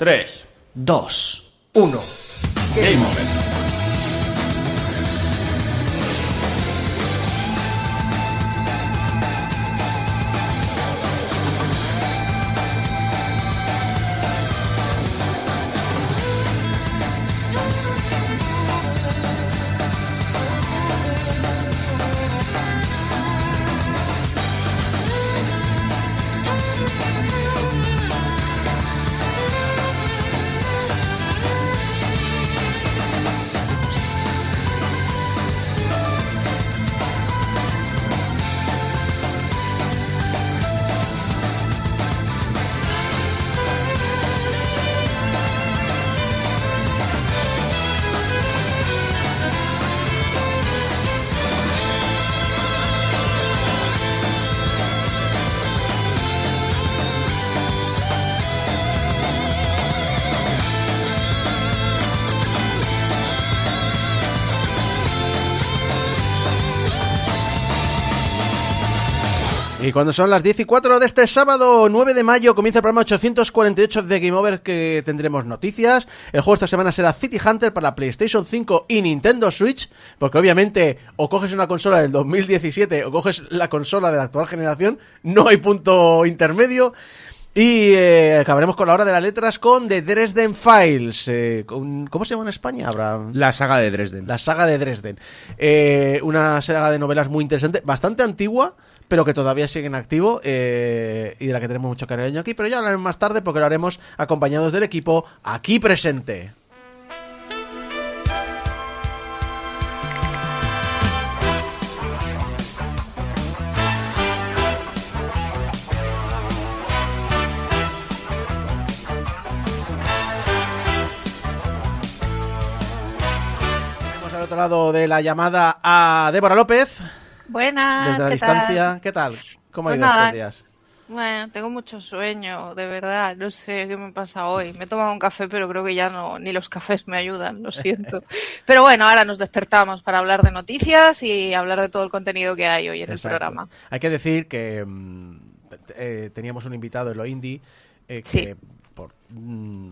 3, 2, 1. Game over. Y cuando son las 10:04 de este sábado 9 de mayo comienza el programa 848 de Game Over, que tendremos noticias. El juego esta semana será City Hunter para PlayStation 5 y Nintendo Switch, porque obviamente o coges una consola del 2017 o coges la consola de la actual generación, no hay punto intermedio. Y acabaremos con la hora de las letras con The Dresden Files. ¿Cómo se llama en España, Abraham? La saga de Dresden. La saga de Dresden. Una saga de novelas muy interesante, bastante antigua, pero que todavía sigue en activo, y de la que tenemos mucho cariño aquí, pero ya hablaremos más tarde porque lo haremos acompañados del equipo aquí presente. Tenemos al otro lado de la llamada a Débora López. Buenas, Desde la distancia. ¿Qué tal? ¿Cómo ha Pues ido nada, estos días? Bueno, tengo mucho sueño, de verdad, no sé qué me pasa hoy. Me he tomado un café, pero creo que ya no, ni los cafés me ayudan, lo siento. Pero bueno, ahora nos despertamos para hablar de noticias y hablar de todo el contenido que hay hoy en Exacto. el programa. Hay que decir que teníamos un invitado en lo indie que Sí. por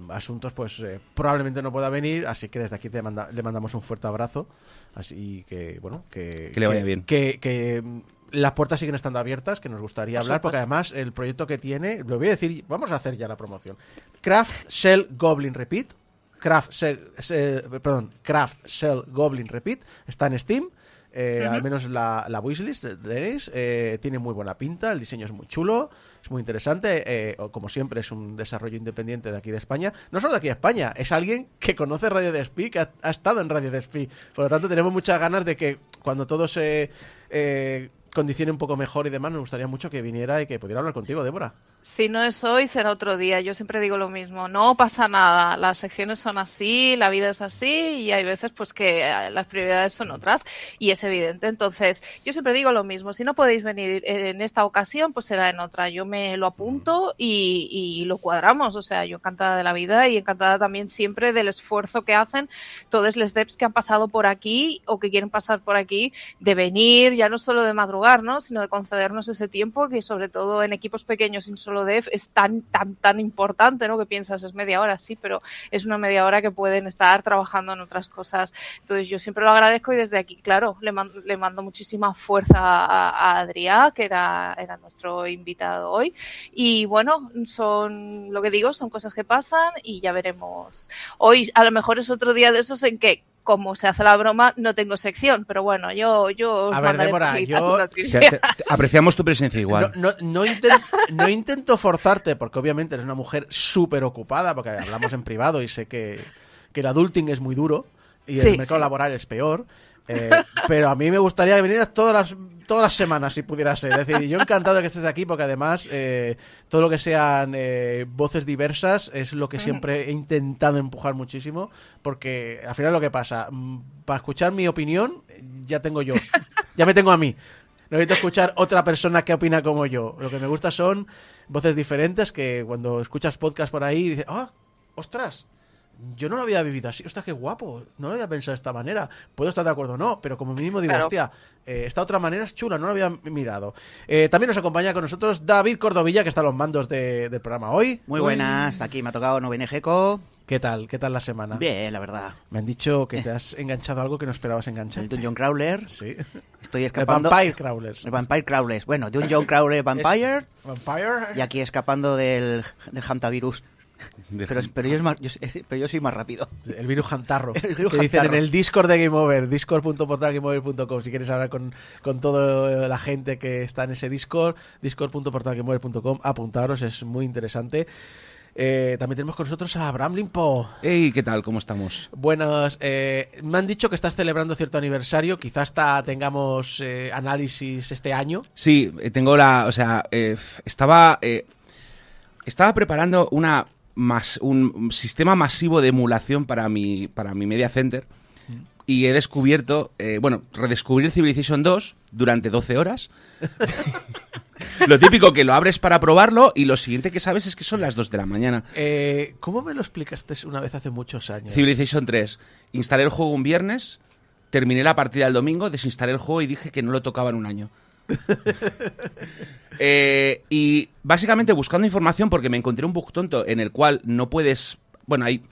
asuntos pues probablemente no pueda venir, así que desde aquí le mandamos un fuerte abrazo, así que bueno, que le vaya bien. Que las puertas siguen estando abiertas, que nos gustaría hablar, porque además el proyecto que tiene, lo voy a decir, vamos a hacer ya la promoción. Craft Shell Goblin Repeat, Craft Shell Goblin Repeat, está en Steam. Al menos la wishlist tenéis, tiene muy buena pinta, el diseño es muy chulo, es muy interesante, como siempre es un desarrollo independiente de aquí de España, no solo de aquí de España, es alguien que conoce Radio Despí, que ha estado en Radio Despí, por lo tanto tenemos muchas ganas de que cuando todo se condicione un poco mejor y demás, nos gustaría mucho que viniera y que pudiera hablar contigo, Débora. Si no es hoy, será otro día. Yo siempre digo lo mismo. No pasa nada. Las secciones son así, la vida es así y hay veces pues que las prioridades son otras y es evidente. Entonces, yo siempre digo lo mismo. Si no podéis venir en esta ocasión, pues será en otra. Yo me lo apunto y lo cuadramos. O sea, yo encantada de la vida y encantada también siempre del esfuerzo que hacen todos los devs que han pasado por aquí o que quieren pasar por aquí, de venir, ya no solo de madrugar, ¿no? Sino de concedernos ese tiempo que sobre todo en equipos pequeños sin solo dev es tan importante, ¿no? Que piensas, es media hora, sí, pero es una media hora que pueden estar trabajando en otras cosas. Entonces yo siempre lo agradezco y desde aquí, claro, le mando muchísima fuerza a Adrià, que era nuestro invitado hoy. Y bueno, son, lo que digo, son cosas que pasan y ya veremos. Hoy a lo mejor es otro día de esos en que, como se hace la broma, no tengo sección, pero bueno, yo os a ver, mandaré Débora, apreciamos tu presencia igual. No intento forzarte, porque obviamente eres una mujer súper ocupada, porque hablamos en privado y sé que el adulting es muy duro y el mercado laboral es peor, pero a mí me gustaría que vinieras todas las semanas, si pudiera ser. Es decir, yo encantado de que estés aquí, porque además todo lo que sean voces diversas es lo que siempre he intentado empujar muchísimo, porque al final lo que pasa, para escuchar mi opinión ya me tengo a mí. No necesito escuchar otra persona que opina como yo. Lo que me gusta son voces diferentes, que cuando escuchas podcast por ahí dices, ¡oh, ostras! yo no lo había vivido así. Ostras, qué guapo. No lo había pensado de esta manera. Puedo estar de acuerdo o no, pero como mínimo digo, Claro. hostia, esta otra manera es chula, no lo había mirado. También nos acompaña con nosotros David Cordovilla, que está a los mandos del programa hoy. Muy buenas, aquí me ha tocado Novene Gecko. ¿Qué tal? ¿Qué tal la semana? Bien, la verdad. Me han dicho que te has enganchado a algo que no esperabas enganchar. El Dungeon Crawler. Sí. Estoy El escapando. Vampire Crawlers. El Vampire Crawlers. Bueno, Dungeon Crawler Vampire. Vampire. Y aquí escapando del Hantavirus. Pero yo soy más rápido. El virus jantarro. El virus que dicen jantarro. en el Discord de Game Over, discord.portalgameover.com. Si quieres hablar con toda la gente que está en ese Discord, discord.portalgameover.com. Apuntaros, es muy interesante. También tenemos con nosotros a Abraham Limpo. Hey, ¿qué tal? ¿Cómo estamos? Buenas. Me han dicho que estás celebrando cierto aniversario. Quizás tengamos análisis este año. Sí, tengo la... O sea, estaba preparando un sistema masivo de emulación para mi Media Center y he descubierto, redescubrir Civilization 2 durante 12 horas. Lo típico, que lo abres para probarlo y lo siguiente que sabes es que son las 2 de la mañana. ¿Cómo me lo explicaste una vez hace muchos años? Civilization 3. Instalé el juego un viernes, terminé la partida el domingo, desinstalé el juego y dije que no lo tocaba en un año. Y básicamente buscando información, porque me encontré un bug tonto en el cual no puedes... Bueno, hay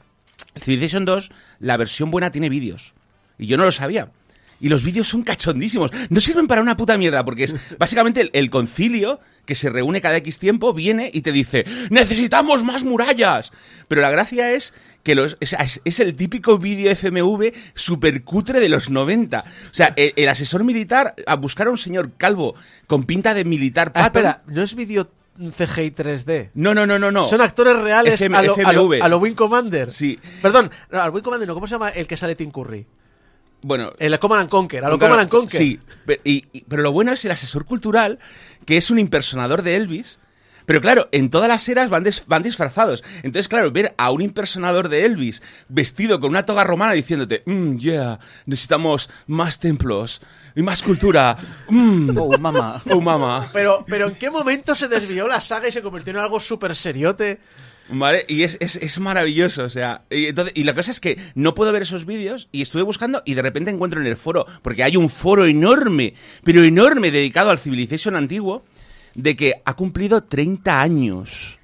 Civilization 2, la versión buena tiene vídeos. Y yo no lo sabía. Y los vídeos son cachondísimos. No sirven para una puta mierda, porque es básicamente el concilio que se reúne cada X tiempo, viene y te dice ¡necesitamos más murallas! Pero la gracia es que es el típico vídeo FMV super cutre de los 90. O sea, el asesor militar a buscar a un señor calvo con pinta de militar patón. Espera, ¿no es vídeo CGI 3D? No. Son actores reales FMV. a lo Wing Commander. Sí. Perdón, no, al Wing Commander no, ¿cómo se llama el que sale Tim Curry? Bueno, El Command and Conquer, a lo claro, Command and Conquer. Sí, pero lo bueno es el asesor cultural, que es un impersonador de Elvis. Pero claro, en todas las eras van disfrazados. Entonces, claro, ver a un impersonador de Elvis vestido con una toga romana diciéndote necesitamos más templos y más cultura. Oh, mamá. Oh, mamá. Pero ¿en qué momento se desvió la saga y se convirtió en algo súper seriote? Vale, y es maravilloso, o sea, y la cosa es que no puedo ver esos vídeos y estuve buscando y de repente encuentro en el foro, porque hay un foro enorme, pero enorme, dedicado al Civilization antiguo, de que ha cumplido 30 años.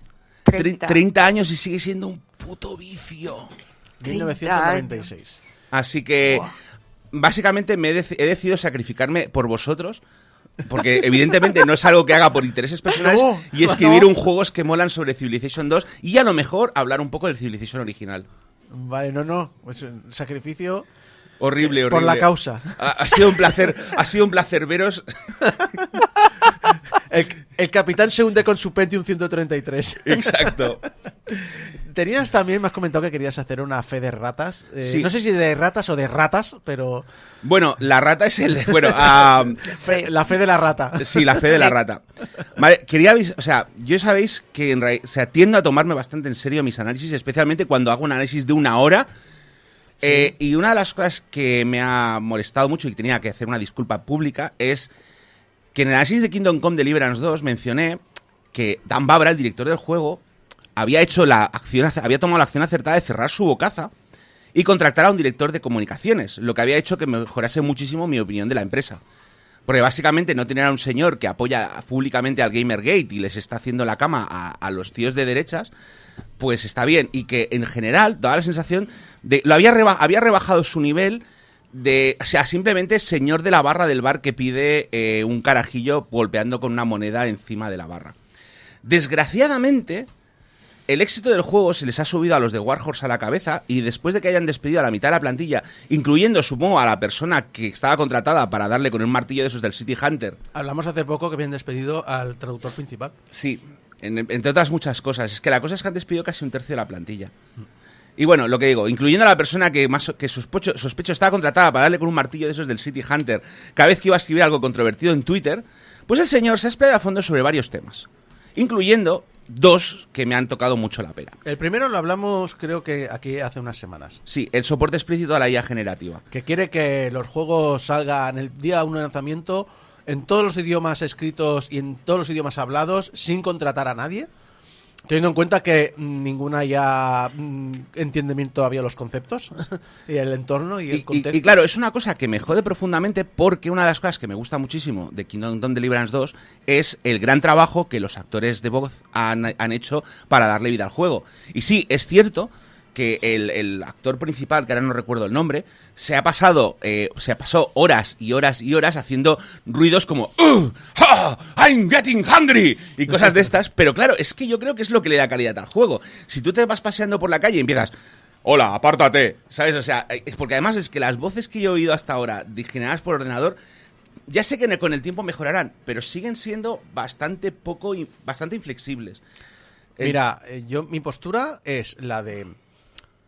30 años y sigue siendo un puto vicio. 1996. Así que, básicamente he decidido sacrificarme por vosotros. Porque evidentemente no es algo que haga por intereses personales y escribir un juegos que molan sobre Civilization 2 y a lo mejor hablar un poco del Civilization original. Vale, no. Es un sacrificio Horrible. por la causa. Ha sido un placer veros. El capitán se hunde con su Pentium 133. Exacto. Tenías también, me has comentado que querías hacer una fe de ratas. Sí. No sé si de ratas o de ratas, pero... Bueno, la rata es el... Bueno, La fe de la rata. sí, la fe de la rata. Vale, quería... O sea, yo sabéis que tiendo a tomarme bastante en serio mis análisis, especialmente cuando hago un análisis de 1 hora. Sí. Y una de las cosas que me ha molestado mucho y tenía que hacer una disculpa pública es que en el análisis de Kingdom Come Deliverance 2 mencioné que Dan Babra, el director del juego, había tomado la acción acertada de cerrar su bocaza y contratar a un director de comunicaciones, lo que había hecho que mejorase muchísimo mi opinión de la empresa. Porque básicamente no tener a un señor que apoya públicamente al Gamergate y les está haciendo la cama a los tíos de derechas, pues está bien. Y que en general daba la sensación de... había rebajado su nivel de... O sea, simplemente señor de la barra del bar que pide un carajillo golpeando con una moneda encima de la barra. Desgraciadamente, el éxito del juego se les ha subido a los de Warhorse a la cabeza y después de que hayan despedido a la mitad de la plantilla, incluyendo, supongo, a la persona que estaba contratada para darle con un martillo de esos del City Hunter. Hablamos hace poco que habían despedido al traductor principal. Sí, entre otras muchas cosas. Es que la cosa es que han despedido casi un tercio de la plantilla. Y bueno, lo que digo, incluyendo a la persona que sospecho estaba contratada para darle con un martillo de esos del City Hunter cada vez que iba a escribir algo controvertido en Twitter, pues el señor se ha explayado a fondo sobre varios temas, incluyendo 2 que me han tocado mucho la pena. El primero lo hablamos, creo que aquí hace unas semanas. Sí, el soporte explícito a la IA generativa. Que quiere que los juegos salgan el día 1 de lanzamiento en todos los idiomas escritos y en todos los idiomas hablados sin contratar a nadie. Teniendo en cuenta que ninguna ya entiende bien todavía los conceptos y el entorno y el contexto. Y claro, es una cosa que me jode profundamente porque una de las cosas que me gusta muchísimo de Kingdom Come Deliverance 2 es el gran trabajo que los actores de voz han hecho para darle vida al juego. Y sí, es cierto que el actor principal, que ahora no recuerdo el nombre, se pasó horas y horas y horas haciendo ruidos como I'm getting hungry y cosas de estas, pero claro, es que yo creo que es lo que le da calidad al juego. Si tú te vas paseando por la calle y empiezas hola, apártate, ¿sabes? O sea, porque además es que las voces que yo he oído hasta ahora generadas por ordenador, ya sé que con el tiempo mejorarán, pero siguen siendo bastante inflexibles. Mira, mi postura es la de...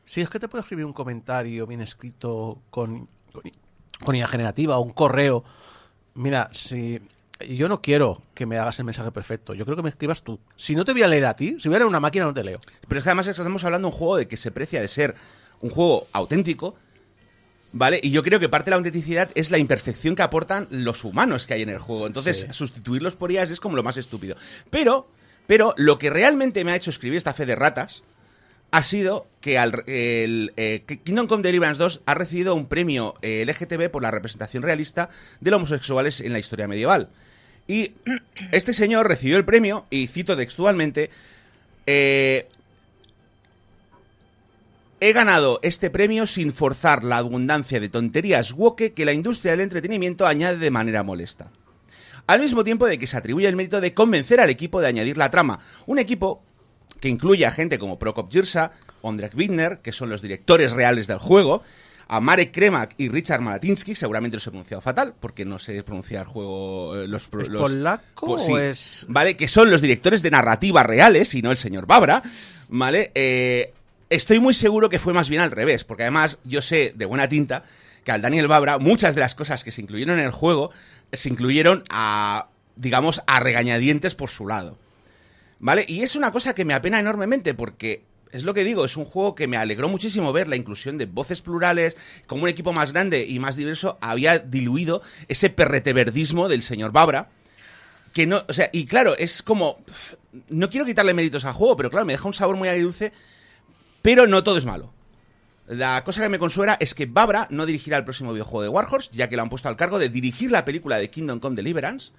Si es que te puedo escribir un comentario bien escrito con IA generativa o un correo. Mira, si yo no quiero que me hagas el mensaje perfecto, yo creo que me escribas tú. Si no te voy a leer a ti, si voy a leer una máquina no te leo. Pero es que además estamos hablando de un juego de que se precia de ser un juego auténtico, ¿vale? Y yo creo que parte de la autenticidad es la imperfección que aportan los humanos que hay en el juego. Entonces, sustituirlos por IAs es como lo más estúpido. Pero lo que realmente me ha hecho escribir esta fe de ratas ha sido que Kingdom Come Deliverance 2 ha recibido un premio LGTB por la representación realista de los homosexuales en la historia medieval. Y este señor recibió el premio, y cito textualmente, he ganado este premio sin forzar la abundancia de tonterías woke que la industria del entretenimiento añade de manera molesta. Al mismo tiempo de que se atribuye el mérito de convencer al equipo de añadir la trama. Un equipo que incluye a gente como Prokop Jirsa, Ondrej Widner, que son los directores reales del juego, a Marek Kremak y Richard Malatinsky, seguramente los he pronunciado fatal, porque no sé pronunciar el juego... ¿Es polaco pues, sí, o es...? ¿Vale? Que son los directores de narrativa reales, y no el señor Babra, ¿vale? Estoy muy seguro que fue más bien al revés, porque además yo sé de buena tinta que al Daniel Babra muchas de las cosas que se incluyeron en el juego se incluyeron a regañadientes por su lado. ¿Vale? Y es una cosa que me apena enormemente porque, es lo que digo, es un juego que me alegró muchísimo ver la inclusión de voces plurales, como un equipo más grande y más diverso había diluido ese perreteverdismo del señor Babra, que no, o sea, y claro, es como, no quiero quitarle méritos al juego, pero claro, me deja un sabor muy agridulce, pero no todo es malo. La cosa que me consuela es que Babra no dirigirá el próximo videojuego de Warhorse, ya que lo han puesto al cargo de dirigir la película de Kingdom Come Deliverance.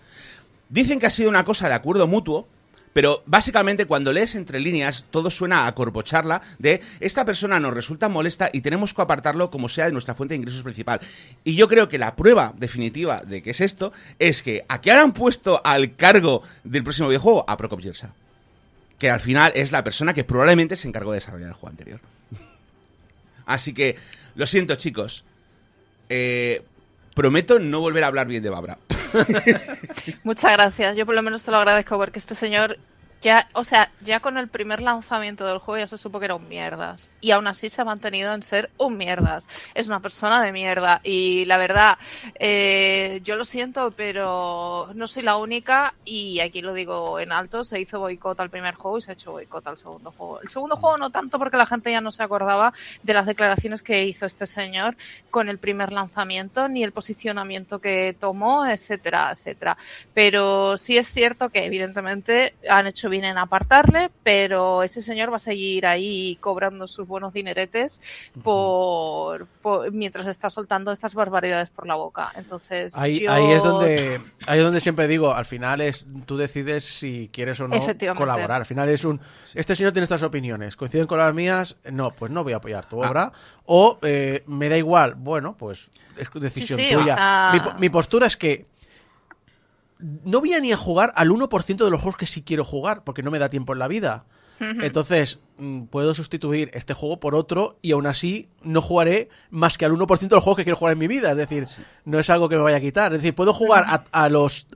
Dicen que ha sido una cosa de acuerdo mutuo, pero básicamente cuando lees entre líneas todo suena a corpocharla de esta persona nos resulta molesta y tenemos que apartarlo como sea de nuestra fuente de ingresos principal. Y yo creo que la prueba definitiva de que es esto es que aquí han puesto al cargo del próximo videojuego a Prokop Jirsa, que al final es la persona que probablemente se encargó de desarrollar el juego anterior. Así que, lo siento chicos, prometo no volver a hablar bien de Babra. Muchas gracias. Yo por lo menos te lo agradezco porque este señor ya con el primer lanzamiento del juego ya se supo que era un mierdas. Y aún así se ha mantenido en ser un mierdas. Es una persona de mierda. Y la verdad, yo lo siento, pero no soy la única. Y aquí lo digo en alto, se hizo boicot al primer juego y se ha hecho boicot al segundo juego. El segundo juego no tanto porque la gente ya no se acordaba de las declaraciones que hizo este señor con el primer lanzamiento, ni el posicionamiento que tomó, etcétera, etcétera. Pero sí es cierto que evidentemente han hecho bien en apartarle, pero ese señor va a seguir ahí cobrando sus buenos dineretes mientras está soltando estas barbaridades por la boca. Entonces ahí es donde siempre digo, al final tú decides si quieres o no colaborar. Al final este señor tiene estas opiniones, coinciden con las mías, no, pues no voy a apoyar tu obra, o me da igual, bueno, pues es decisión tuya. O sea... mi postura es que no voy a ni a jugar al 1% de los juegos que sí quiero jugar, porque no me da tiempo en la vida. Entonces, puedo sustituir este juego por otro y aún así no jugaré más que al 1% de los juegos que quiero jugar en mi vida. Es decir, no es algo que me vaya a quitar. Es decir, puedo jugar a los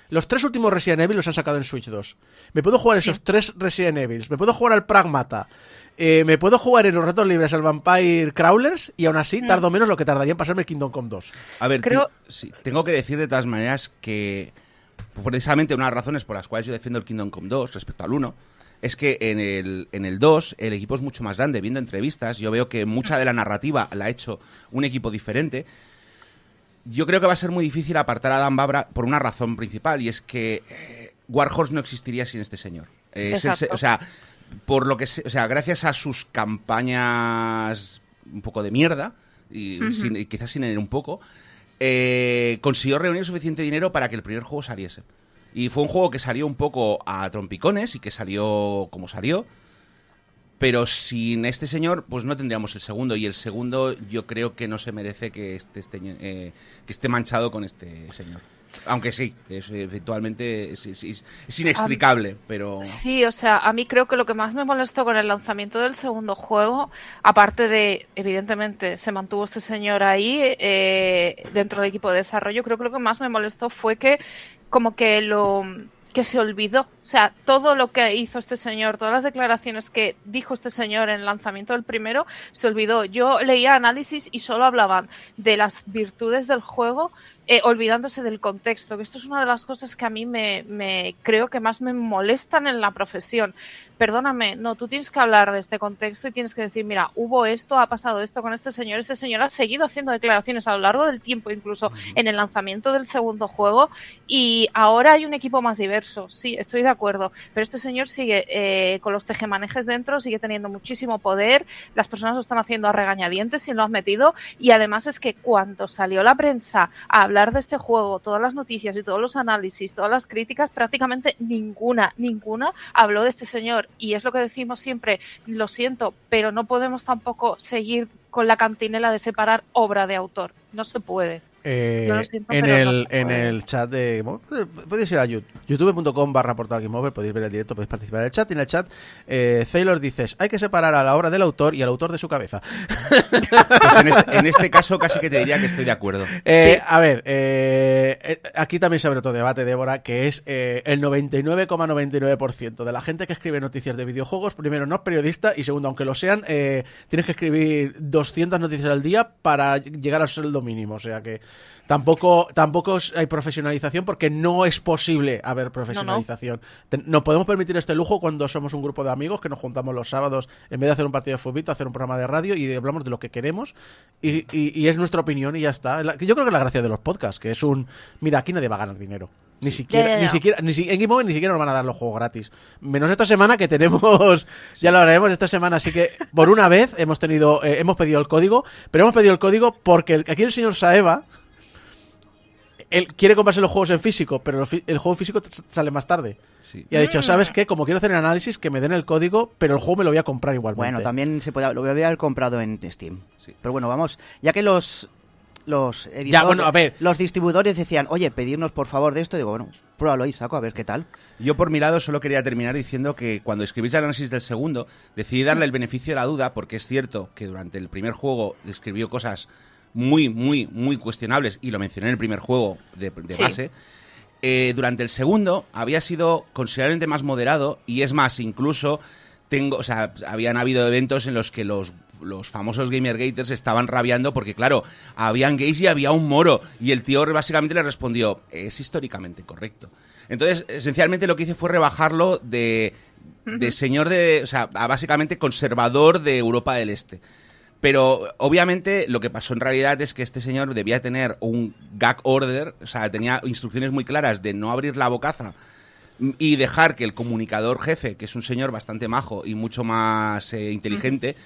3 últimos Resident Evil los han sacado en Switch 2. Me puedo jugar esos 3 Resident Evil. Me puedo jugar al Pragmata. Me puedo jugar en los ratos libres al Vampire Crawlers y aún así tardo menos lo que tardaría en pasarme el Kingdom Come 2. A ver, tengo que decir de todas maneras que precisamente una de las razones por las cuales yo defiendo el Kingdom Come 2 respecto al 1 es que en el 2 el equipo es mucho más grande. Viendo entrevistas, yo veo que mucha de la narrativa la ha hecho un equipo diferente. Yo creo que va a ser muy difícil apartar a Dan Babra por una razón principal, y es que Warhorse no existiría sin este señor. O sea, por lo que o sea, gracias a sus campañas un poco de mierda, y quizás sin un poco, consiguió reunir suficiente dinero para que el primer juego saliese. Y fue un juego que salió un poco a trompicones y que salió como salió. Pero sin este señor, pues no tendríamos el segundo. Y el segundo yo creo que no se merece que esté manchado con este señor. Aunque sí, eventualmente es inexplicable, pero... Sí, o sea, a mí creo que lo que más me molestó con el lanzamiento del segundo juego, aparte de, evidentemente, se mantuvo este señor ahí dentro del equipo de desarrollo, creo que lo que más me molestó fue que como que se olvidó. O sea, todo lo que hizo este señor, todas las declaraciones que dijo este señor en el lanzamiento del primero, se olvidó. Yo leía análisis y solo hablaban de las virtudes del juego, olvidándose del contexto, que esto es una de las cosas que a mí me creo que más me molestan en la profesión. Perdóname, no, tú tienes que hablar de este contexto y tienes que decir, mira, hubo esto, ha pasado esto con este señor ha seguido haciendo declaraciones a lo largo del tiempo, incluso en el lanzamiento del segundo juego, y ahora hay un equipo más diverso, sí, estoy de acuerdo, pero este señor sigue con los tejemanejes dentro, sigue teniendo muchísimo poder, las personas lo están haciendo a regañadientes y lo han metido, y además es que cuando salió la prensa a hablar de este juego, todas las noticias y todos los análisis, todas las críticas, prácticamente ninguna habló de este señor, y es lo que decimos siempre, lo siento, pero no podemos tampoco seguir con la cantinela de separar obra de autor, no se puede. En el chat de podéis ir a youtube.com/portalgameover, podéis ver el directo, podéis participar en el chat, y en el chat Taylor dices, hay que separar a la obra del autor y al autor de su cabeza. Pues en este caso casi que te diría que estoy de acuerdo. ¿Sí? A ver, aquí también se abre otro debate, Débora, que es el 99,99% de la gente que escribe noticias de videojuegos, primero no es periodista, y segundo, aunque lo sean, tienes que escribir 200 noticias al día para llegar al sueldo mínimo, o sea que tampoco hay profesionalización, porque no es posible haber profesionalización. Nos podemos permitir este lujo cuando somos un grupo de amigos que nos juntamos los sábados, en vez de hacer un partido de fútbol, hacer un programa de radio y hablamos de lo que queremos, y es nuestra opinión y ya está. Yo creo que es la gracia de los podcasts, que es mira, aquí nadie va a ganar dinero. Ni siquiera en Game Over ni siquiera nos van a dar los juegos gratis. Menos esta semana que tenemos, ya lo haremos esta semana, así que por una vez hemos pedido el código, pero hemos pedido el código porque aquí el señor Saeva, él quiere comprarse los juegos en físico, pero el juego físico sale más tarde. Sí. Y ha dicho, ¿sabes qué? Como quiero hacer el análisis, que me den el código, pero el juego me lo voy a comprar igualmente. Bueno, también lo voy a haber comprado en Steam. Sí. Pero bueno, vamos, ya que los editores, ya, bueno, a ver, los distribuidores decían, oye, pedirnos por favor de esto, digo, bueno, pruébalo y saco a ver qué tal. Yo por mi lado solo quería terminar diciendo que cuando escribís el análisis del segundo, decidí darle el beneficio de la duda, porque es cierto que durante el primer juego describió cosas muy, muy, muy cuestionables, y lo mencioné en el primer juego de base. Durante el segundo había sido considerablemente más moderado, y es más, incluso habían habido eventos en los que los famosos Gamergaters estaban rabiando porque, claro, habían gays y había un moro, y el tío básicamente le respondió, es históricamente correcto. Entonces, esencialmente lo que hice fue rebajarlo de señor a básicamente conservador de Europa del Este. Pero obviamente lo que pasó en realidad es que este señor debía tener un gag order, o sea, tenía instrucciones muy claras de no abrir la bocaza y dejar que el comunicador jefe, que es un señor bastante majo y mucho más inteligente,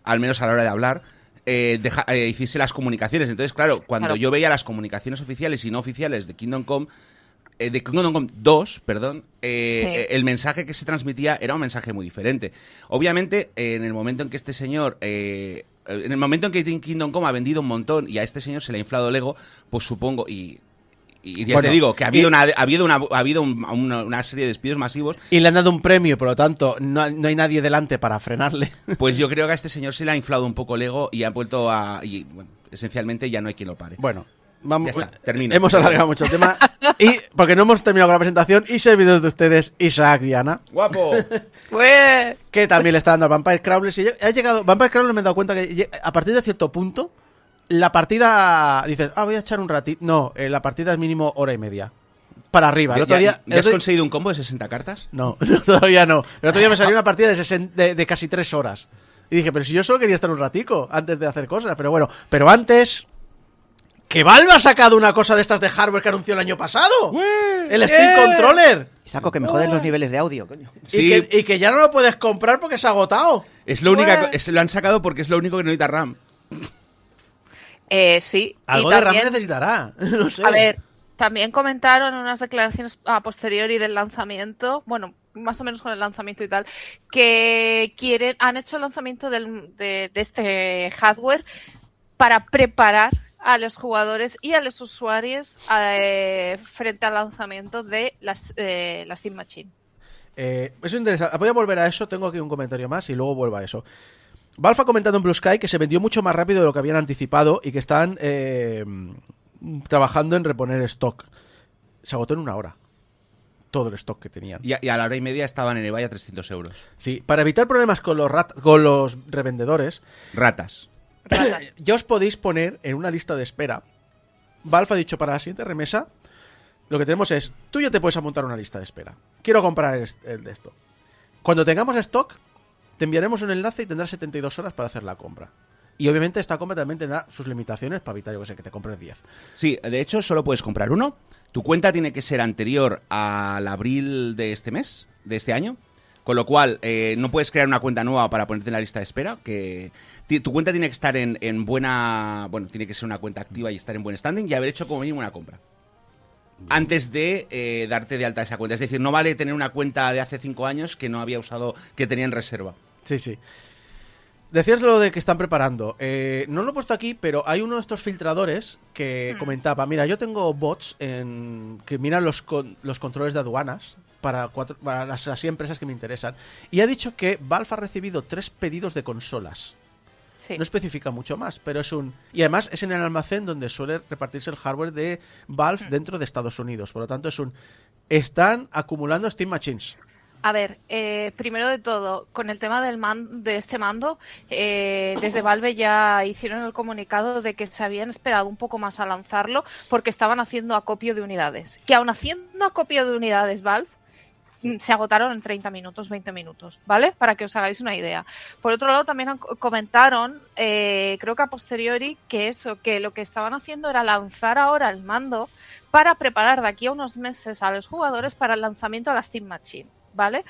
al menos a la hora de hablar, hiciese las comunicaciones. Entonces, claro, cuando yo veía las comunicaciones oficiales y no oficiales de Kingdom Come 2, el mensaje que se transmitía era un mensaje muy diferente. Obviamente, en el momento en que este señor... en el momento en que Kingdom Come ha vendido un montón y a este señor se le ha inflado el ego, pues supongo, y ya te digo, que ha habido una serie de despidos masivos. Y le han dado un premio, por lo tanto, no hay nadie delante para frenarle. Pues yo creo que a este señor se le ha inflado un poco el ego y ha vuelto y bueno, esencialmente ya no hay quien lo pare. Bueno, vamos, ya está, termino. Hemos alargado mucho el tema. Y porque no hemos terminado con la presentación, y servidores de ustedes, Isaac Viana. ¡Guapo! Que también le está dando a Vampire Crawlers. Y ha llegado. Vampire Crawlers, me he dado cuenta que a partir de cierto punto, la partida. Dices, voy a echar un ratito. No, la partida es mínimo hora y media. Para arriba. ¿Ya has conseguido un combo de 60 cartas? No, todavía no. El otro día me salió una partida de casi 3 horas. Y dije, pero si yo solo quería estar un ratico antes de hacer cosas. Pero bueno, pero antes. ¡Que Valve ha sacado una cosa de estas de hardware que anunció el año pasado! ¡El Steam Controller! Saco que me joden los niveles de audio, coño. Sí. Y que ya no lo puedes comprar porque se ha agotado. Es lo única, lo han sacado porque es lo único que no necesita RAM. Sí. Algo y de también, RAM necesitará. No sé. A ver, también comentaron en unas declaraciones a posteriori del lanzamiento, bueno, más o menos con el lanzamiento y tal, que han hecho el lanzamiento de este hardware para preparar a los jugadores y a los usuarios frente al lanzamiento de la Steam Machine. Eso es interesante. Voy a volver a eso, tengo aquí un comentario más y luego vuelvo a eso. Valve ha comentado en Blue Sky que se vendió mucho más rápido de lo que habían anticipado y que están trabajando en reponer stock. Se agotó en 1 hora todo el stock que tenían. Y a la hora y media estaban en eBay a 300 euros. Sí, para evitar problemas con los revendedores, Ratas. ya os podéis poner en una lista de espera. Valve ha dicho para la siguiente remesa, lo que tenemos es, tú ya te puedes apuntar una lista de espera. Quiero comprar el de esto. Cuando tengamos stock, te enviaremos un enlace y tendrás 72 horas para hacer la compra. Y obviamente esta compra también tendrá sus limitaciones para evitar, yo que sé, que te compres 10. Sí, de hecho solo puedes comprar uno. Tu cuenta tiene que ser anterior al abril de este mes, de este año. Con lo cual, no puedes crear una cuenta nueva para ponerte en la lista de espera. Que tu cuenta tiene que estar en buena... Bueno, tiene que ser una cuenta activa y estar en buen standing y haber hecho como mínimo una compra. Antes de darte de alta esa cuenta. Es decir, no vale tener una cuenta de hace 5 años que no había usado, que tenía en reserva. Sí, sí. Decías lo de que están preparando. No lo he puesto aquí, pero hay uno de estos filtradores que comentaba, mira, yo tengo bots que miran los controles de aduanas para las así empresas que me interesan. Y ha dicho que Valve ha recibido 3 pedidos de consolas. Sí. No especifica mucho más, pero es un... Y además es en el almacén donde suele repartirse el hardware de Valve dentro de Estados Unidos. Por lo tanto, es un... Están acumulando Steam Machines. A ver, primero de todo, con el tema de este mando, desde Valve ya hicieron el comunicado de que se habían esperado un poco más a lanzarlo porque estaban haciendo acopio de unidades. Que aún haciendo acopio de unidades, Valve se agotaron en 30 minutos, 20 minutos, ¿vale? Para que os hagáis una idea. Por otro lado, también comentaron, creo que a posteriori, que lo que estaban haciendo era lanzar ahora el mando para preparar de aquí a unos meses a los jugadores para el lanzamiento de la Steam Machine, ¿vale?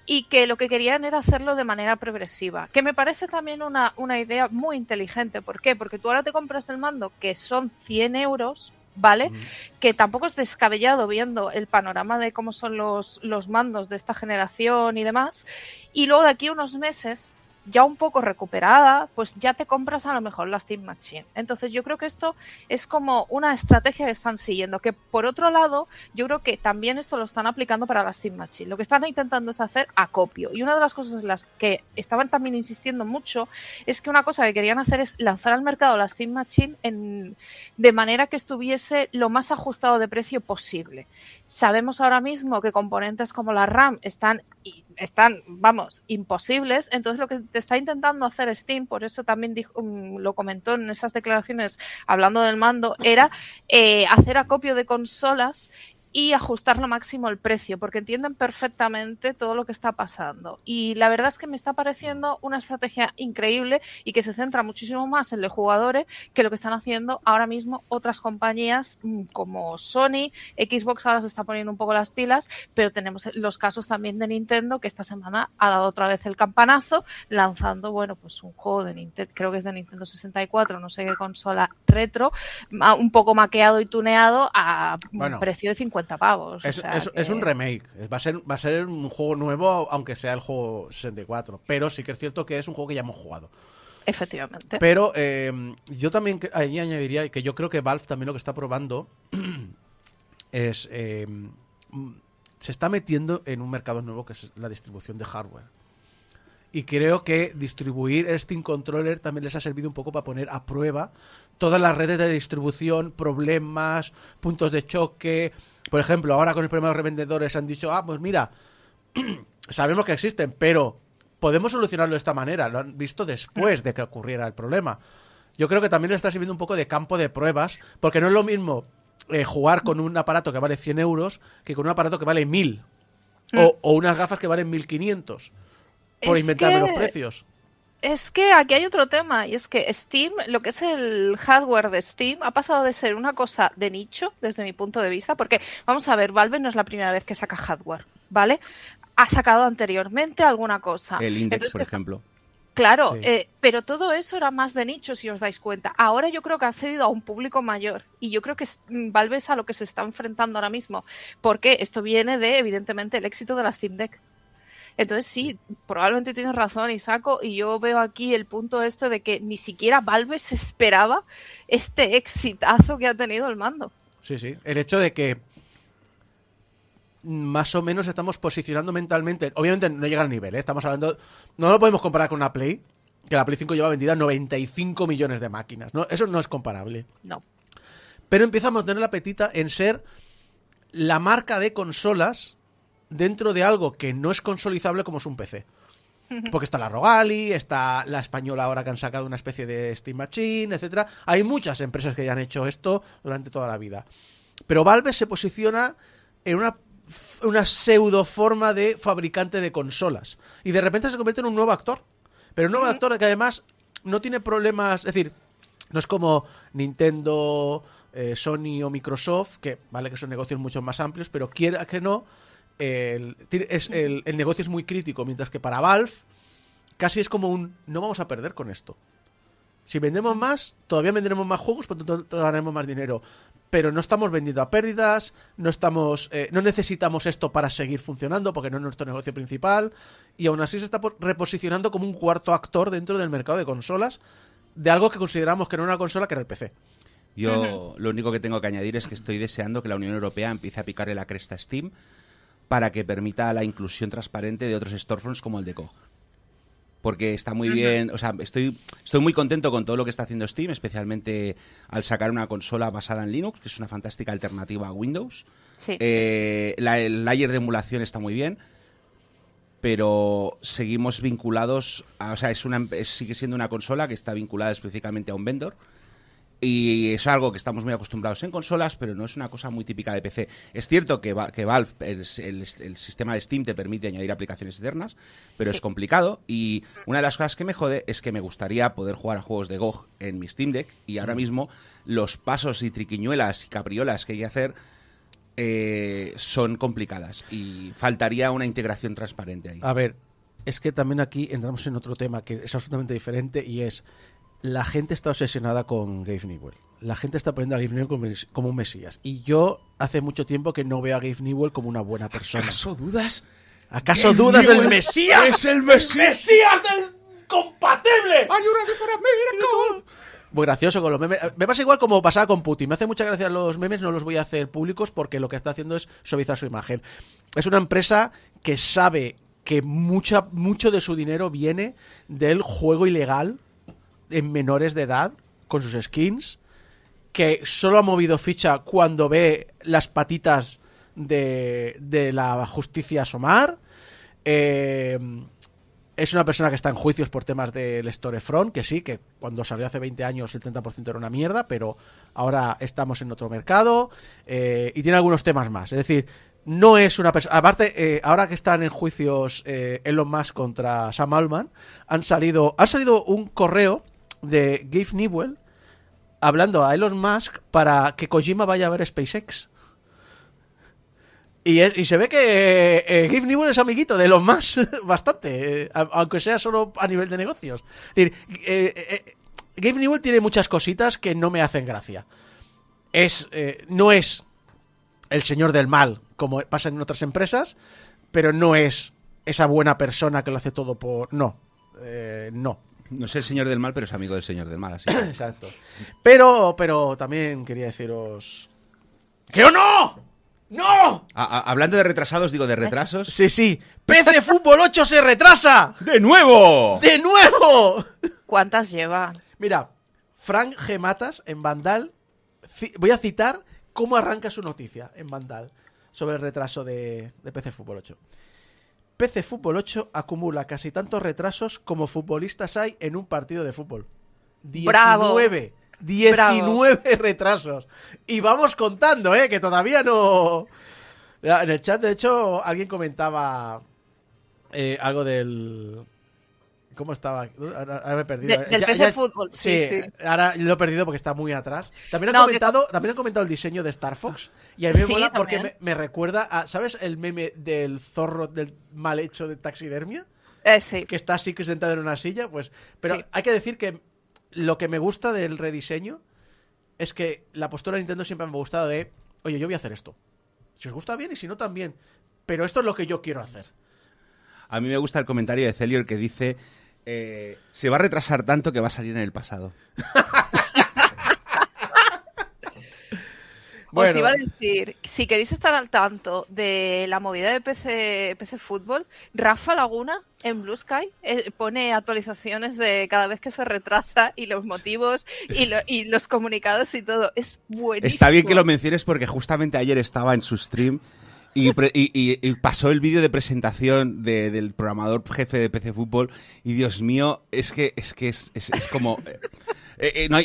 Y que lo que querían era hacerlo de manera progresiva, que me parece también una idea muy inteligente. ¿Por qué? Porque tú ahora te compras el mando, que son 100 euros, ¿vale? Que tampoco es descabellado viendo el panorama de cómo son los mandos de esta generación y demás. Y luego de aquí a unos meses, ya un poco recuperada, pues ya te compras a lo mejor la Steam Machine. Entonces yo creo que esto es como una estrategia que están siguiendo, que por otro lado yo creo que también esto lo están aplicando para la Steam Machine. Lo que están intentando es hacer acopio, y una de las cosas en las que estaban también insistiendo mucho es que una cosa que querían hacer es lanzar al mercado la Steam Machine de manera que estuviese lo más ajustado de precio posible. Sabemos ahora mismo que componentes como la RAM están, vamos, imposibles. Entonces lo que te está intentando hacer Steam, por eso también lo comentó en esas declaraciones hablando del mando, era hacer acopio de consolas y ajustar lo máximo el precio, porque entienden perfectamente todo lo que está pasando. Y la verdad es que me está pareciendo una estrategia increíble y que se centra muchísimo más en los jugadores que lo que están haciendo ahora mismo otras compañías como Sony. Xbox ahora se está poniendo un poco las pilas, pero tenemos los casos también de Nintendo, que esta semana ha dado otra vez el campanazo lanzando, bueno, pues un juego de Nintendo, creo que es de Nintendo 64, no sé qué consola retro, un poco maqueado y tuneado a un precio de 50 pavos. Es un remake. Va a ser un juego nuevo, aunque sea el juego 64. Pero sí que es cierto que es un juego que ya hemos jugado. Efectivamente. Pero yo también ahí añadiría que yo creo que Valve también lo que está probando es... se está metiendo en un mercado nuevo que es la distribución de hardware. Y creo que distribuir el Steam Controller también les ha servido un poco para poner a prueba todas las redes de distribución, problemas, puntos de choque. Por ejemplo, ahora con el problema de los revendedores han dicho, pues mira, sabemos que existen, pero podemos solucionarlo de esta manera. Lo han visto después de que ocurriera el problema. Yo creo que también le está sirviendo un poco de campo de pruebas, porque no es lo mismo jugar con un aparato que vale 100 euros que con un aparato que vale 1000. O unas gafas que valen 1500. Por inventarme los precios. Es que aquí hay otro tema, y es que Steam, lo que es el hardware de Steam, ha pasado de ser una cosa de nicho, desde mi punto de vista, porque, vamos a ver, Valve no es la primera vez que saca hardware, ¿vale? Ha sacado anteriormente alguna cosa. El Index, Entonces, por ejemplo. claro, Sí. pero todo eso era más de nicho, si os dais cuenta. Ahora yo creo que ha accedido a un público mayor, y yo creo que Valve es a lo que se está enfrentando ahora mismo, porque esto viene de, evidentemente, el éxito de la Steam Deck. Entonces sí, probablemente tienes razón, Isaco, y yo veo aquí el punto este de que ni siquiera Valve se esperaba este exitazo que ha tenido el mando. Sí, sí. El hecho de que más o menos estamos posicionando mentalmente. Obviamente no llega al nivel, ¿eh? Estamos hablando. No lo podemos comparar con una Play, que la Play 5 lleva vendida 95 millones de máquinas. ¿No? Eso no es comparable. No. Pero empezamos a tener la apetita en ser la marca de consolas dentro de algo que no es consolizable como es un PC. Porque está la Rogali, está la española ahora que han sacado una especie de Steam Machine, etcétera. Hay muchas empresas que ya han hecho esto durante toda la vida. Pero Valve se posiciona en una pseudo forma de fabricante de consolas. Y de repente se convierte en un nuevo actor. Pero un nuevo actor que además no tiene problemas. Es decir, no es como Nintendo, Sony o Microsoft, que vale que son negocios mucho más amplios, pero quiera que no, el negocio es muy crítico, mientras que para Valve casi es como un no vamos a perder con esto. Si vendemos más, todavía venderemos más juegos, por tanto ganaremos más dinero. Pero no estamos vendiendo a pérdidas, no necesitamos esto para seguir funcionando porque no es nuestro negocio principal, y aún así se está reposicionando como un cuarto actor dentro del mercado de consolas de algo que consideramos que no era una consola, que era el PC. Yo lo único que tengo que añadir es que estoy deseando que la Unión Europea empiece a picarle la cresta a Steam para que permita la inclusión transparente de otros storefronts como el de GOG. Porque está muy bien, o sea, estoy muy contento con todo lo que está haciendo Steam, especialmente al sacar una consola basada en Linux, que es una fantástica alternativa a Windows. Sí. El layer de emulación está muy bien, pero seguimos vinculados, o sea, sigue siendo una consola que está vinculada específicamente a un vendor. Y es algo que estamos muy acostumbrados en consolas, pero no es una cosa muy típica de PC. Es cierto que Valve, el sistema de Steam te permite añadir aplicaciones externas, pero es complicado. Y una de las cosas que me jode es que me gustaría poder jugar a juegos de GOG en mi Steam Deck, y ahora mismo los pasos y triquiñuelas y capriolas que hay que hacer son complicadas. Y faltaría una integración transparente ahí. A ver, es que también aquí entramos en otro tema que es absolutamente diferente, y es: la gente está obsesionada con Gabe Newell. La gente está poniendo a Gabe Newell como un mesías. Y yo hace mucho tiempo que no veo a Gabe Newell como una buena persona. ¿Acaso dudas? ¿Acaso dudas del mesías? ¡Es el Mesías! ¡Mesías del compatible! ¡Are you ready for a miracle? Muy gracioso con los memes. Me pasa igual como pasaba con Putin. Me hace mucha gracia los memes, no los voy a hacer públicos porque lo que está haciendo es suavizar su imagen. Es una empresa que sabe que mucho de su dinero viene del juego ilegal en menores de edad con sus skins, que solo ha movido ficha cuando ve las patitas de la justicia asomar. Es una persona que está en juicios por temas del Storefront, que sí, que cuando salió hace 20 años el 30% era una mierda, pero ahora estamos en otro mercado, y tiene algunos temas más. Es decir, no es una persona... Aparte, ahora que están en juicios Elon Musk contra Sam Altman, ha salido un correo de Gabe Newell hablando a Elon Musk para que Kojima vaya a ver SpaceX. Y se ve que Gabe Newell es amiguito de Elon Musk bastante, aunque sea solo a nivel de negocios. Es decir, Gabe Newell tiene muchas cositas que no me hacen gracia. No es el señor del mal, como pasa en otras empresas, pero no es esa buena persona que lo hace todo por... No. No es el señor del mal, pero es amigo del señor del mal, así. Exacto. Pero también quería deciros... ¡Que o no! ¡No! Hablando de retrasados, digo de retrasos. Sí. PC Fútbol 8 se retrasa. ¡De nuevo! ¡De nuevo! ¿Cuántas lleva? Mira, Frank G. Matas en Vandal. Voy a citar cómo arranca su noticia en Vandal sobre el retraso de PC Fútbol 8. PC Fútbol 8 acumula casi tantos retrasos como futbolistas hay en un partido de fútbol. 19. 19 retrasos. Y vamos contando, que todavía no... En el chat, de hecho, alguien comentaba algo del... ¿Cómo estaba? Ahora me he perdido. Del PC Fútbol, sí. Ahora lo he perdido porque está muy atrás. También No, han comentado el diseño de Star Fox. Y a mí me Sí, mola también. porque me recuerda a, ¿sabes el meme del zorro del mal hecho de Taxidermia? Sí. Que está así que sentado en una silla, pues. Pero Sí. hay que decir que lo que me gusta del rediseño es que la postura de Nintendo siempre me ha gustado de, oye, yo voy a hacer esto. Si os gusta bien y si no también. Pero esto es lo que yo quiero hacer. A mí me gusta el comentario de Celior que dice: se va a retrasar tanto que va a salir en el pasado. Bueno. Os iba a decir, si queréis estar al tanto de la movida de PC Fútbol, Rafa Laguna en Blue Sky pone actualizaciones de cada vez que se retrasa y los motivos y los comunicados y todo. Es buenísimo. Está bien que lo menciones porque justamente ayer estaba en su stream y pasó el vídeo de presentación del programador jefe de PC Fútbol y Dios mío, es como...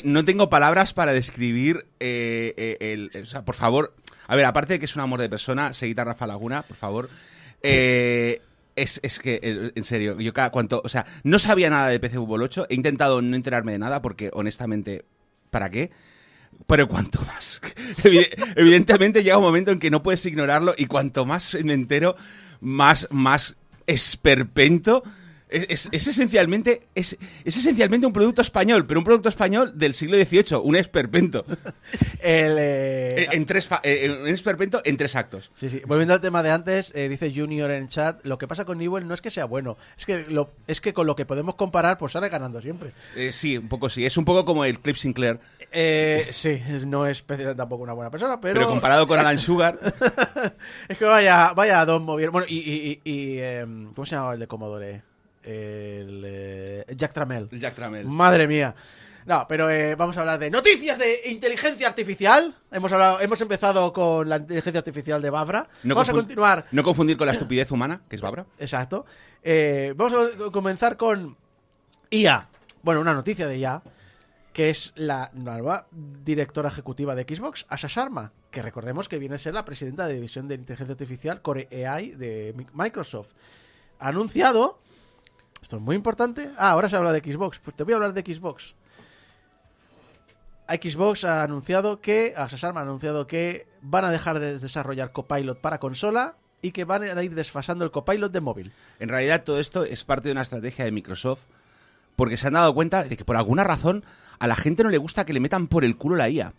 no tengo palabras para describir o sea, por favor, a ver, aparte de que es un amor de persona, seguid a Rafa Laguna, por favor. Es que, en serio, yo o sea, no sabía nada de PC Fútbol 8, he intentado no enterarme de nada porque, honestamente, ¿para qué? Pero cuanto más... Evidentemente llega un momento en que no puedes ignorarlo y cuanto más me entero, más esperpento... Es esencialmente un producto español, pero un producto español del siglo XVIII, un esperpento. Un esperpento en 3 actos. Sí, sí. Volviendo al tema de antes, dice Junior en chat, lo que pasa con Newell no es que sea bueno, es que con lo que podemos comparar, pues sale ganando siempre. Sí, un poco sí. Es un poco como el Cliff Sinclair. Sí, no es tampoco una buena persona, pero comparado con Alan Sugar... es que vaya dos movieron. Bueno, ¿cómo se llamaba el de Commodore? Jack Trammell. Jack Trammell. Madre mía. No, pero vamos a hablar de noticias de inteligencia artificial. Hemos empezado con la inteligencia artificial de Bavra. Vamos a continuar. No confundir con la estupidez humana, que es Bavra. Exacto. Vamos a comenzar con IA. Bueno, una noticia de IA, que es la nueva directora ejecutiva de Xbox, Asha Sharma, que recordemos que viene a ser la presidenta de división de inteligencia artificial Core AI de Microsoft. Ha anunciado... Esto es muy importante. Ahora se habla de Xbox. Pues te voy a hablar de Xbox. Xbox ha anunciado que... Asha Sharma ha anunciado que van a dejar de desarrollar Copilot para consola y que van a ir desfasando el Copilot de móvil. En realidad todo esto es parte de una estrategia de Microsoft porque se han dado cuenta de que por alguna razón a la gente no le gusta que le metan por el culo la IA.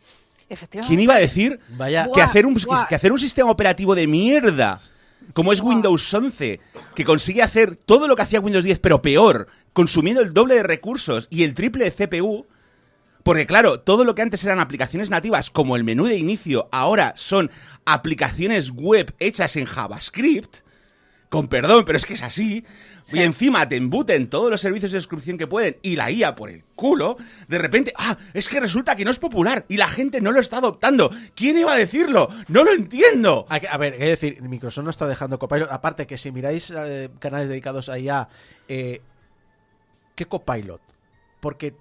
Efectivamente. ¿Quién iba a decir que hacer un sistema operativo de mierda como es Windows 11, que consigue hacer todo lo que hacía Windows 10, pero peor, consumiendo el doble de recursos y el triple de CPU? Porque claro, todo lo que antes eran aplicaciones nativas, como el menú de inicio, ahora son aplicaciones web hechas en JavaScript, con perdón, pero es que es así, sí. Y encima te embuten todos los servicios de suscripción que pueden y la IA por el culo, de repente, es que resulta que no es popular y la gente no lo está adoptando. ¿Quién iba a decirlo? ¡No lo entiendo! A ver, es decir, Microsoft no está dejando Copilot. Aparte que si miráis canales dedicados a IA, ¿qué Copilot? Porque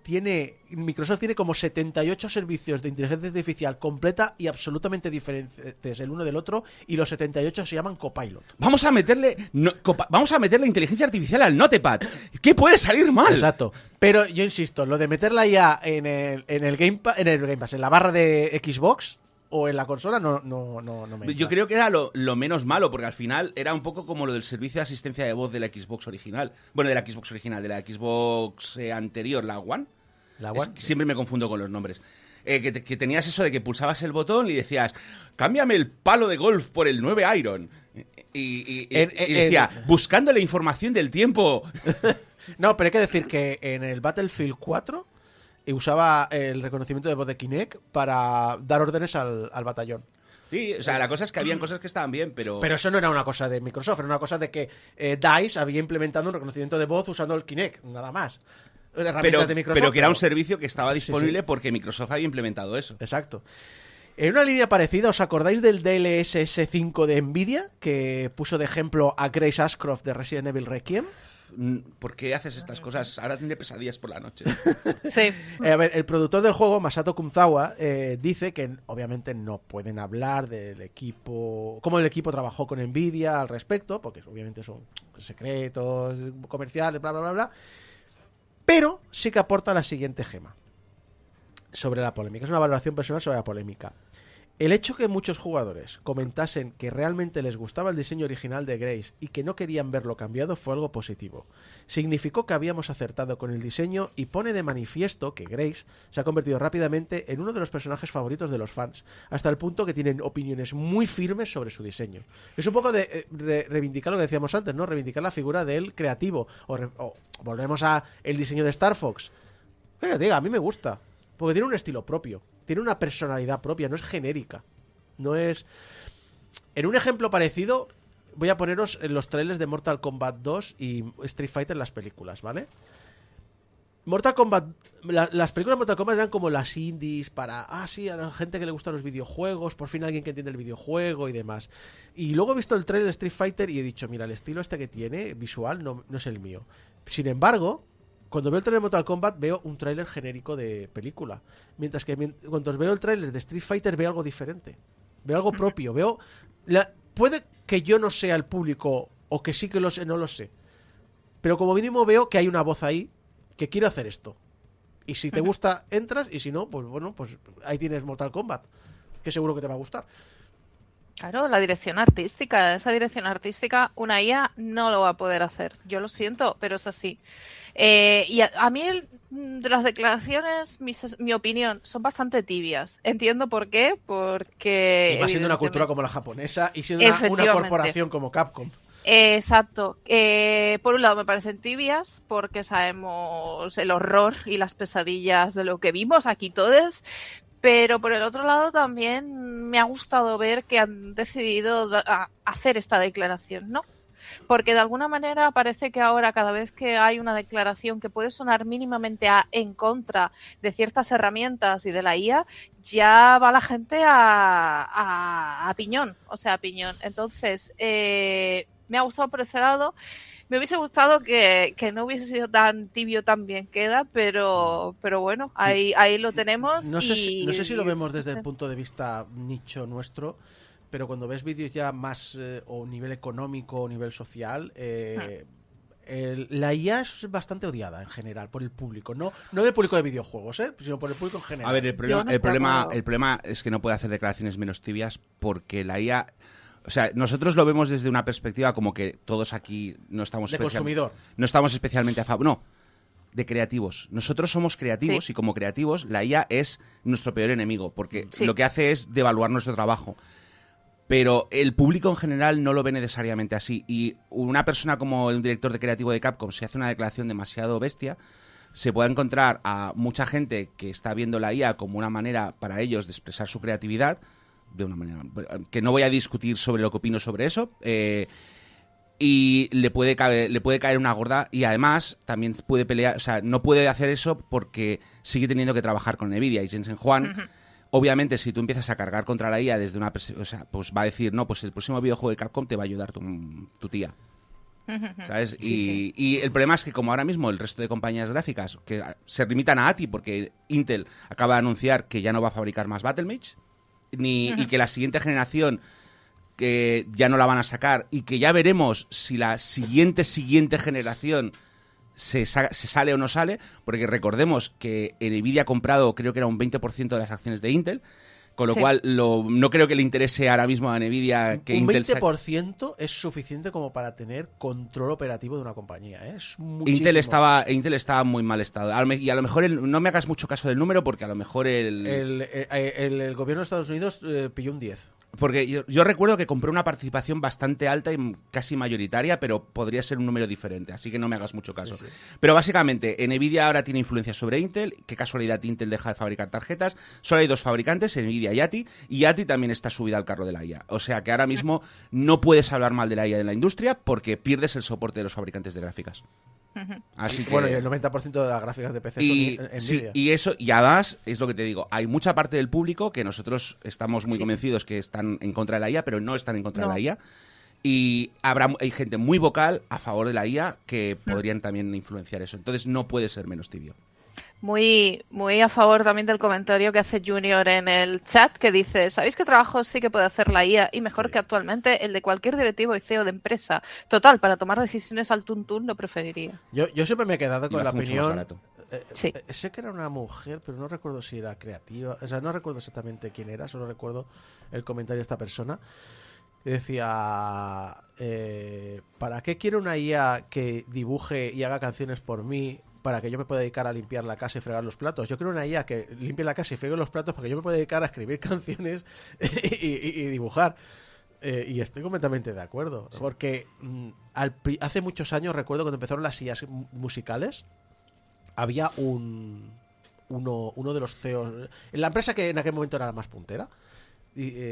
Microsoft tiene como 78 servicios de inteligencia artificial completa y absolutamente diferentes el uno del otro, y los 78 se llaman Copilot. Vamos a meterle inteligencia artificial al Notepad. ¿Qué puede salir mal? Exacto. Pero yo insisto, lo de meterla ya en el Game Pass, en la barra de Xbox o en la consola, no me entra. Yo creo que era lo menos malo, porque al final era un poco como lo del servicio de asistencia de voz de la Xbox original. Bueno, de la Xbox original, de la Xbox anterior, la One. ¿La One? Siempre me confundo con los nombres. Que tenías eso de que pulsabas el botón y decías, cámbiame el palo de golf por el 9 Iron. Y decía, buscando la información del tiempo. No, pero hay que decir que en el Battlefield 4... usaba el reconocimiento de voz de Kinect para dar órdenes al batallón. Sí, o sea, la cosa es que habían cosas que estaban bien, pero... Pero eso no era una cosa de Microsoft, era una cosa de que DICE había implementado un reconocimiento de voz usando el Kinect, nada más. Pero que era un servicio que estaba disponible porque Microsoft había implementado eso. Exacto. En una línea parecida, ¿os acordáis del DLSS 5 de Nvidia? Que puso de ejemplo a Grace Ashcroft de Resident Evil Requiem. ¿Por qué haces estas cosas? Ahora tendré pesadillas por la noche. Sí. A ver, el productor del juego, Masato Kumazawa, dice que obviamente no pueden hablar del equipo, cómo el equipo trabajó con Nvidia al respecto, porque obviamente son secretos comerciales, bla, bla, bla, bla. Pero sí que aporta la siguiente gema sobre la polémica. Es una valoración personal sobre la polémica. El hecho que muchos jugadores comentasen que realmente les gustaba el diseño original de Grace y que no querían verlo cambiado fue algo positivo. Significó que habíamos acertado con el diseño y pone de manifiesto que Grace se ha convertido rápidamente en uno de los personajes favoritos de los fans, hasta el punto que tienen opiniones muy firmes sobre su diseño. Es un poco de reivindicar lo que decíamos antes, ¿no? Reivindicar la figura del creativo. O volvemos a el diseño de Star Fox. Diga, a mí me gusta, porque tiene un estilo propio. Tiene una personalidad propia, no es genérica. No es... En un ejemplo parecido, voy a poneros en los trailers de Mortal Kombat 2 y Street Fighter en las películas, ¿vale? Mortal Kombat... las películas de Mortal Kombat eran como las indies para... Ah, sí, a la gente que le gustan los videojuegos, por fin alguien que entiende el videojuego y demás. Y luego he visto el trailer de Street Fighter y he dicho, mira, el estilo este que tiene, visual, no es el mío. Sin embargo... Cuando veo el trailer de Mortal Kombat veo un tráiler genérico de película. Mientras que cuando veo el tráiler de Street Fighter veo algo diferente. Veo algo propio. Puede que yo no sea el público o que sí que lo sé, no lo sé. Pero como mínimo veo que hay una voz ahí que quiere hacer esto. Y si te gusta, entras. Y si no, pues bueno, pues ahí tienes Mortal Kombat. Que seguro que te va a gustar. Claro, la dirección artística. Esa dirección artística una IA no lo va a poder hacer. Yo lo siento, pero es así. Y a mí de las declaraciones, mi opinión, son bastante tibias. Entiendo por qué, porque... Y va siendo una cultura como la japonesa y siendo una corporación como Capcom. Exacto. Por un lado me parecen tibias porque sabemos el horror y las pesadillas de lo que vimos aquí todos, pero por el otro lado también me ha gustado ver que han decidido hacer esta declaración, ¿no? Porque de alguna manera parece que ahora cada vez que hay una declaración que puede sonar mínimamente en contra de ciertas herramientas y de la IA, ya va la gente a piñón, o sea, a piñón. Entonces, me ha gustado por ese lado. Me hubiese gustado que no hubiese sido tan tibio, tan bien queda, pero bueno, ahí lo tenemos. No sé si lo vemos desde el punto de vista nicho nuestro, pero cuando ves vídeos ya más o nivel económico o nivel social, la IA es bastante odiada en general por el público, no del público de videojuegos, sino por el público en general. A ver, el problema es que no puede hacer declaraciones menos tibias porque la IA... O sea, nosotros lo vemos desde una perspectiva como que todos aquí no estamos... De consumidor. No estamos especialmente a favor... No, de creativos. Nosotros somos creativos y como creativos la IA es nuestro peor enemigo porque lo que hace es devaluar nuestro trabajo. Pero el público en general no lo ve necesariamente así. Y una persona como un director de creativo de Capcom, si hace una declaración demasiado bestia, se puede encontrar a mucha gente que está viendo la IA como una manera para ellos de expresar su creatividad, de una manera que no voy a discutir sobre lo que opino sobre eso, y le puede caer una gorda, y además también puede pelear, o sea, no puede hacer eso porque sigue teniendo que trabajar con Nvidia y Jensen Huang. Obviamente, si tú empiezas a cargar contra la IA desde una... O sea, pues va a decir, no, pues el próximo videojuego de Capcom te va a ayudar tu tía. ¿Sabes? Y el problema es que como ahora mismo el resto de compañías gráficas que se limitan a ATI porque Intel acaba de anunciar que ya no va a fabricar más Battlemage, y que la siguiente generación que ya no la van a sacar y que ya veremos si la siguiente generación se sale o no sale, porque recordemos que Nvidia ha comprado, creo que era un 20% de las acciones de Intel, con lo cual no creo que le interese ahora mismo a Nvidia que Intel... Un 20% es suficiente como para tener control operativo de una compañía, ¿eh? Es muchísimo. Intel estaba en muy mal estado. Y a lo mejor, no me hagas mucho caso del número, porque a lo mejor el gobierno de Estados Unidos pilló un 10. Porque yo recuerdo que compré una participación bastante alta y casi mayoritaria, pero podría ser un número diferente, así que no me hagas mucho caso. Sí. Pero básicamente, Nvidia ahora tiene influencia sobre Intel. Qué casualidad, Intel deja de fabricar tarjetas. Solo hay dos fabricantes, Nvidia y ATI, y ATI también está subida al carro de la IA. O sea que ahora mismo no puedes hablar mal de la IA en la industria porque pierdes el soporte de los fabricantes de gráficas. Así que, bueno, y el 90% de las gráficas de PC son Nvidia. Sí, y eso, y además, es lo que te digo, hay mucha parte del público que nosotros estamos muy convencidos que están en contra de la IA, pero no están en contra de la IA. Y hay gente muy vocal a favor de la IA que podrían también influenciar eso. Entonces no puede ser menos tibio. Muy, muy a favor también del comentario que hace Junior en el chat, que dice, ¿sabéis qué trabajo sí que puede hacer la IA y mejor que actualmente el de cualquier directivo y CEO de empresa? Total, para tomar decisiones al tuntún lo preferiría. Yo siempre me he quedado con la opinión. Sí. Sé que era una mujer, pero no recuerdo si era creativa. O sea, no recuerdo exactamente quién era, solo recuerdo el comentario de esta persona. Decía, ¿para qué quiero una IA que dibuje y haga canciones por mí para que yo me pueda dedicar a limpiar la casa y fregar los platos? Yo quiero una IA que limpie la casa y fregue los platos para que yo me pueda dedicar a escribir canciones y dibujar. Y estoy completamente de acuerdo. Sí. Porque hace muchos años, recuerdo cuando empezaron las IAs musicales, había uno de los CEOs, en la empresa que en aquel momento era la más puntera,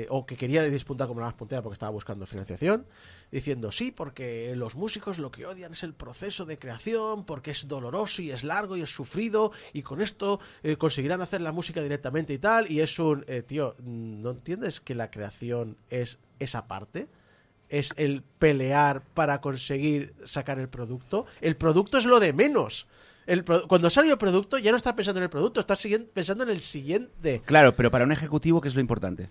o que quería despuntar como la más puntera porque estaba buscando financiación, diciendo sí, porque los músicos lo que odian es el proceso de creación, porque es doloroso y es largo y es sufrido, y con esto conseguirán hacer la música directamente y tal. Y es un tío, ¿no entiendes que la creación es esa parte? Es el pelear para conseguir sacar el producto. El producto es lo de menos. Cuando sale el producto ya no estás pensando en el producto, estás pensando en el siguiente. Claro, pero para un ejecutivo, ¿qué es lo importante?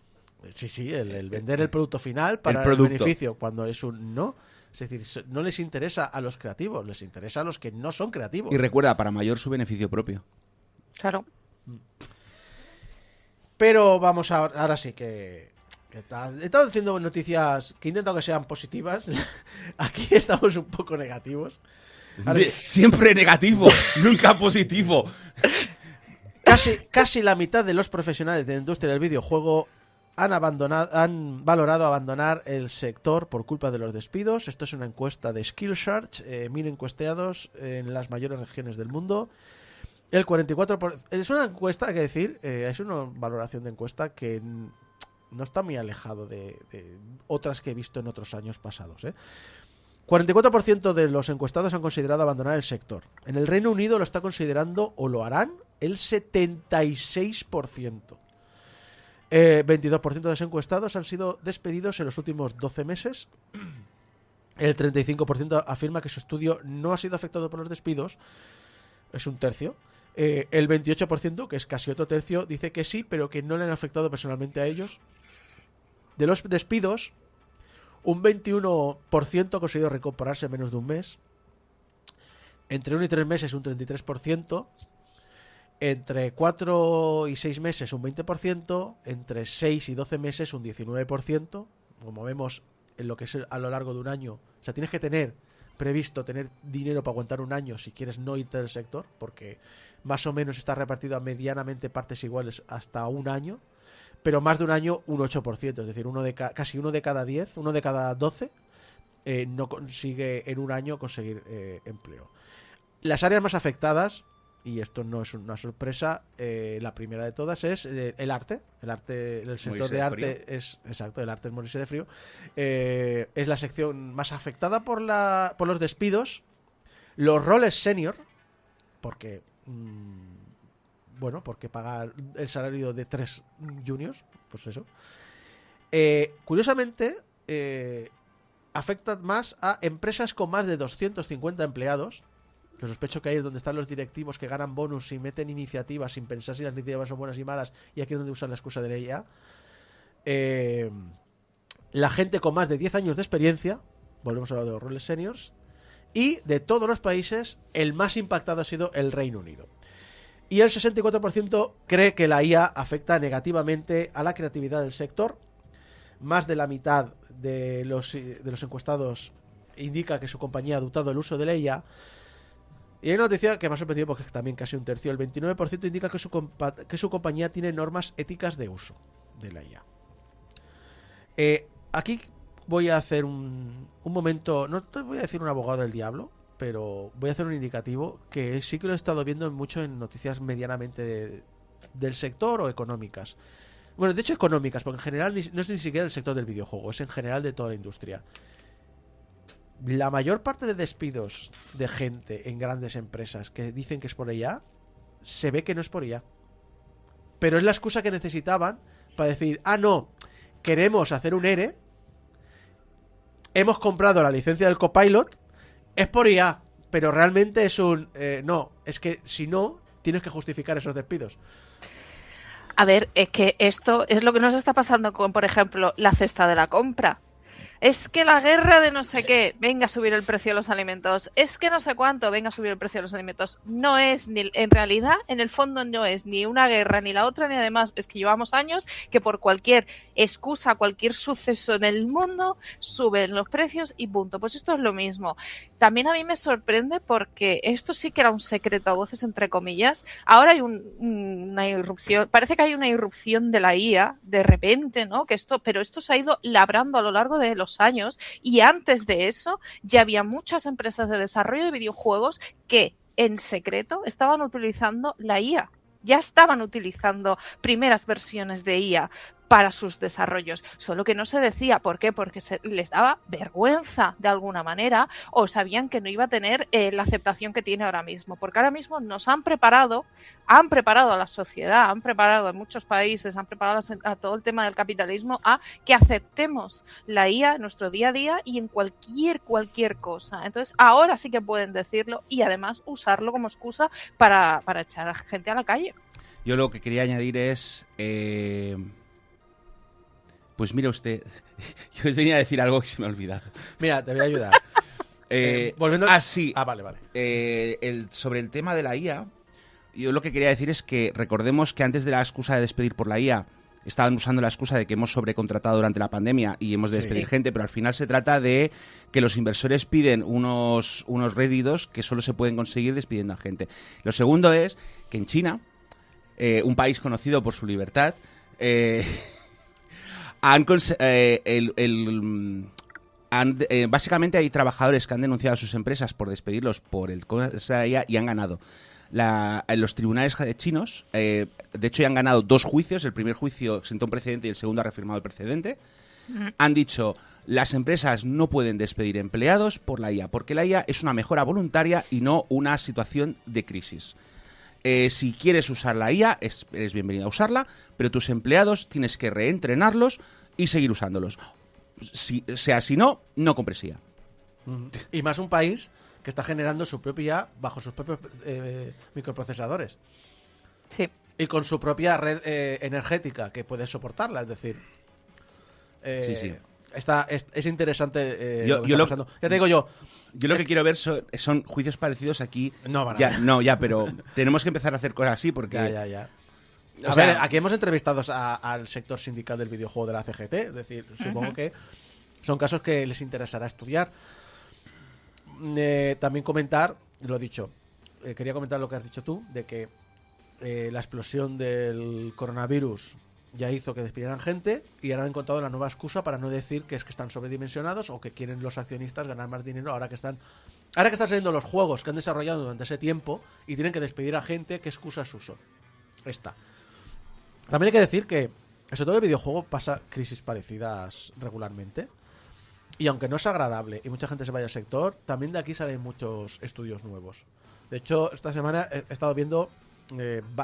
Sí, el vender el producto final para el beneficio, cuando es un no. Es decir, no les interesa a los creativos, les interesa a los que no son creativos. Y recuerda, para mayor su beneficio propio. Claro. Pero vamos ahora sí que... He estado diciendo noticias que intento que sean positivas. Aquí estamos un poco negativos. Siempre negativo, nunca positivo. Casi la mitad de los profesionales de la industria del videojuego han valorado abandonar el sector por culpa de los despidos. Esto es una encuesta de Skillsearch, 1000 encuestados en las mayores regiones del mundo. El 44%... Es una encuesta, hay que decir, es una valoración de encuesta que no está muy alejado de otras que he visto en otros años pasados, 44% de los encuestados han considerado abandonar el sector. En el Reino Unido lo está considerando o lo harán el 76%. 22% de los encuestados han sido despedidos en los últimos 12 meses. El 35% afirma que su estudio no ha sido afectado por los despidos. Es un tercio. El 28%, que es casi otro tercio, dice que sí, pero que no le han afectado personalmente a ellos. De los despidos, un 21% ha conseguido recuperarse en menos de un mes. Entre 1 y 3 meses un 33%. Entre 4 y 6 meses un 20%. Entre 6 y 12 meses un 19%. Como vemos en lo que es a lo largo de un año. O sea, tienes que tener previsto tener dinero para aguantar un año si quieres no irte del sector. Porque más o menos está repartido a medianamente partes iguales hasta un año. Pero más de un año, un 8%, es decir, casi uno de cada 10, uno de cada 12 no consigue en un año conseguir empleo. Las áreas más afectadas, y esto no es una sorpresa, la primera de todas es el arte. El sector de arte es, exacto, el arte es morirse de frío. Es la sección más afectada por los despidos. Los roles senior, porque... porque pagar el salario de 3 juniors, pues eso. Curiosamente, afecta más a empresas con más de 250 empleados. Yo sospecho que ahí es donde están los directivos que ganan bonus y meten iniciativas sin pensar si las iniciativas son buenas y malas, y aquí es donde usan la excusa de la IA. La gente con más de 10 años de experiencia, volvemos a hablar de los roles seniors, y de todos los países, el más impactado ha sido el Reino Unido. Y el 64% cree que la IA afecta negativamente a la creatividad del sector. Más de la mitad de los encuestados indica que su compañía ha adoptado el uso de la IA. Y hay una noticia que me ha sorprendido porque también casi un tercio. El 29% indica que su compañía tiene normas éticas de uso de la IA. Aquí voy a hacer un momento... No te voy a decir un abogado del diablo, pero voy a hacer un indicativo que sí que lo he estado viendo mucho en noticias medianamente del sector o económicas. Bueno, de hecho económicas, porque en general no es ni siquiera del sector del videojuego, es en general de toda la industria. La mayor parte de despidos de gente en grandes empresas que dicen que es por IA, se ve que no es por IA. Pero es la excusa que necesitaban para decir, no, queremos hacer un ERE, hemos comprado la licencia del Copilot, es por IA, pero realmente es un... no, es que si no, tienes que justificar esos despidos. A ver, es que esto es lo que nos está pasando con, por ejemplo, la cesta de la compra. Es que la guerra de no sé qué, venga a subir el precio de los alimentos. Es que no sé cuánto, venga a subir el precio de los alimentos. No es, ni en realidad, en el fondo no es ni una guerra ni la otra, ni además es que llevamos años que por cualquier excusa, cualquier suceso en el mundo, suben los precios y punto. Pues esto es lo mismo. También a mí me sorprende porque esto sí que era un secreto a voces, entre comillas. Ahora hay una irrupción, parece que hay una irrupción de la IA de repente, ¿no? Pero esto se ha ido labrando a lo largo de los años y antes de eso ya había muchas empresas de desarrollo de videojuegos que en secreto estaban utilizando la IA. Ya estaban utilizando primeras versiones de IA para sus desarrollos, solo que no se decía. ¿Por qué? Porque les daba vergüenza de alguna manera o sabían que no iba a tener la aceptación que tiene ahora mismo, porque ahora mismo nos han preparado a la sociedad, han preparado a muchos países, han preparado a todo el tema del capitalismo a que aceptemos la IA en nuestro día a día y en cualquier cosa. Entonces ahora sí que pueden decirlo y además usarlo como excusa para echar a gente a la calle. Yo lo que quería añadir es... Pues mira usted, yo venía a decir algo que se me ha olvidado. Mira, te voy a ayudar. Volviendo sí. Vale. Sobre el tema de la IA, yo lo que quería decir es que recordemos que antes de la excusa de despedir por la IA, estaban usando la excusa de que hemos sobrecontratado durante la pandemia y hemos de despedir gente, pero al final se trata de que los inversores piden unos réditos que solo se pueden conseguir despidiendo a gente. Lo segundo es que en China, un país conocido por su libertad, básicamente hay trabajadores que han denunciado a sus empresas por despedirlos por el IA y han ganado. Los tribunales chinos, de hecho, ya han ganado 2 juicios. El primer juicio sentó un precedente y el segundo ha reafirmado el precedente. Han dicho, las empresas no pueden despedir empleados por la IA, porque la IA es una mejora voluntaria y no una situación de crisis. Si quieres usar la IA, eres bienvenido a usarla, pero tus empleados tienes que reentrenarlos y seguir usándolos. Si no compres IA. Y más un país que está generando su propia IA bajo sus propios microprocesadores. Sí. Y con su propia red energética que puede soportarla, es decir... sí. Es interesante lo que está pasando. Ya te digo yo... Yo lo que quiero ver son juicios parecidos aquí. No, pero tenemos que empezar a hacer cosas así porque... Ya. A ver, aquí hemos entrevistado al sector sindical del videojuego de la CGT, es decir, supongo que son casos que les interesará estudiar. También comentar, lo dicho, quería comentar lo que has dicho tú, de que la explosión del coronavirus ya hizo que despidieran gente y ahora han encontrado la nueva excusa para no decir que es que están sobredimensionados o que quieren los accionistas ganar más dinero ahora que están saliendo los juegos que han desarrollado durante ese tiempo y tienen que despedir a gente. ¿Qué excusas uso? Esta. También hay que decir que sobre todo el videojuego pasa crisis parecidas regularmente y aunque no es agradable y mucha gente se vaya al sector, también de aquí salen muchos estudios nuevos. De hecho, esta semana he estado viendo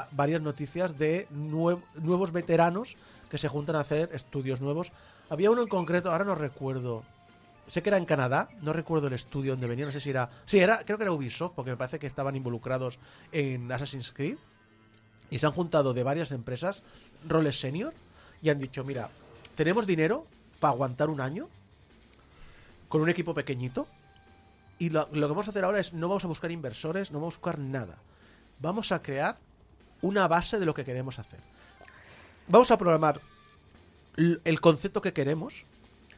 varias noticias de nuevos veteranos que se juntan a hacer estudios nuevos. Había uno en concreto, ahora no recuerdo, sé que era en Canadá, no recuerdo el estudio donde venía, no sé si era... Sí, creo que era Ubisoft, porque me parece que estaban involucrados en Assassin's Creed y se han juntado de varias empresas, roles senior, y han dicho, mira, tenemos dinero para aguantar un año con un equipo pequeñito y lo que vamos a hacer ahora es, no vamos a buscar inversores, no vamos a buscar nada. Vamos a crear una base de lo que queremos hacer. Vamos a programar el concepto que queremos.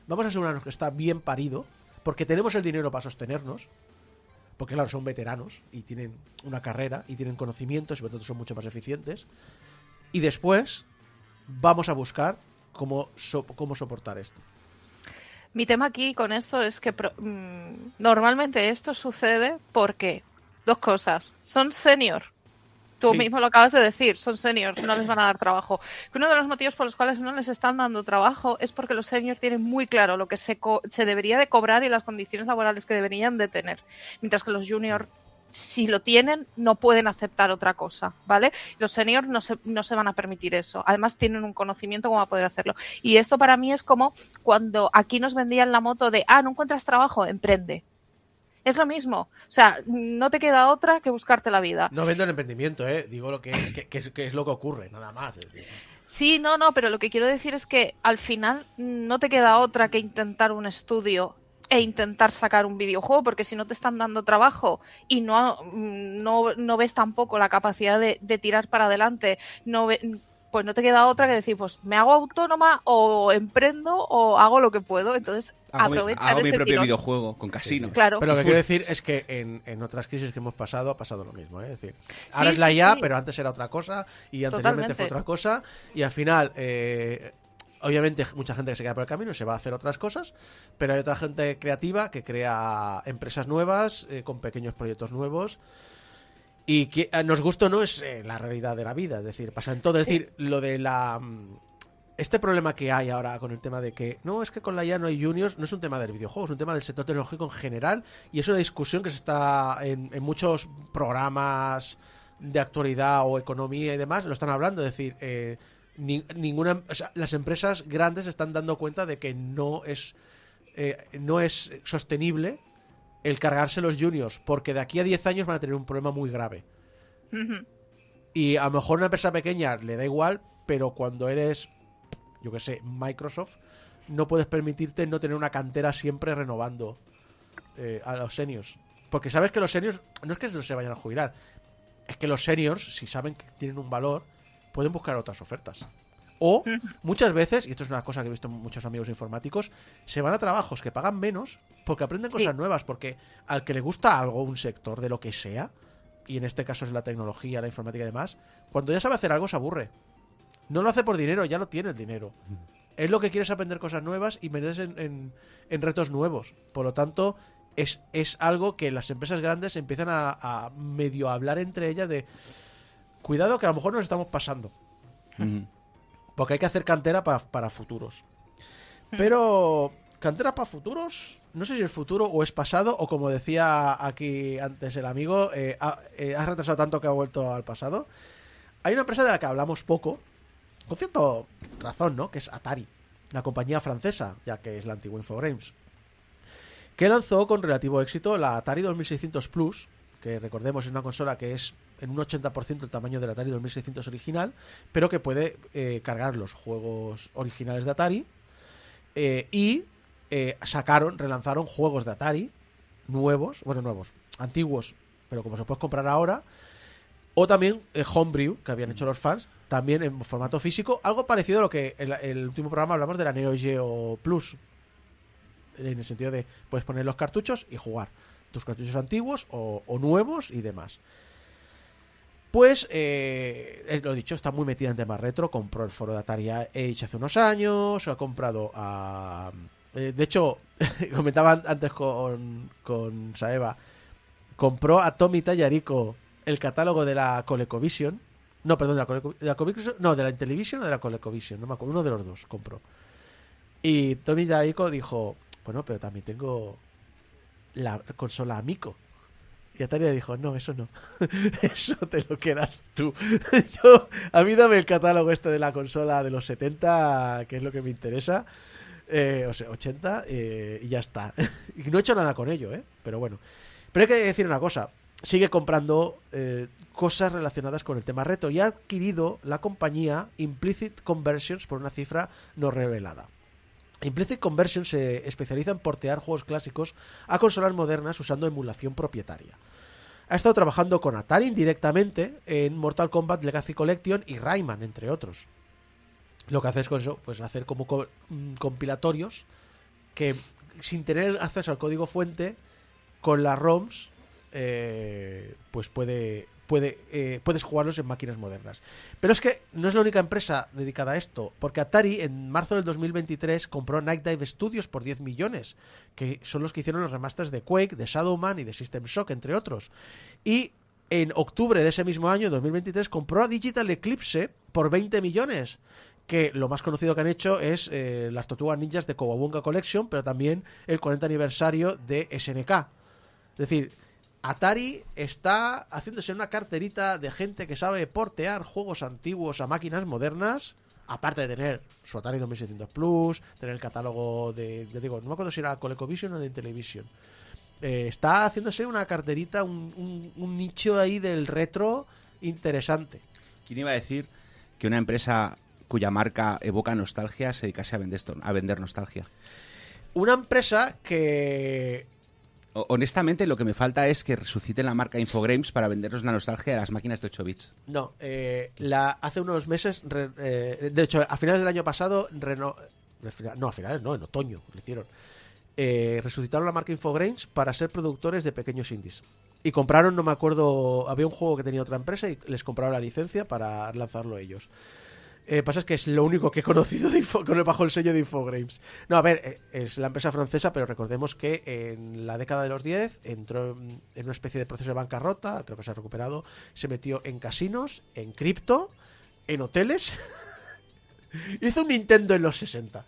Vamos a asegurarnos que está bien parido, porque tenemos el dinero para sostenernos. Porque claro, son veteranos y tienen una carrera y tienen conocimientos y por lo tanto son mucho más eficientes. Y después vamos a buscar cómo soportar esto. Mi tema aquí con esto es que normalmente esto sucede porque... 2 cosas. Son senior. Tú mismo lo acabas de decir. Son seniors. No les van a dar trabajo. Uno de los motivos por los cuales no les están dando trabajo es porque los seniors tienen muy claro lo que se debería de cobrar y las condiciones laborales que deberían de tener. Mientras que los juniors, si lo tienen, no pueden aceptar otra cosa, ¿vale? Los seniors no se van a permitir eso. Además, tienen un conocimiento como a poder hacerlo. Y esto para mí es como cuando aquí nos vendían la moto de, no encuentras trabajo, emprende. Es lo mismo. O sea, no te queda otra que buscarte la vida. No vendo el emprendimiento, digo lo que es lo que ocurre, nada más. Es decir. Sí, no, pero lo que quiero decir es que al final no te queda otra que intentar un estudio e intentar sacar un videojuego, porque si no te están dando trabajo y no ves tampoco la capacidad de tirar para adelante, pues no te queda otra que decir, pues me hago autónoma o emprendo o hago lo que puedo. Entonces aprovechar hago mi este propio tirón. videojuego con casino. Sí. Claro. Pero lo que quiero decir es que en otras crisis que hemos pasado ha pasado lo mismo. Es decir, ahora es la IA, pero antes era otra cosa y anteriormente fue otra cosa y al final... obviamente mucha gente que se queda por el camino y se va a hacer otras cosas, pero hay otra gente creativa que crea empresas nuevas con pequeños proyectos nuevos y que nos gusta o no es la realidad de la vida, es decir, pasa en todo. Es decir, lo de este problema que hay ahora con el tema de que no, es que con la IA no hay juniors, no es un tema del videojuego, es un tema del sector tecnológico en general y es una discusión que se está en muchos programas de actualidad o economía y demás, lo están hablando, es decir... o sea, las empresas grandes se están dando cuenta de que no es sostenible el cargarse los juniors, porque de aquí a 10 años van a tener un problema muy grave. Y a lo mejor una empresa pequeña le da igual, pero cuando eres, yo que sé, Microsoft, no puedes permitirte no tener una cantera siempre renovando a los seniors. Porque sabes que los seniors, no es que no se vayan a jubilar, es que los seniors, si saben que tienen un valor, pueden buscar otras ofertas. O muchas veces, y esto es una cosa que he visto en muchos amigos informáticos, se van a trabajos que pagan menos porque aprenden cosas nuevas, porque al que le gusta algo, un sector de lo que sea, y en este caso es la tecnología, la informática y demás, cuando ya sabe hacer algo se aburre. No lo hace por dinero, ya lo tiene el dinero. Es lo que quiere, es aprender cosas nuevas y meterse en retos nuevos. Por lo tanto, es algo que las empresas grandes empiezan a medio hablar entre ellas de... Cuidado que a lo mejor nos estamos pasando. Porque hay que hacer cantera para futuros. Pero cantera para futuros, no sé si es futuro o es pasado, o como decía aquí antes el amigo, has retrasado tanto que ha vuelto al pasado. Hay una empresa de la que hablamos poco, con cierta razón, ¿no? Que es Atari, la compañía francesa, ya que es la antigua Infogrames, que lanzó con relativo éxito la Atari 2600 Plus, que recordemos es una consola que es en un 80% el tamaño del Atari 2600 original, pero que puede cargar los juegos originales de Atari y relanzaron juegos de Atari nuevos, antiguos, pero como se puede comprar ahora, o también Homebrew, que habían hecho los fans, también en formato físico, algo parecido a lo que en el último programa hablamos de la Neo Geo Plus, en el sentido de puedes poner los cartuchos y jugar tus cartuchos antiguos o nuevos y demás. Pues, lo dicho, está muy metida en temas retro. Compró el foro de Atari Age hace unos años. Ha comprado a... de hecho, comentaban antes con Saeva. Compró a Tommy Tallarico el catálogo de la ColecoVision. No, perdón, de la ColecoVision. No, de la Intellivision o de la ColecoVision. No me acuerdo, uno de los dos compró. Y Tommy Tallarico dijo... Bueno, pero también tengo la consola Amico. Y Atari le dijo, no, eso no. Eso te lo quedas tú. A mí dame el catálogo este de la consola de los 70, que es lo que me interesa. O sea, 80, y ya está. Y no he hecho nada con ello, pero bueno. Pero hay que decir una cosa. Sigue comprando cosas relacionadas con el tema retro. Y ha adquirido la compañía Implicit Conversions por una cifra no revelada. Implicit Conversion se especializa en portear juegos clásicos a consolas modernas usando emulación propietaria. Ha estado trabajando con Atari indirectamente en Mortal Kombat Legacy Collection y Rayman, entre otros. Lo que hace es con eso, pues hacer como compilatorios que, sin tener acceso al código fuente, con las ROMs, pues puedes jugarlos en máquinas modernas. Pero es que no es la única empresa dedicada a esto, porque Atari en marzo del 2023 compró Night Dive Studios por 10 millones, que son los que hicieron los remasters de Quake, de Shadowman y de System Shock, entre otros. Y en octubre de ese mismo año, 2023, compró a Digital Eclipse por 20 millones, que lo más conocido que han hecho es las Tortugas Ninjas de Cowabunga Collection, pero también el 40 aniversario de SNK. Es decir, Atari está haciéndose una carterita de gente que sabe portear juegos antiguos a máquinas modernas, aparte de tener su Atari 2600 Plus, tener el catálogo de... Yo digo, no me acuerdo si era ColecoVision o de Intellivision. está haciéndose una carterita, un nicho ahí del retro interesante. ¿Quién iba a decir que una empresa cuya marca evoca nostalgia se dedicase a vender nostalgia? Una empresa que... Honestamente, lo que me falta es que resuciten la marca Infogrames para vendernos la nostalgia de las máquinas de 8 bits. No, hace unos meses, de hecho, a finales del año pasado, en otoño lo hicieron. Resucitaron la marca Infogrames para ser productores de pequeños indies. Y compraron, no me acuerdo, había un juego que tenía otra empresa y les compraron la licencia para lanzarlo ellos. Pasa es que es lo único que he conocido bajo el sello de Infogrames. No, a ver, es la empresa francesa, pero recordemos que en la década de los 10 entró en una especie de proceso de bancarrota, creo que se ha recuperado, se metió en casinos, en cripto, en hoteles. Hizo un Nintendo en los 60.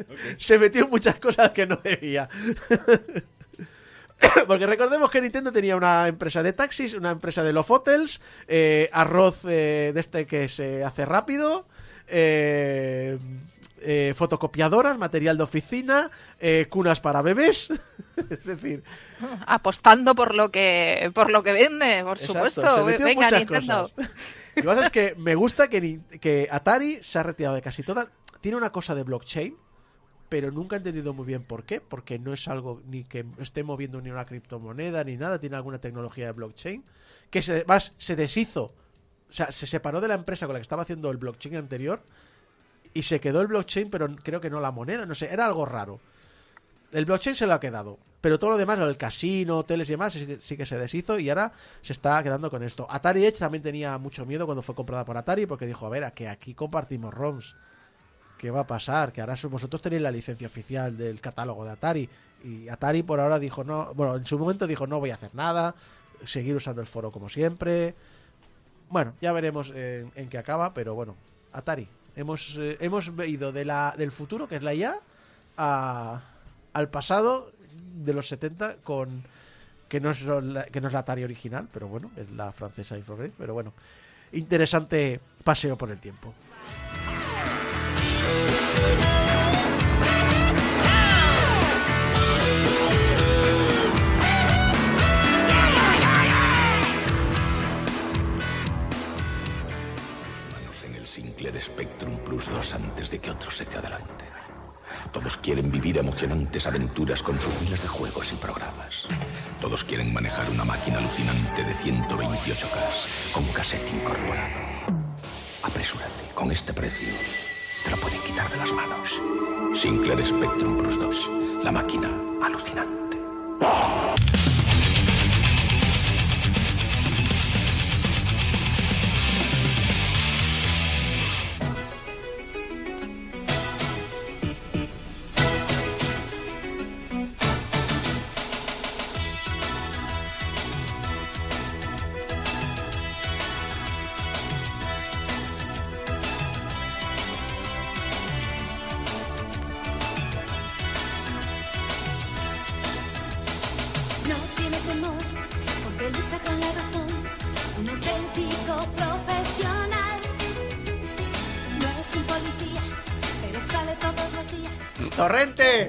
Okay. Se metió en muchas cosas que no debía. Porque recordemos que Nintendo tenía una empresa de taxis, una empresa de Love Hotels, arroz de este que se hace rápido, fotocopiadoras, material de oficina, cunas para bebés. Es decir, apostando por lo que vende, por supuesto. Venga, Nintendo. Cosas. Lo que pasa es que me gusta que Atari se ha retirado de casi toda. Tiene una cosa de blockchain, pero nunca he entendido muy bien por qué, porque no es algo ni que esté moviendo ni una criptomoneda ni nada, tiene alguna tecnología de blockchain, que se deshizo, o sea, se separó de la empresa con la que estaba haciendo el blockchain anterior y se quedó el blockchain, pero creo que no la moneda, no sé, era algo raro. El blockchain se lo ha quedado, pero todo lo demás, el casino, hoteles y demás, sí que se deshizo y ahora se está quedando con esto. Atari Edge también tenía mucho miedo cuando fue comprada por Atari, porque dijo, a ver, que aquí compartimos ROMs. ¿Qué va a pasar? Que ahora vosotros tenéis la licencia oficial del catálogo de Atari. Y Atari por ahora dijo no. Bueno, en su momento dijo no voy a hacer nada. Seguir usando el foro como siempre. Bueno, ya veremos en qué acaba. Pero bueno, Atari. Hemos ido del futuro, que es la IA, al pasado de los 70 con que no es la Atari original. Pero bueno, es la francesa Infogrames. Pero bueno, interesante paseo por el tiempo. En el Sinclair Spectrum Plus 2 antes de que otros se te adelanten. Todos quieren vivir emocionantes aventuras con sus miles de juegos y programas. Todos quieren manejar una máquina alucinante de 128K con cassette incorporado. Apresúrate, con este precio te lo pueden quitar de las manos. Sinclair Spectrum Plus 2, la máquina alucinante.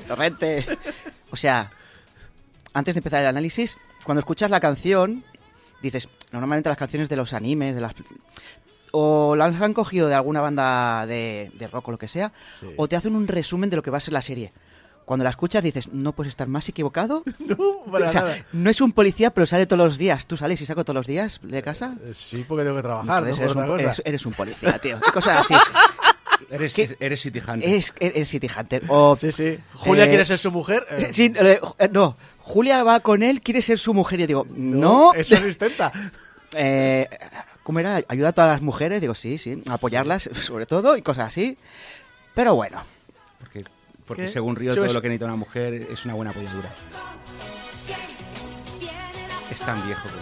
¡Torrente! O sea, antes de empezar el análisis, cuando escuchas la canción, dices, normalmente las canciones de los animes, o las han cogido de alguna banda de rock o lo que sea, sí, o te hacen un resumen de lo que va a ser la serie. Cuando la escuchas dices, no puedes estar más equivocado. No, para nada. No es un policía, pero sale todos los días. ¿Tú sales y saco todos los días de casa? Sí, porque tengo que trabajar. Entonces eres un policía, tío. ¿Qué cosas así? Eres City Hunter. Eres City Hunter. Sí. ¿Julia quiere ser su mujer? Sí, no. Julia va con él, quiere ser su mujer. Y digo, no. Es su asistenta. ¿Cómo era? Ayuda a todas las mujeres. Digo, sí. Apoyarlas, sobre todo, y cosas así. Pero bueno. Porque según Río, todo lo que necesita una mujer es una buena apoyadura. Es tan viejo como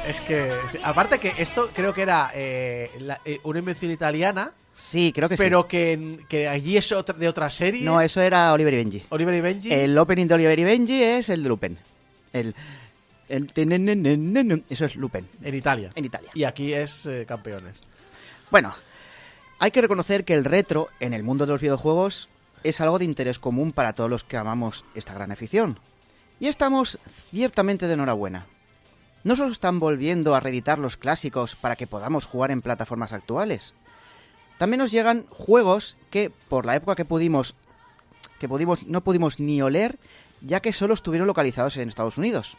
Es que aparte que esto creo que era una invención italiana. Sí, creo que pero sí. Pero que allí es de otra serie. No, eso era Oliver y Benji. Oliver y Benji. El opening de Oliver y Benji es el de Lupin. Eso es Lupin. En Italia. En Italia. Y aquí es Campeones. Bueno, hay que reconocer que el retro en el mundo de los videojuegos es algo de interés común para todos los que amamos esta gran afición. Y estamos ciertamente de enhorabuena. No solo están volviendo a reeditar los clásicos para que podamos jugar en plataformas actuales, también nos llegan juegos que por la época que no pudimos ni oler, ya que solo estuvieron localizados en Estados Unidos.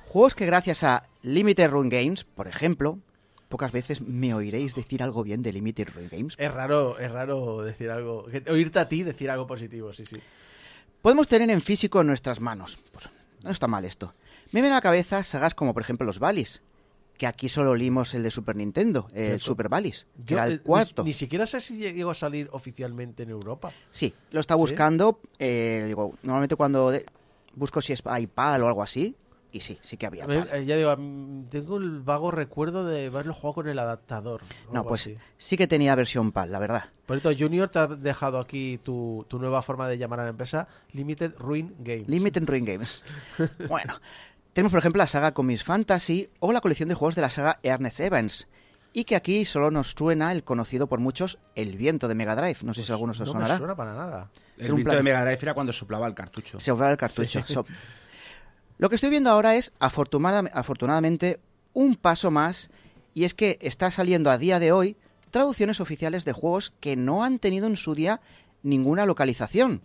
Juegos que gracias a Limited Run Games, por ejemplo, pocas veces me oiréis decir algo bien de Limited Run Games. Es raro decir algo, oírte a ti decir algo positivo, sí. Podemos tener en físico en nuestras manos. Pues no está mal esto. Me vienen a la cabeza sagas como por ejemplo los Valis, que aquí solo olimos el de Super Nintendo, el Super Valis, que era el cuarto. Ni siquiera sé si llegó a salir oficialmente en Europa. Sí, lo está buscando. Normalmente cuando busco si es iPad o algo así, y sí que había. Ya digo, tengo el vago recuerdo de haberlo jugado con el adaptador. No, pues así. Sí que tenía versión PAL, la verdad. Por cierto, Junior, te ha dejado aquí tu nueva forma de llamar a la empresa, Limited Ruin Games. Limited Ruin Games. Bueno, tenemos por ejemplo la saga Comics Fantasy o la colección de juegos de la saga Ernest Evans. Y que aquí solo nos suena el conocido por muchos El Viento de Mega Drive. No sé si a algunos os sonará. No me suena para nada. El Viento de Mega Drive era cuando soplaba el cartucho. Se soplaba el cartucho. Sí. Lo que estoy viendo ahora es, afortunadamente, un paso más, y es que está saliendo a día de hoy traducciones oficiales de juegos que no han tenido en su día ninguna localización.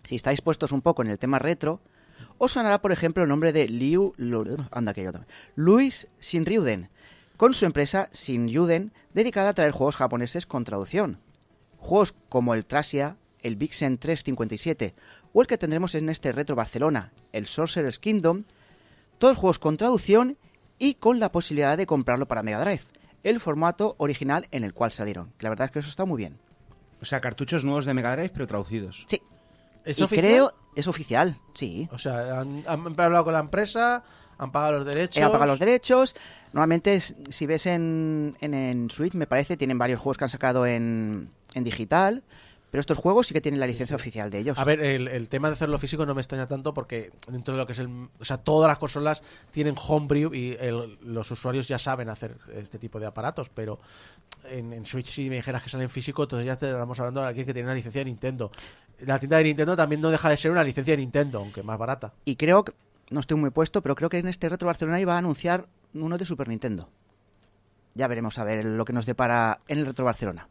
Si estáis puestos un poco en el tema retro, os sonará, por ejemplo, el nombre de Louis Shinryuden, con su empresa Shinryuden, dedicada a traer juegos japoneses con traducción. Juegos como el Tracia, el Vixen 357 o el que tendremos en este Retro Barcelona, el Sorcerer's Kingdom, todos juegos con traducción y con la posibilidad de comprarlo para Mega Drive, el formato original en el cual salieron, que la verdad es que eso está muy bien. O sea, cartuchos nuevos de Mega Drive, pero traducidos. Sí. ¿Es y oficial? creo, es oficial, sí. O sea, han hablado con la empresa, han pagado los derechos. Han pagado los derechos. Normalmente, si ves en Switch, me parece, tienen varios juegos que han sacado en digital. Pero estos juegos sí que tienen la licencia oficial de ellos. A ver, el tema de hacerlo físico no me extraña tanto porque dentro de lo que es o sea, todas las consolas tienen homebrew y los usuarios ya saben hacer este tipo de aparatos, pero en Switch si me dijeras que salen físico, entonces ya estamos hablando de alguien que tiene una licencia de Nintendo. La tienda de Nintendo también no deja de ser una licencia de Nintendo, aunque más barata. Y creo que, no estoy muy puesto, pero creo que en este Retro Barcelona iba a anunciar uno de Super Nintendo. Ya veremos a ver lo que nos depara en el Retro Barcelona.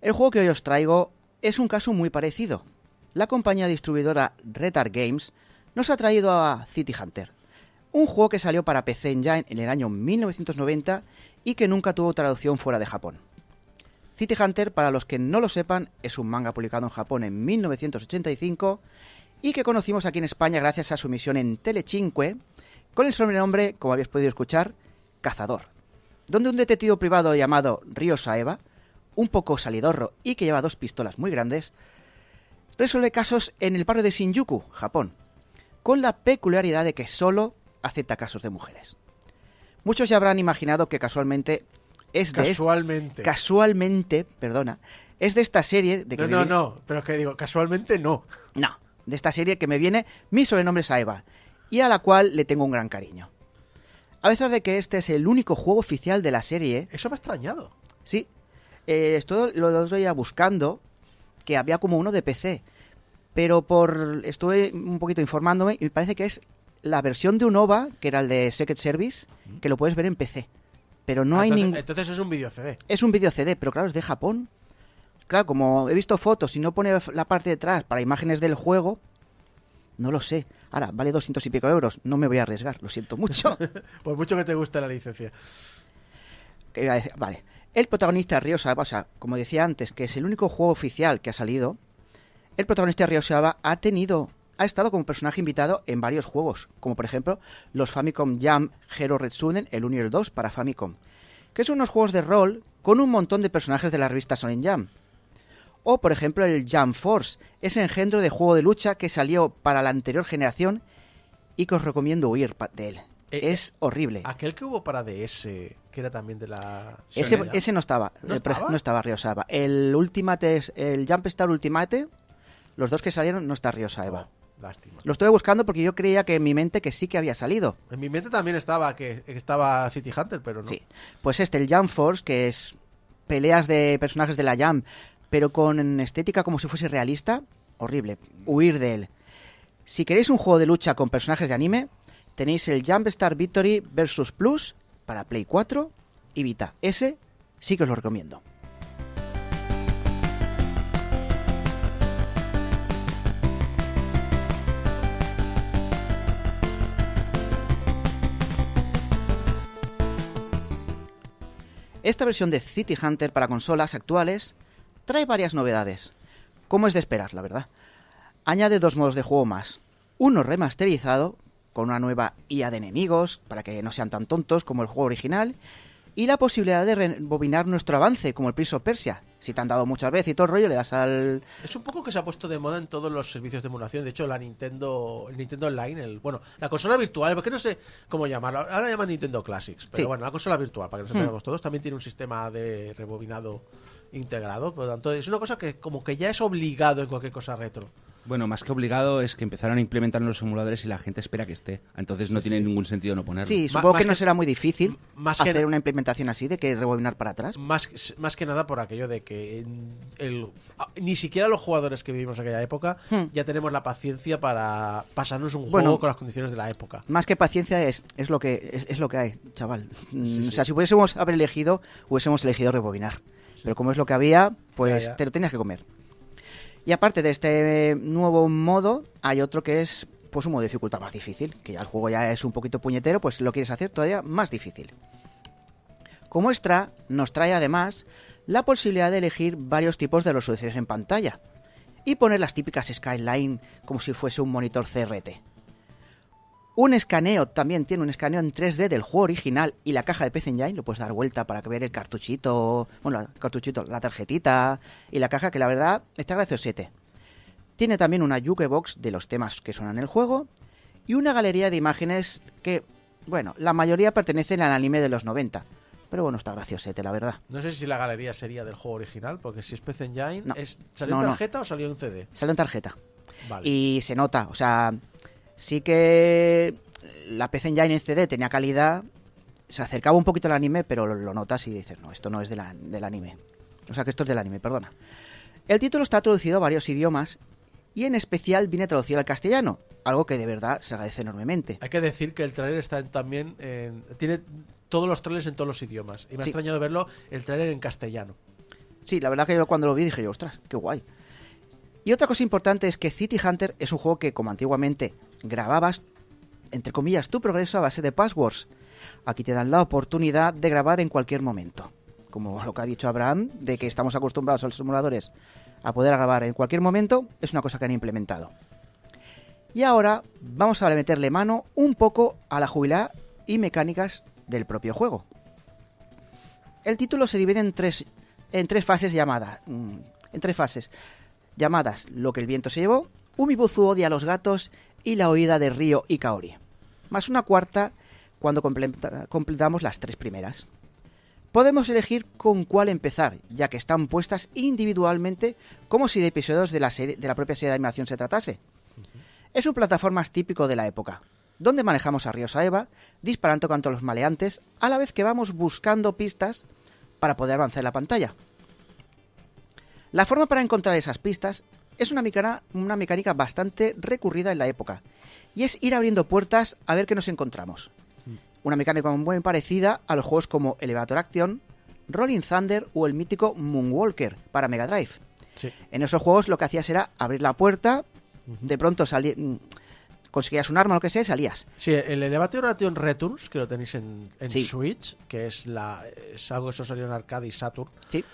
El juego que hoy os traigo es un caso muy parecido. La compañía distribuidora Retard Games nos ha traído a City Hunter, un juego que salió para PC Engine en el año 1990 y que nunca tuvo traducción fuera de Japón. City Hunter, para los que no lo sepan, es un manga publicado en Japón en 1985 y que conocimos aquí en España gracias a su emisión en Telecinque con el sobrenombre, como habéis podido escuchar, Cazador, donde un detective privado llamado Ryo Saeba, un poco salidorro y que lleva 2 pistolas muy grandes, resuelve casos en el barrio de Shinjuku, Japón, con la peculiaridad de que solo acepta casos de mujeres. Muchos ya habrán imaginado que casualmente es de es de esta serie de que No, pero es que digo, casualmente no. No, de esta serie que me viene mi sobrenombre Saeba y a la cual le tengo un gran cariño. A pesar de que este es el único juego oficial de la serie, Eso me ha extrañado. sí, esto lo otro día buscando, que había como uno de PC, pero estuve un poquito informándome y me parece que es la versión de un OVA, que era el de Secret Service, que lo puedes ver en PC. Pero no hay ningún... Entonces es un video CD. Es un video CD, pero claro, es de Japón. Claro, como he visto fotos y no pone la parte de atrás para imágenes del juego, no lo sé. Ahora, vale 200 y pico euros, no me voy a arriesgar, lo siento mucho. Por mucho que te guste la licencia. Vale. El protagonista Ryo Saeba, o sea, como decía antes, que es el único juego oficial que ha salido, el protagonista Ryo Saeba ha estado como personaje invitado en varios juegos, como por ejemplo los Famicom Jam Hero Retsuden, el 1 y el 2 para Famicom, que son unos juegos de rol con un montón de personajes de la revista Shonen Jam. O por ejemplo el Jam Force, ese engendro de juego de lucha que salió para la anterior generación y que os recomiendo huir de él. Es horrible. Aquel que hubo para DS, que era también de la... Ese no estaba. ¿No estaba? No estaba Ryo Saeba. El Jump Star Ultimate, los dos que salieron, no está Ryo Saeba. Lástima. Lo estuve buscando porque yo creía que en mi mente que sí que había salido. En mi mente también estaba que estaba City Hunter, pero no. Sí. Pues el Jam Force, que es peleas de personajes de la Jam, pero con estética como si fuese realista, horrible. Huir de él. Si queréis un juego de lucha con personajes de anime, tenéis el Jumpstart Victory vs Plus para Play 4 y Vita. Ese sí que os lo recomiendo. Esta versión de City Hunter para consolas actuales trae varias novedades, como es de esperar, la verdad. Añade 2 modos de juego más, uno remasterizado, con una nueva IA de enemigos, para que no sean tan tontos como el juego original, y la posibilidad de rebobinar nuestro avance, como el Prince of Persia. Si te han dado muchas veces y todo el rollo, le das al... Es un poco que se ha puesto de moda en todos los servicios de emulación. De hecho, el Nintendo Online, la consola virtual, porque no sé cómo llamarla. Ahora llaman Nintendo Classics, pero Sí. bueno, la consola virtual, para que nos entendamos todos, también tiene un sistema de rebobinado integrado. Por lo tanto, es una cosa que como que ya es obligado en cualquier cosa retro. Bueno, más que obligado es que empezaron a implementar en los emuladores y la gente espera que esté. Entonces no tiene ningún sentido no ponerlo. Sí, supongo más que no que- será muy difícil más que- hacer una implementación así de que rebobinar para atrás. Más que nada por aquello de que ni siquiera los jugadores que vivimos en aquella época ya tenemos la paciencia para pasarnos un juego Bueno, con las condiciones de la época. Más que paciencia es lo que hay, chaval. O sea, si pudiésemos haber elegido, hubiésemos elegido rebobinar. Pero como es lo que había, pues Ya. te lo tenías que comer. Y aparte de este nuevo modo, hay otro que es pues un modo de dificultad más difícil, que ya el juego ya es un poquito puñetero, pues lo quieres hacer todavía más difícil. Como extra, nos trae además la posibilidad de elegir varios tipos de resoluciones en pantalla y poner las típicas skyline como si fuese un monitor CRT. Un escaneo, también tiene un escaneo en 3D del juego original y la caja de PC Engine, lo puedes dar vuelta para ver el cartuchito, la tarjetita y la caja, que la verdad está graciosete. Tiene también una jukebox de los temas que suenan en el juego y una galería de imágenes que, bueno, la mayoría pertenecen al anime de los 90, pero bueno, está graciosete, la verdad. No sé si la galería sería del juego original, porque si es PC Engine, No. ¿salió No, en no. tarjeta o salió en CD? Sale en tarjeta. Vale. Y se nota, o sea, sí que la PC Engine en CD tenía calidad, se acercaba un poquito al anime, pero lo notas y dices, no, esto no es del anime. O sea, que esto es del anime, perdona. El título está traducido a varios idiomas y en especial viene traducido al castellano, algo que de verdad se agradece enormemente. Hay que decir que el tráiler está también tiene todos los trailers en todos los idiomas. Y me ha Sí. extrañado verlo el tráiler en castellano. Sí, la verdad que yo cuando lo vi dije yo, ostras, qué guay. Y otra cosa importante es que City Hunter es un juego que, como antiguamente, grababas, entre comillas, tu progreso a base de passwords. Aquí te dan la oportunidad de grabar en cualquier momento. Como lo que ha dicho Abraham, de que estamos acostumbrados a los simuladores a poder grabar en cualquier momento, es una cosa que han implementado. Y ahora vamos a meterle mano un poco a la jugabilidad y mecánicas del propio juego. El título se divide en tres fases llamadas Lo que el viento se llevó, Umibuzu odia a los gatos y La oída de Ryo y Kaori, más una cuarta cuando completamos las 3 primeras. Podemos elegir con cuál empezar, ya que están puestas individualmente como si de episodios de la propia serie de animación se tratase. Es un plataformas típico de la época, donde manejamos a Ryo Saeva disparando contra los maleantes a la vez que vamos buscando pistas para poder avanzar en la pantalla. La forma para encontrar esas pistas es una mecánica bastante recurrida en la época, y es ir abriendo puertas a ver qué nos encontramos. Una mecánica muy parecida a los juegos como Elevator Action, Rolling Thunder o el mítico Moonwalker para Mega Drive. Sí. En esos juegos lo que hacías era abrir la puerta, de pronto conseguías un arma o lo que sea y salías. Sí, el Elevator Action Returns, que lo tenéis en Sí. Switch, que es algo que eso salió en Arcade y Saturn, Sí.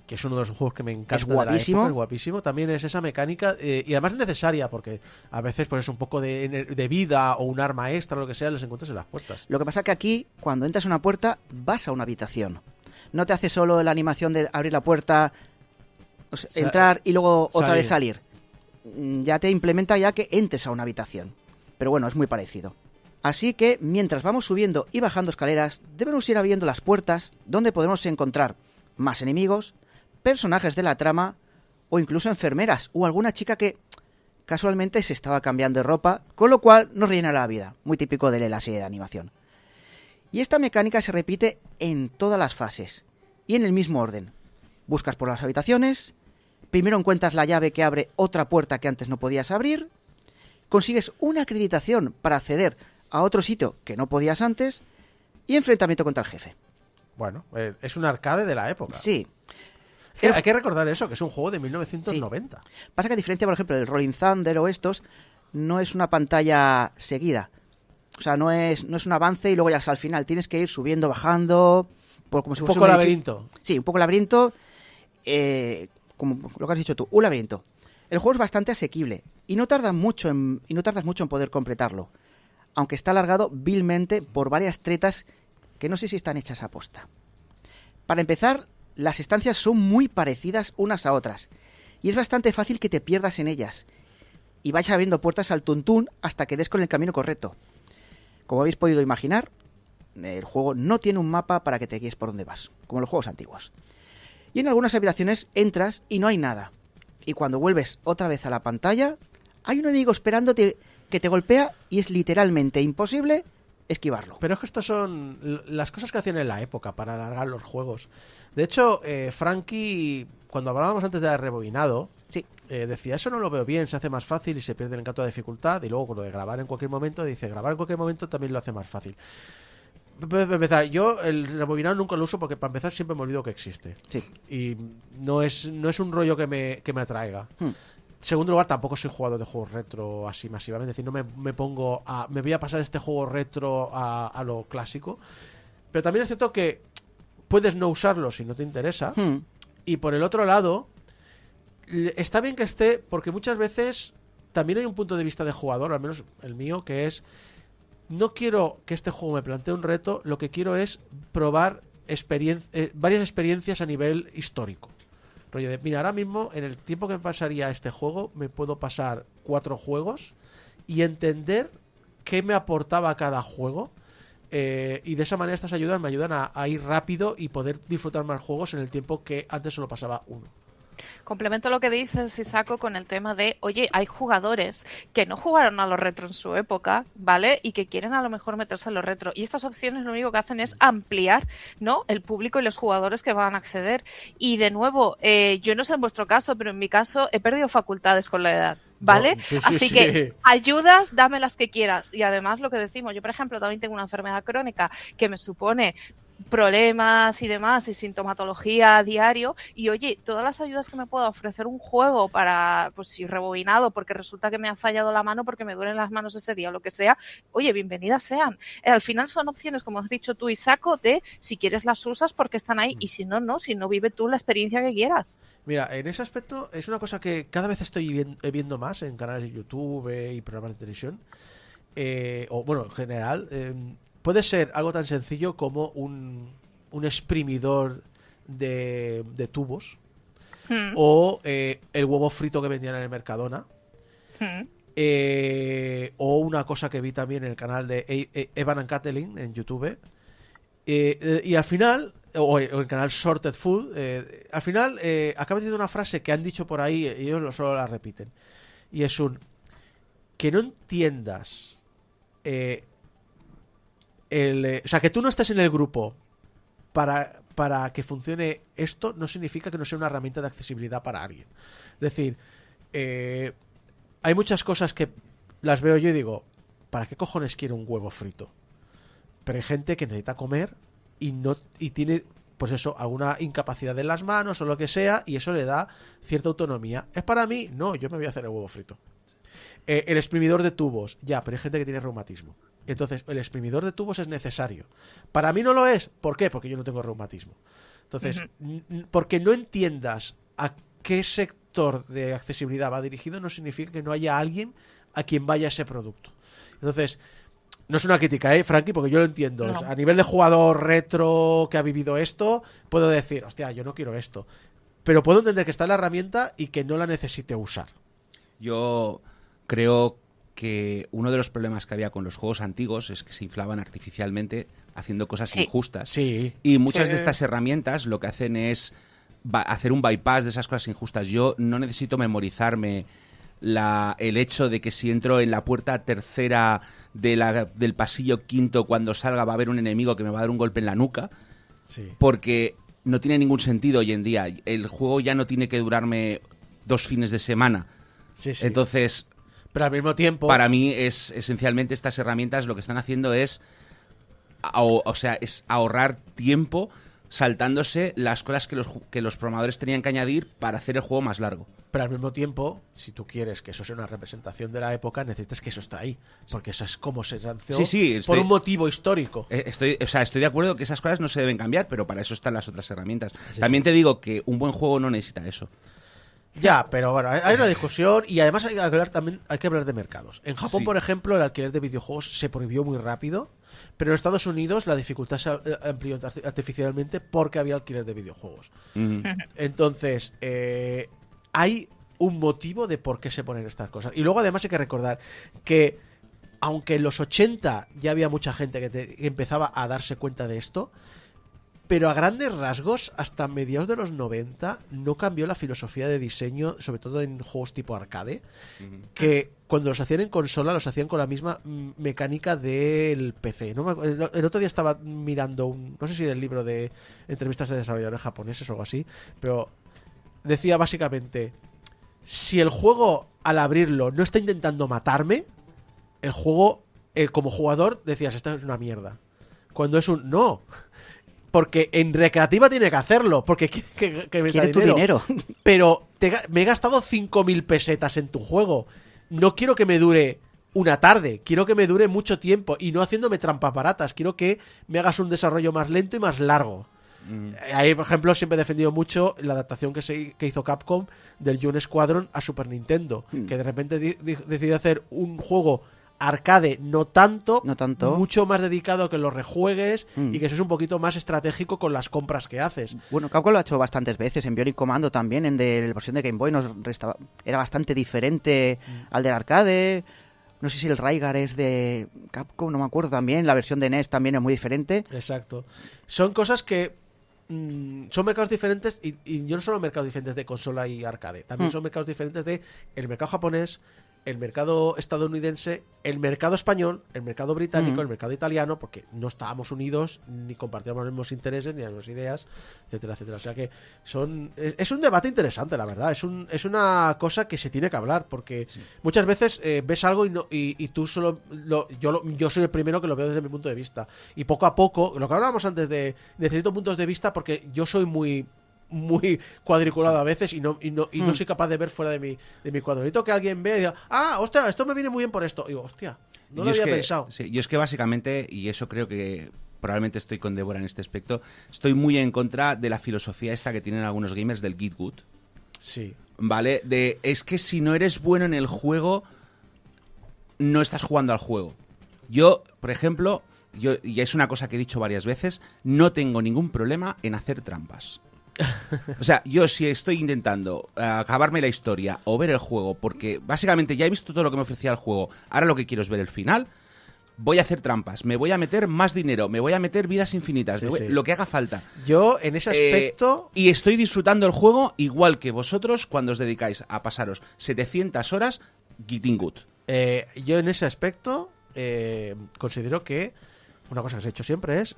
que es uno de los juegos que me encanta. Es de la guapísimo. época, es guapísimo. También es esa mecánica y además es necesaria porque a veces pues un poco de vida o un arma extra o lo que sea les encuentras en las puertas. Lo que pasa es que aquí, cuando entras a una puerta, vas a una habitación. No te hace solo la animación de abrir la puerta, o sea, entrar y luego otra vez salir. Ya te implementa ya que entres a una habitación. Pero bueno, es muy parecido. Así que, mientras vamos subiendo y bajando escaleras, debemos ir abriendo las puertas donde podremos encontrar más enemigos, personajes de la trama o incluso enfermeras o alguna chica que casualmente se estaba cambiando de ropa, con lo cual nos rellena la vida, muy típico de la serie de animación. Y esta mecánica se repite en todas las fases y en el mismo orden. Buscas por las habitaciones, primero encuentras la llave que abre otra puerta que antes no podías abrir, consigues una acreditación para acceder a otro sitio que no podías antes y enfrentamiento contra el jefe. Bueno, es un arcade de la época. Sí. Hay que recordar eso, que es un juego de 1990. Sí. Pasa que a diferencia, por ejemplo, del Rolling Thunder o estos, no es una pantalla seguida. O sea, no es un avance y luego ya al final. Tienes que ir subiendo, bajando... como si Un fuese poco laberinto. Sí, un poco laberinto. Como lo que has dicho tú, un laberinto. El juego es bastante asequible y no tardas mucho en poder completarlo. Aunque está alargado vilmente por varias tretas que no sé si están hechas a posta. Para empezar, las estancias son muy parecidas unas a otras. Y es bastante fácil que te pierdas en ellas. Y vayas abriendo puertas al tuntún hasta que des con el camino correcto. Como habéis podido imaginar, el juego no tiene un mapa para que te guíes por dónde vas, como los juegos antiguos. Y en algunas habitaciones entras y no hay nada. Y cuando vuelves otra vez a la pantalla, hay un enemigo esperándote que te golpea y es literalmente imposible esquivarlo. Pero es que estas son las cosas que hacían en la época para alargar los juegos. De hecho, Frankie, cuando hablábamos antes de rebobinado, sí, decía, eso no lo veo bien, se hace más fácil y se pierde el encanto de dificultad. Y luego con lo de grabar en cualquier momento, dice, grabar en cualquier momento también lo hace más fácil. Para empezar, yo el rebobinado nunca lo uso porque para empezar siempre me olvido que existe. Sí. Y no es un rollo que me atraiga. Segundo lugar, tampoco soy jugador de juegos retro así masivamente. Es decir, no me pongo me voy a pasar este juego retro a lo clásico. Pero también es cierto que puedes no usarlo si no te interesa. Y por el otro lado, está bien que esté, porque muchas veces también hay un punto de vista de jugador, al menos el mío, que es: no quiero que este juego me plantee un reto, lo que quiero es probar varias experiencias a nivel histórico. Rollo de, mira, ahora mismo, en el tiempo que me pasaría este juego, me puedo pasar 4 juegos y entender qué me aportaba cada juego. Y de esa manera estas ayudas me ayudan a ir rápido y poder disfrutar más juegos en el tiempo que antes solo pasaba uno. Complemento lo que dices, Isako, con el tema de, oye, hay jugadores que no jugaron a los retro en su época, ¿vale? Y que quieren a lo mejor meterse en los retro. Y estas opciones lo único que hacen es ampliar, ¿no?, el público y los jugadores que van a acceder. Y de nuevo, yo no sé en vuestro caso, pero en mi caso he perdido facultades con la edad. ¿Vale? Sí, Así que ayudas, dame las que quieras. Y además lo que decimos, yo por ejemplo también tengo una enfermedad crónica que me supone problemas y demás y sintomatología a diario, y oye, todas las ayudas que me pueda ofrecer un juego para, pues si rebobinado porque resulta que me ha fallado la mano porque me duelen las manos ese día o lo que sea, oye, bienvenidas sean. Al final son opciones, como has dicho tú, Isako, de si quieres las usas porque están ahí y si no, si no, vive tú la experiencia que quieras. Mira, en ese aspecto es una cosa que cada vez estoy viendo más en canales de YouTube y programas de televisión, o bueno, en general. Puede ser algo tan sencillo como un exprimidor de tubos o el huevo frito que vendían en el Mercadona o una cosa que vi también en el canal de Evan and Kathleen en YouTube y al final, o el canal Sorted Food, al final acaba diciendo una frase que han dicho por ahí y ellos solo la repiten, y es que no entiendas o sea, que tú no estés en el grupo para que funcione esto no significa que no sea una herramienta de accesibilidad para alguien. Es decir, hay muchas cosas que las veo yo y digo, ¿para qué cojones quiero un huevo frito? Pero hay gente que necesita comer y tiene, pues eso, alguna incapacidad en las manos o lo que sea, y eso le da cierta autonomía. ¿Es para mí? No, yo me voy a hacer el huevo frito. El exprimidor de tubos, ya, pero hay gente que tiene reumatismo. Entonces, el exprimidor de tubos es necesario. Para mí no lo es. ¿Por qué? Porque yo no tengo reumatismo. Entonces, porque no entiendas a qué sector de accesibilidad va dirigido, no significa que no haya alguien a quien vaya ese producto. Entonces, no es una crítica, Frankie, porque yo lo entiendo. No. A nivel de jugador retro que ha vivido esto, puedo decir, hostia, yo no quiero esto. Pero puedo entender que está en la herramienta y que no la necesite usar. Yo creo que uno de los problemas que había con los juegos antiguos es que se inflaban artificialmente haciendo cosas injustas. Sí. Y muchas de estas herramientas lo que hacen es hacer un bypass de esas cosas injustas. Yo no necesito memorizarme el hecho de que si entro en la puerta tercera del pasillo quinto, cuando salga va a haber un enemigo que me va a dar un golpe en la nuca. Sí. Porque no tiene ningún sentido hoy en día. El juego ya no tiene que durarme 2 fines de semana. Sí. Entonces, Pero al mismo tiempo... Para mí, es esencialmente estas herramientas lo que están haciendo es, es ahorrar tiempo saltándose las cosas que los programadores tenían que añadir para hacer el juego más largo. Pero al mismo tiempo, si tú quieres que eso sea una representación de la época, necesitas que eso está ahí. Porque eso es como se lanzó por un motivo histórico. Estoy de acuerdo que esas cosas no se deben cambiar, pero para eso están las otras herramientas. También te digo que un buen juego no necesita eso. Ya, pero bueno, hay una discusión y además hay que hablar de mercados. En Japón, por ejemplo, el alquiler de videojuegos se prohibió muy rápido, pero en Estados Unidos la dificultad se amplió artificialmente porque había alquiler de videojuegos. Entonces, hay un motivo de por qué se ponen estas cosas. Y luego además hay que recordar que aunque en los 80 ya había mucha gente que empezaba a darse cuenta de esto, pero a grandes rasgos, hasta mediados de los 90 no cambió la filosofía de diseño, sobre todo en juegos tipo arcade, que cuando los hacían en consola los hacían con la misma mecánica del PC. El otro día estaba mirando no sé si era el libro de entrevistas de desarrolladores japoneses o algo así, pero decía básicamente, si el juego al abrirlo no está intentando matarme, el juego como jugador decías, esta es una mierda. Cuando es un no... Porque en recreativa tiene que hacerlo, porque quiere me quiere tu dinero. Pero me he gastado 5.000 pesetas en tu juego. No quiero que me dure una tarde, quiero que me dure mucho tiempo y no haciéndome trampas baratas. Quiero que me hagas un desarrollo más lento y más largo. Ahí, por ejemplo, siempre he defendido mucho la adaptación que hizo Capcom del June Squadron a Super Nintendo, que de repente decidió hacer un juego arcade, no tanto, mucho más dedicado a que lo rejuegues y que seas un poquito más estratégico con las compras que haces. Bueno, Capcom lo ha hecho bastantes veces, en Bionic Commando también, en la versión de Game Boy era bastante diferente al del arcade. No sé si el Raigar es de Capcom, no me acuerdo también, la versión de NES también es muy diferente. Exacto. Son cosas que son mercados diferentes y no solo mercados diferentes de consola y arcade, también son mercados diferentes de el mercado japonés, el mercado estadounidense, el mercado español, el mercado británico, el mercado italiano, porque no estábamos unidos, ni compartíamos los mismos intereses, ni las mismas ideas, etcétera, etcétera. O sea que es un debate interesante, la verdad. Es una cosa que se tiene que hablar, porque muchas veces ves algo y tú solo... yo soy el primero que lo veo desde mi punto de vista. Y poco a poco, lo que hablábamos antes de necesito puntos de vista, porque yo soy muy cuadriculado a veces y no soy capaz de ver fuera de mi cuadro. Necesito que alguien vea y diga, hostia, esto me viene muy bien por esto. Y digo, hostia, no lo había pensado. Sí, yo es que básicamente, y eso creo que probablemente estoy con Débora en este aspecto, estoy muy en contra de la filosofía esta que tienen algunos gamers del Get Good. Sí. ¿Vale? Es que si no eres bueno en el juego, no estás jugando al juego. Yo, por ejemplo, y es una cosa que he dicho varias veces, no tengo ningún problema en hacer trampas. O sea, yo si estoy intentando acabarme la historia o ver el juego, porque básicamente ya he visto todo lo que me ofrecía el juego, ahora lo que quiero es ver el final, voy a hacer trampas, me voy a meter más dinero, me voy a meter vidas infinitas, lo que haga falta. Yo en ese aspecto... y estoy disfrutando el juego igual que vosotros cuando os dedicáis a pasaros 700 horas getting good. Yo en ese aspecto considero que una cosa que se ha hecho siempre es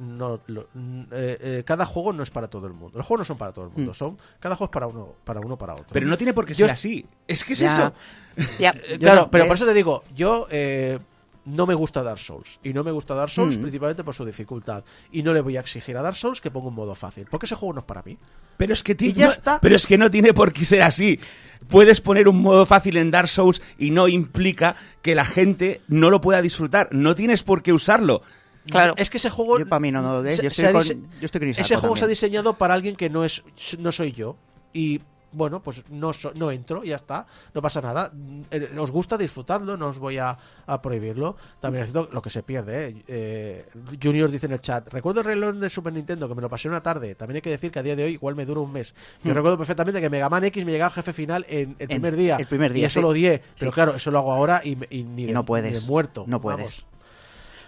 cada juego no es para todo el mundo. Los juegos no son para todo el mundo. Cada juego es para otro. Pero no tiene por qué ser así. Es que es eso. Claro, pero por eso te digo, yo no me gusta Dark Souls. Y no me gusta Dark Souls principalmente por su dificultad. Y no le voy a exigir a Dark Souls que ponga un modo fácil. Porque ese juego no es para mí. Pero es que ya está. Pero es que no tiene por qué ser así. Puedes poner un modo fácil en Dark Souls y no implica que la gente no lo pueda disfrutar. No tienes por qué usarlo. Claro. Es que ese juego... Yo para mí no, yo estoy con Isaac ese juego también. se ha diseñado para alguien que no soy yo. Y bueno, pues no entro y ya está. No pasa nada. Os gusta disfrutarlo, no os voy a prohibirlo. También es cierto lo que se pierde. Junior dice en el chat, recuerdo el reloj de Super Nintendo que me lo pasé una tarde. También hay que decir que a día de hoy igual me dura un mes. Yo recuerdo perfectamente que Mega Man X me llegaba al jefe final en el primer día. El primer día, y eso lo odié. Pero claro, eso lo hago ahora y no puedes. Ni de muerto. No puedes. Vamos.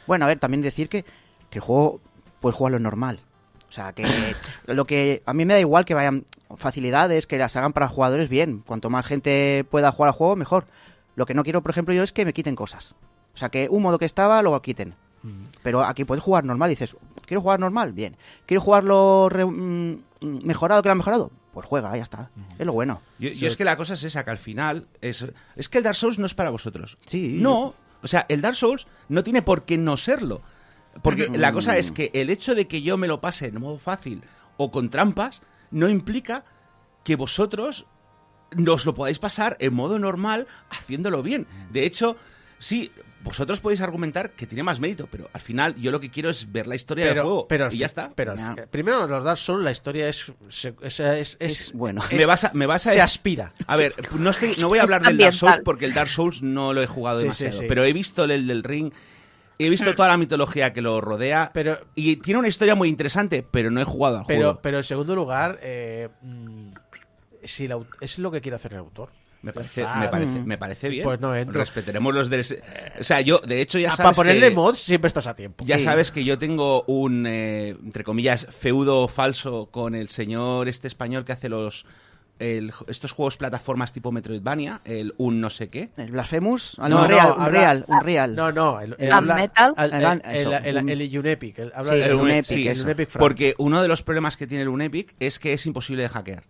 Bueno, a ver, también decir que el juego puedes jugarlo normal. O sea, que lo que a mí me da igual que vayan facilidades, que las hagan para jugadores bien. Cuanto más gente pueda jugar al juego, mejor. Lo que no quiero, por ejemplo, yo es que me quiten cosas. O sea, que un modo que estaba, lo quiten. Pero aquí puedes jugar normal y dices, ¿quiero jugar normal? Bien. ¿Quiero jugarlo mejorado que lo han mejorado? pues juega, ya está. Es lo bueno. Yo es que la cosa es esa, que al final es que el Dark Souls no es para vosotros. Sí. No, o sea, el Dark Souls no tiene por qué no serlo. Porque la cosa es que el hecho de que yo me lo pase en modo fácil o con trampas no implica que vosotros os lo podáis pasar en modo normal haciéndolo bien. De hecho, sí, vosotros podéis argumentar que tiene más mérito, pero al final yo lo que quiero es ver la historia del juego y ya está. Pero primero los Dark Souls, la historia es bueno. Me vas a se aspira. A ver, no voy a hablar del Dark Souls porque el Dark Souls no lo he jugado demasiado, pero he visto el del Ring. He visto toda la mitología que lo rodea y tiene una historia muy interesante, pero no he jugado al juego. Pero en segundo lugar, si es lo que quiere hacer el autor. Me parece bien. Pues no entro. Respetaremos los derechos. O sea, yo, de hecho, ya sabes. Para ponerle mods siempre estás a tiempo. Ya sabes que yo tengo un, entre comillas, feudo falso con el señor español que hace estos juegos plataformas tipo Metroidvania, el un no sé qué. ¿El Blasphemous? Unreal. No, el Unepic. El Unepic, porque uno de los problemas que tiene el Unepic es que es imposible de hackear.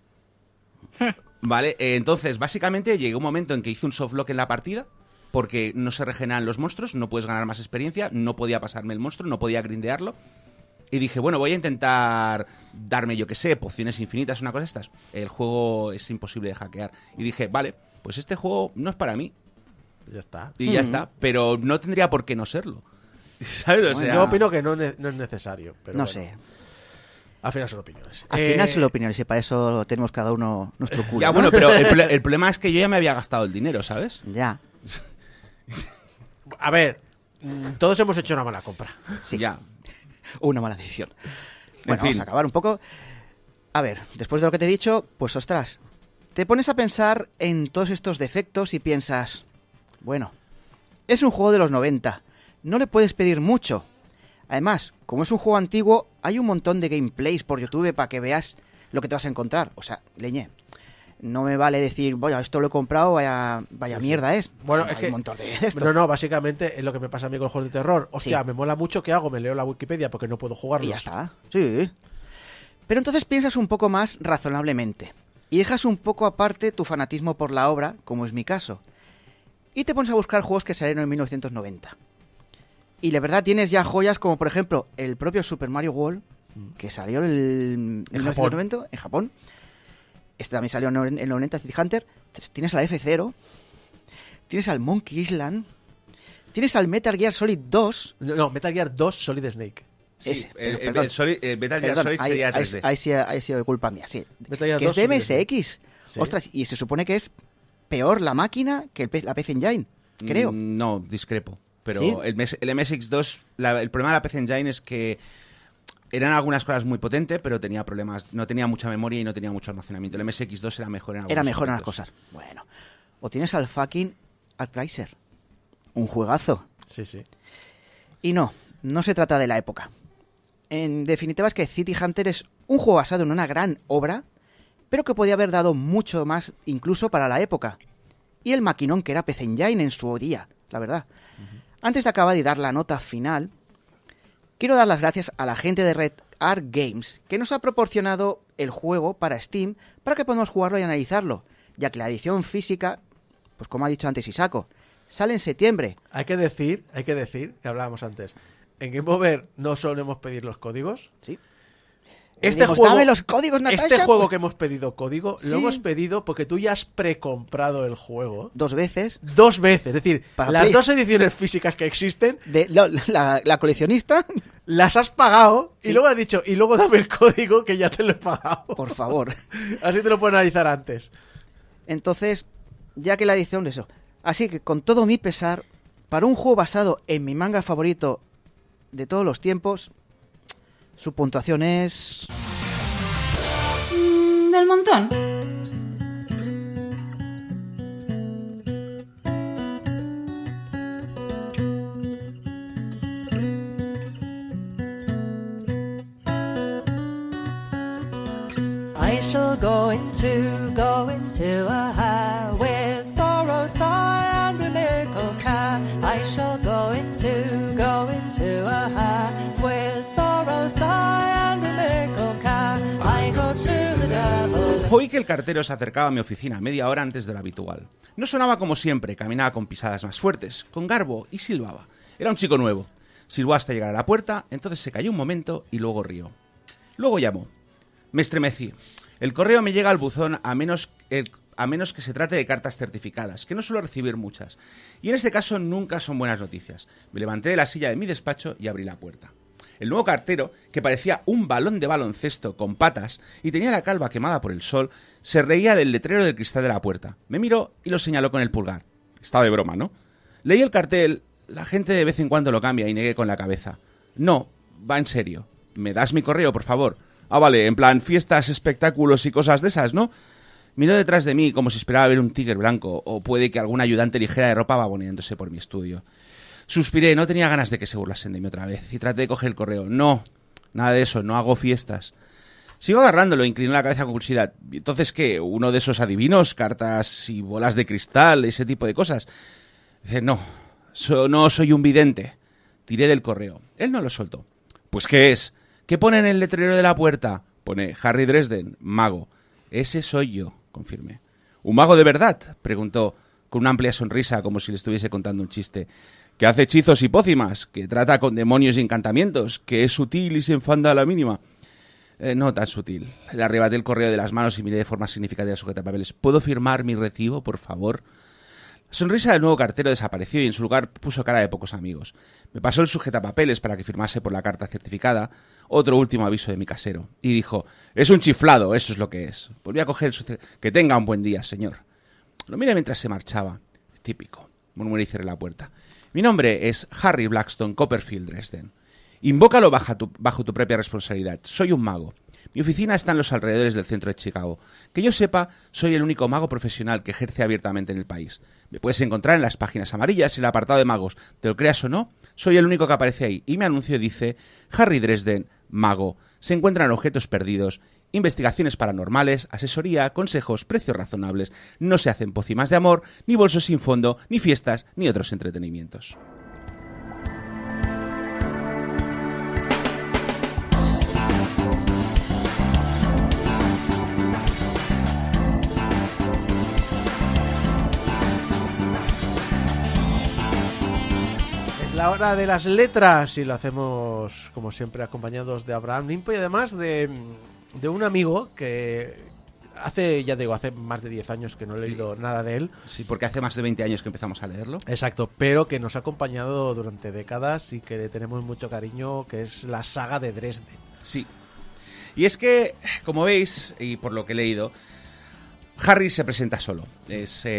Vale, entonces básicamente llegué a un momento en que hice un softlock en la partida porque no se regeneran los monstruos, no puedes ganar más experiencia, no podía pasarme el monstruo, no podía grindearlo. Y dije, bueno, voy a intentar darme, yo qué sé, pociones infinitas, una cosa de estas. El juego es imposible de hackear. Y dije, vale, pues este juego no es para mí. Ya está. Y ya está, pero no tendría por qué no serlo. ¿Sabes? O sea, yo opino que no es necesario. Pero no bueno, sé. Al final son opiniones. Al final son opiniones y para eso tenemos cada uno nuestro culo. Ya, bueno, pero el problema es que yo ya me había gastado el dinero, ¿sabes? Ya. A ver, todos hemos hecho una mala compra. Sí. Ya. Una mala decisión. Bueno, fin. vamos a acabar un poco. A ver, después de lo que te he dicho, pues ostras, te pones a pensar en todos estos defectos y piensas, bueno, es un juego de los 90, no le puedes pedir mucho. Además, como es un juego antiguo, hay un montón de gameplays por YouTube para que veas lo que te vas a encontrar. O sea, leñe, no me vale decir, vaya, esto lo he comprado, vaya mierda es. Bueno, hay es que un montón de esto. No, básicamente es lo que me pasa a mí con los juegos de terror. Hostia, me mola mucho, ¿qué hago? Me leo la Wikipedia porque no puedo jugarlos. Y ya está. Sí. Pero entonces piensas un poco más razonablemente y dejas un poco aparte tu fanatismo por la obra, como es mi caso, y te pones a buscar juegos que salieron en 1990. Y la verdad tienes ya joyas como, por ejemplo, el propio Super Mario World, que salió en 1990 en Japón. Este también salió en el 90, City Hunter. Tienes al F0, tienes al Monkey Island, tienes al Metal Gear Solid 2. No, Metal Gear 2 Solid Snake. Sí, ese, Metal Gear Solid sería 3D. Ahí sí ha sido culpa mía, sí. Metal Gear que 2 es de MSX. Sí. Ostras, y se supone que es peor la máquina que la PC Engine, creo. No, discrepo. Pero ¿Sí? el MSX2, el problema de la PC Engine es que eran algunas cosas muy potentes, pero tenía problemas. No tenía mucha memoria y no tenía mucho almacenamiento. El MSX2 era mejor en algunas Era mejor en las aspectos. cosas. Bueno. O tienes al fucking Actraiser. Un juegazo. Sí. Y no se trata de la época. En definitiva es que City Hunter es un juego basado en una gran obra, pero que podía haber dado mucho más incluso para la época. Y el maquinón que era PC Engine en su día, la verdad. Antes de acabar y dar la nota final, quiero dar las gracias a la gente de Red Art Games, que nos ha proporcionado el juego para Steam para que podamos jugarlo y analizarlo, ya que la edición física, pues como ha dicho antes Isako, sale en septiembre. Hay que decir, que hablábamos antes, en Game Over no solemos pedir los códigos. Sí. Dame los códigos, Natasha. Este juego que hemos pedido código, Sí. lo hemos pedido porque tú ya has precomprado el juego 2 veces. 2 veces. Es decir, Para las Play. 2 ediciones físicas que existen, La coleccionista, las has pagado y luego has dicho, y luego dame el código que ya te lo he pagado. por favor. Así te lo puedo analizar antes. Entonces, ya que la edición de eso. Así que con todo mi pesar, para un juego basado en mi manga favorito de todos los tiempos, su puntuación es... Del montón. I shall go into a high with sorrow, sigh, and miracle care. I shall go into a high with sorrow, sigh, and miracle care. I go to the devil. Oí que el cartero se acercaba a mi oficina media hora antes de lo habitual. No sonaba como siempre, caminaba con pisadas más fuertes, con garbo y silbaba. Era un chico nuevo. Silbó hasta llegar a la puerta, entonces se calló un momento y luego rió. Luego llamó. Me estremecí. El correo me llega al buzón a menos que se trate de cartas certificadas, que no suelo recibir muchas. Y en este caso nunca son buenas noticias. Me levanté de la silla de mi despacho y abrí la puerta. El nuevo cartero, que parecía un balón de baloncesto con patas y tenía la calva quemada por el sol, se reía del letrero del cristal de la puerta. Me miró y lo señaló con el pulgar. Estaba de broma, ¿no? Leí el cartel. La gente de vez en cuando lo cambia y negué con la cabeza. No, va en serio. ¿Me das mi correo, por favor? Ah, vale, en plan fiestas, espectáculos y cosas de esas, ¿no? Miró detrás de mí como si esperaba ver un tigre blanco, o puede que algún ayudante ligera de ropa baboneándose por mi estudio. Suspiré, no tenía ganas de que se burlasen de mí otra vez, y traté de coger el correo. No, nada de eso, no hago fiestas. Sigo agarrándolo, inclinó la cabeza con curiosidad. ¿Entonces qué? ¿Uno de esos adivinos? ¿Cartas y bolas de cristal? ¿Ese tipo de cosas? Dice, no soy un vidente. Tiré del correo. Él no lo soltó. ¿Pues qué es? ¿Qué pone en el letrero de la puerta? Pone Harry Dresden, mago. Ese soy yo, confirmé. ¿Un mago de verdad? Preguntó con una amplia sonrisa como si le estuviese contando un chiste. ¿Que hace hechizos y pócimas? ¿Que trata con demonios y encantamientos? ¿Que es sutil y se enfada a la mínima? No tan sutil. Le arrebaté el correo de las manos y miré de forma significativa al sujetapapeles. ¿Puedo firmar mi recibo, por favor? La sonrisa del nuevo cartero desapareció y en su lugar puso cara de pocos amigos. Me pasó el sujetapapeles para que firmase por la carta certificada, otro último aviso de mi casero, y dijo, es un chiflado, eso es lo que es. Volví a coger el que tenga un buen día, señor. Lo miré mientras se marchaba. Típico, murmuré y cerré la puerta. Mi nombre es Harry Blackstone Copperfield Dresden. Invócalo bajo tu propia responsabilidad. Soy un mago. Mi oficina está en los alrededores del centro de Chicago. Que yo sepa, soy el único mago profesional que ejerce abiertamente en el país. Me puedes encontrar en las páginas amarillas y el apartado de magos. Te lo creas o no, soy el único que aparece ahí. Y mi anuncio dice, Harry Dresden, mago. Se encuentran objetos perdidos, investigaciones paranormales, asesoría, consejos, precios razonables. No se hacen pócimas de amor, ni bolsos sin fondo, ni fiestas, ni otros entretenimientos. La hora de las letras y lo hacemos como siempre acompañados de Abraham Limpo y además de un amigo que hace más de 10 años que no he leído nada de él. Sí, porque hace más de 20 años que empezamos a leerlo. Exacto, pero que nos ha acompañado durante décadas y que le tenemos mucho cariño, que es la saga de Dresden. Sí. Y es que, como veis, y por lo que he leído, Harry se presenta solo.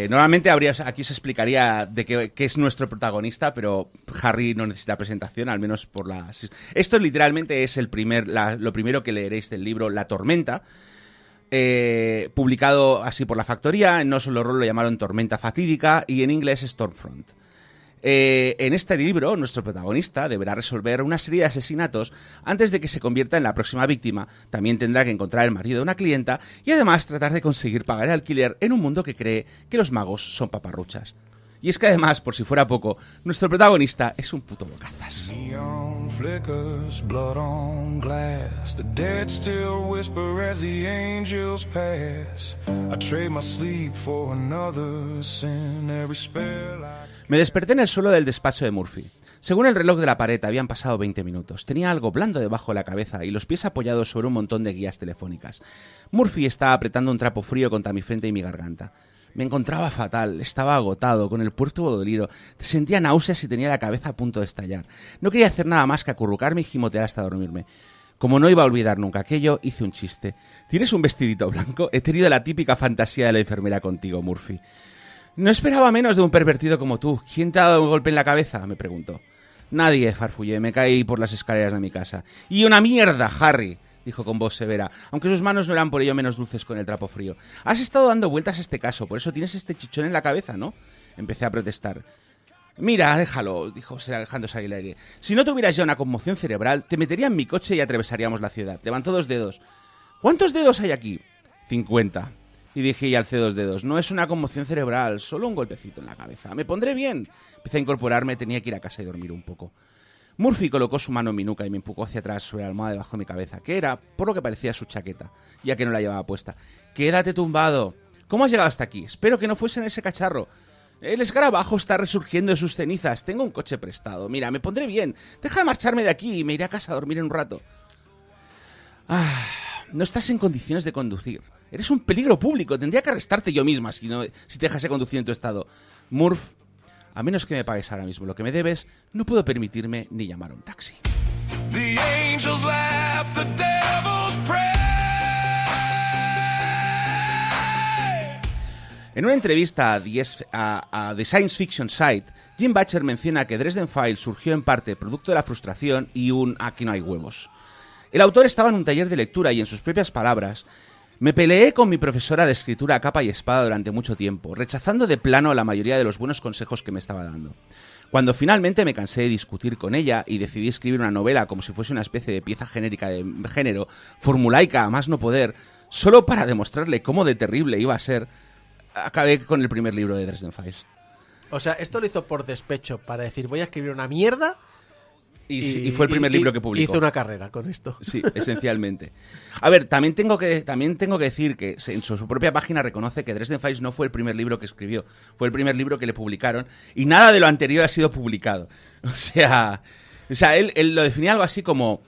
Normalmente aquí os explicaría de qué es nuestro protagonista, pero Harry no necesita presentación, al menos por las... Esto literalmente es lo primero que leeréis del libro La Tormenta, publicado así por la Factoría. En No Solo Rol lo llamaron Tormenta Fatídica y en inglés Stormfront. En este libro, nuestro protagonista deberá resolver una serie de asesinatos antes de que se convierta en la próxima víctima. También tendrá que encontrar el marido de una clienta y además tratar de conseguir pagar el alquiler en un mundo que cree que los magos son paparruchas. Y es que además, por si fuera poco, nuestro protagonista es un puto bocazas. Flickers, blood on glass. The dead still whisper as the angels pass. I trade my sleep for another sin, every spell Me desperté en el suelo del despacho de Murphy. Según el reloj de la pared, habían pasado 20 minutos. Tenía algo blando debajo de la cabeza y los pies apoyados sobre un montón de guías telefónicas. Murphy estaba apretando un trapo frío contra mi frente y mi garganta. Me encontraba fatal, estaba agotado, con el puerto dolido, sentía náuseas y tenía la cabeza a punto de estallar. No quería hacer nada más que acurrucarme y gimotear hasta dormirme. Como no iba a olvidar nunca aquello, hice un chiste. ¿Tienes un vestidito blanco? He tenido la típica fantasía de la enfermera contigo, Murphy. No esperaba menos de un pervertido como tú. ¿Quién te ha dado un golpe en la cabeza?, me preguntó. Nadie, farfullé, me caí por las escaleras de mi casa. ¡Y una mierda, Harry!, dijo con voz severa, aunque sus manos no eran por ello menos dulces con el trapo frío. Has estado dando vueltas a este caso, por eso tienes este chichón en la cabeza, ¿no? Empecé a protestar. Mira, déjalo, dijo dejándose salir el aire. Si no tuvieras ya una conmoción cerebral, te metería en mi coche y atravesaríamos la ciudad. Levantó 2 dedos. ¿Cuántos dedos hay aquí? 50. Y dije y alcé 2 dedos. No es una conmoción cerebral, solo un golpecito en la cabeza. Me pondré bien. Empecé a incorporarme, tenía que ir a casa y dormir un poco. Murphy colocó su mano en mi nuca y me empujó hacia atrás sobre la almohada debajo de mi cabeza, que era, por lo que parecía, su chaqueta, ya que no la llevaba puesta. ¡Quédate tumbado! ¿Cómo has llegado hasta aquí? Espero que no fuese en ese cacharro. El escarabajo está resurgiendo de sus cenizas. Tengo un coche prestado. Mira, me pondré bien. Deja de marcharme de aquí y me iré a casa a dormir en un rato. No estás en condiciones de conducir. Eres un peligro público. Tendría que arrestarte yo misma si te dejase conducir en tu estado. Murph, a menos que me pagues ahora mismo lo que me debes, no puedo permitirme ni llamar a un taxi. The angels laugh, the devils pray. En una entrevista a The Science Fiction Site, Jim Butcher menciona que Dresden Files surgió en parte producto de la frustración y un aquí no hay huevos. El autor estaba en un taller de lectura y, en sus propias palabras, me peleé con mi profesora de escritura a capa y espada durante mucho tiempo, rechazando de plano la mayoría de los buenos consejos que me estaba dando. Cuando finalmente me cansé de discutir con ella y decidí escribir una novela como si fuese una especie de pieza genérica de género, formulaica a más no poder, solo para demostrarle cómo de terrible iba a ser, acabé con el primer libro de Dresden Files. O sea, esto lo hizo por despecho, para decir, voy a escribir una mierda. Y fue el primer libro que publicó. Hizo una carrera con esto. Sí, esencialmente. A ver, también tengo que decir que en su propia página reconoce que Dresden Files no fue el primer libro que escribió. Fue el primer libro que le publicaron. Y nada de lo anterior ha sido publicado. O sea él lo definía algo así como: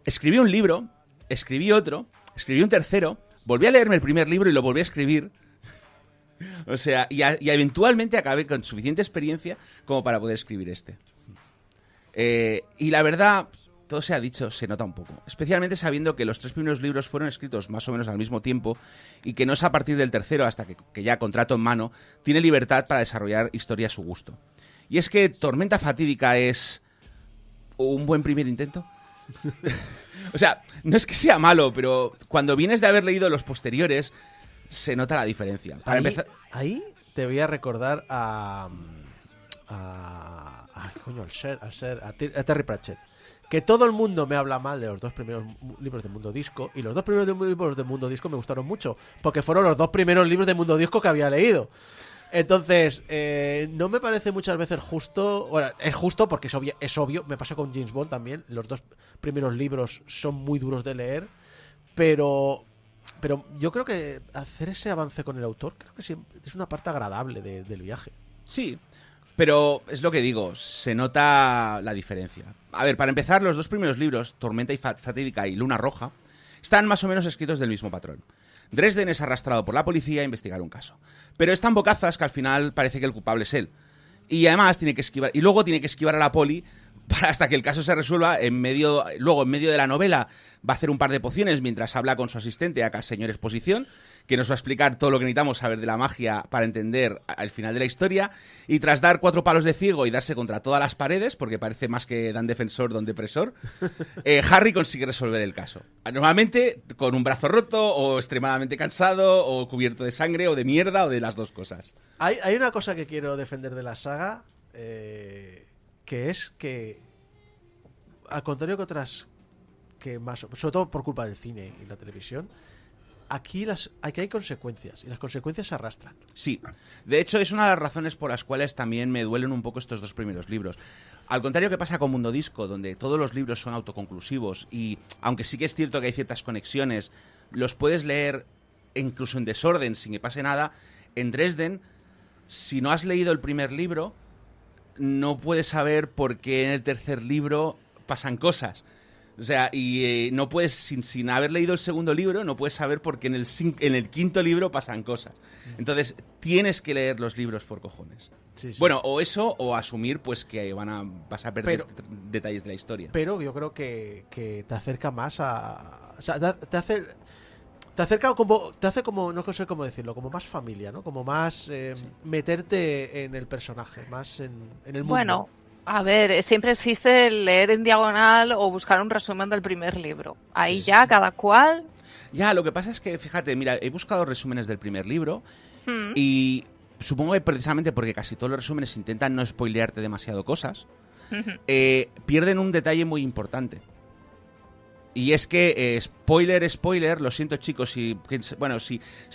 escribí un libro, escribí otro, escribí un tercero, volví a leerme el primer libro y lo volví a escribir. O sea, y eventualmente acabé con suficiente experiencia como para poder escribir este. Y la verdad, todo se ha dicho, se nota un poco. Especialmente sabiendo que los 3 primeros libros fueron escritos más o menos al mismo tiempo y que no es a partir del tercero, hasta que ya contrato en mano, tiene libertad para desarrollar historia a su gusto. Y es que Tormenta Fatídica es un buen primer intento. O sea, no es que sea malo, pero cuando vienes de haber leído los posteriores, se nota la diferencia. Para empezar... Ahí te voy a recordar a Terry Pratchett. Que todo el mundo me habla mal de los 2 primeros libros de Mundo Disco, y los 2 primeros libros de Mundo Disco me gustaron mucho, porque fueron los 2 primeros libros de Mundo Disco que había leído. Entonces, no me parece muchas veces justo. Bueno, es justo porque es obvio. Me pasa con James Bond también. Los 2 primeros libros son muy duros de leer, pero yo creo que hacer ese avance con el autor, creo que es una parte agradable del viaje. Sí, pero es lo que digo, se nota la diferencia. A ver, para empezar, los 2 primeros libros, Tormenta Fatídica y Luna Roja, están más o menos escritos del mismo patrón. Dresden es arrastrado por la policía a investigar un caso, pero es tan bocazas que al final parece que el culpable es él. Y además tiene que esquivar a la poli hasta que el caso se resuelva. Luego, en medio de la novela, va a hacer un par de pociones mientras habla con su asistente, acá señor Exposición, que nos va a explicar todo lo que necesitamos saber de la magia para entender al final de la historia. Y tras dar 4 palos de ciego y darse contra todas las paredes, porque parece más que dan defensor, don depresor, Harry consigue resolver el caso. Normalmente con un brazo roto, o extremadamente cansado, o cubierto de sangre, o de mierda, o de las 2 cosas. Hay una cosa que quiero defender de la saga, que es que, al contrario que otras, que más, sobre todo por culpa del cine y la televisión, aquí hay consecuencias, y las consecuencias se arrastran. Sí, de hecho es una de las razones por las cuales también me duelen un poco estos 2 primeros libros. Al contrario que pasa con Mundo Disco, donde todos los libros son autoconclusivos, y aunque sí que es cierto que hay ciertas conexiones, los puedes leer incluso en desorden sin que pase nada. En Dresden, si no has leído el primer libro, no puedes saber por qué en el tercer libro pasan cosas. O sea, y no puedes, sin haber leído el segundo libro, no puedes saber por qué en el quinto libro pasan cosas. Entonces, tienes que leer los libros por cojones. Sí, sí. Bueno, o eso, o asumir pues que vas a perder detalles de la historia. Pero yo creo que te acerca más a... O sea, te hace como, no sé cómo decirlo, como más familia, ¿no? Como más meterte en el personaje, más en el mundo. Bueno, a ver, siempre existe el leer en diagonal o buscar un resumen del primer libro. Ahí ya, cada cual... Ya, lo que pasa es que, fíjate, mira, he buscado resúmenes del primer libro y supongo que precisamente porque casi todos los resúmenes intentan no spoilearte demasiado cosas, pierden un detalle muy importante. Y es que, spoiler, lo siento chicos, si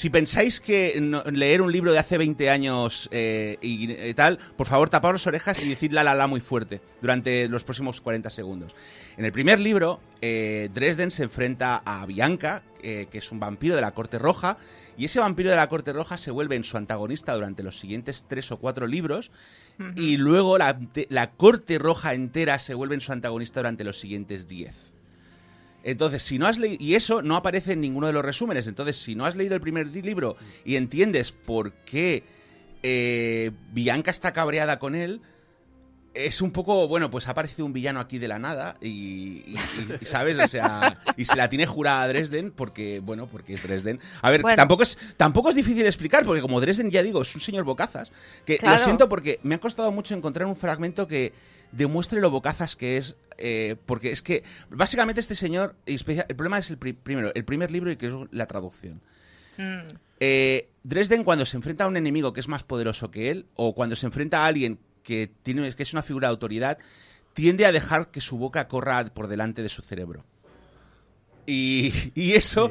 pensáis que leer un libro de hace 20 años y tal, por favor tapaos las orejas y decid la muy fuerte durante los próximos 40 segundos. En el primer libro, Dresden se enfrenta a Bianca, que es un vampiro de la Corte Roja, y ese vampiro de la Corte Roja se vuelve en su antagonista durante los siguientes 3 o 4 libros, y luego la Corte Roja entera se vuelve en su antagonista durante los siguientes 10. Entonces, si no has leído, y eso no aparece en ninguno de los resúmenes, entonces si no has leído el primer libro y entiendes por qué Bianca está cabreada con él, es un poco, bueno, pues ha aparecido un villano aquí de la nada y ¿sabes? O sea, y se la tiene jurada a Dresden porque es Dresden. A ver, bueno, tampoco es difícil de explicar porque como Dresden, ya digo, es un señor bocazas. Que claro. Lo siento porque me ha costado mucho encontrar un fragmento que demuestre lo bocazas que es, porque es que básicamente este señor, el problema es el primer libro y que es la traducción. Dresden, cuando se enfrenta a un enemigo que es más poderoso que él, o cuando se enfrenta a alguien que es una figura de autoridad, tiende a dejar que su boca corra por delante de su cerebro. Y eso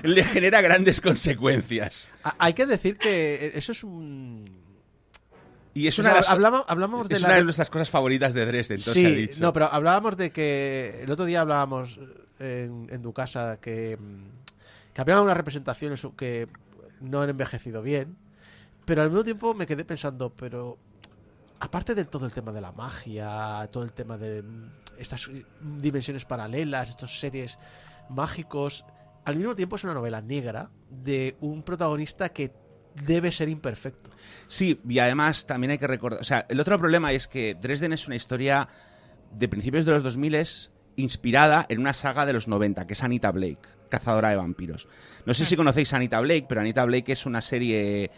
le genera grandes consecuencias. Hay que decir que eso es un... Y es hablábamos una de nuestras cosas favoritas de Dresden, entonces sí, ha dicho. No, pero hablábamos de que... El otro día hablábamos en tu casa que había unas representaciones que no han envejecido bien, pero al mismo tiempo me quedé pensando, pero... Aparte de todo el tema de la magia, todo el tema de estas dimensiones paralelas, estas series mágicos, al mismo tiempo es una novela negra de un protagonista que debe ser imperfecto. Sí, y además también hay que recordar... O sea, el otro problema es que Dresden es una historia de principios de los 2000 inspirada en una saga de los 90, que es Anita Blake, cazadora de vampiros. No sé si conocéis a Anita Blake, pero Anita Blake es una serie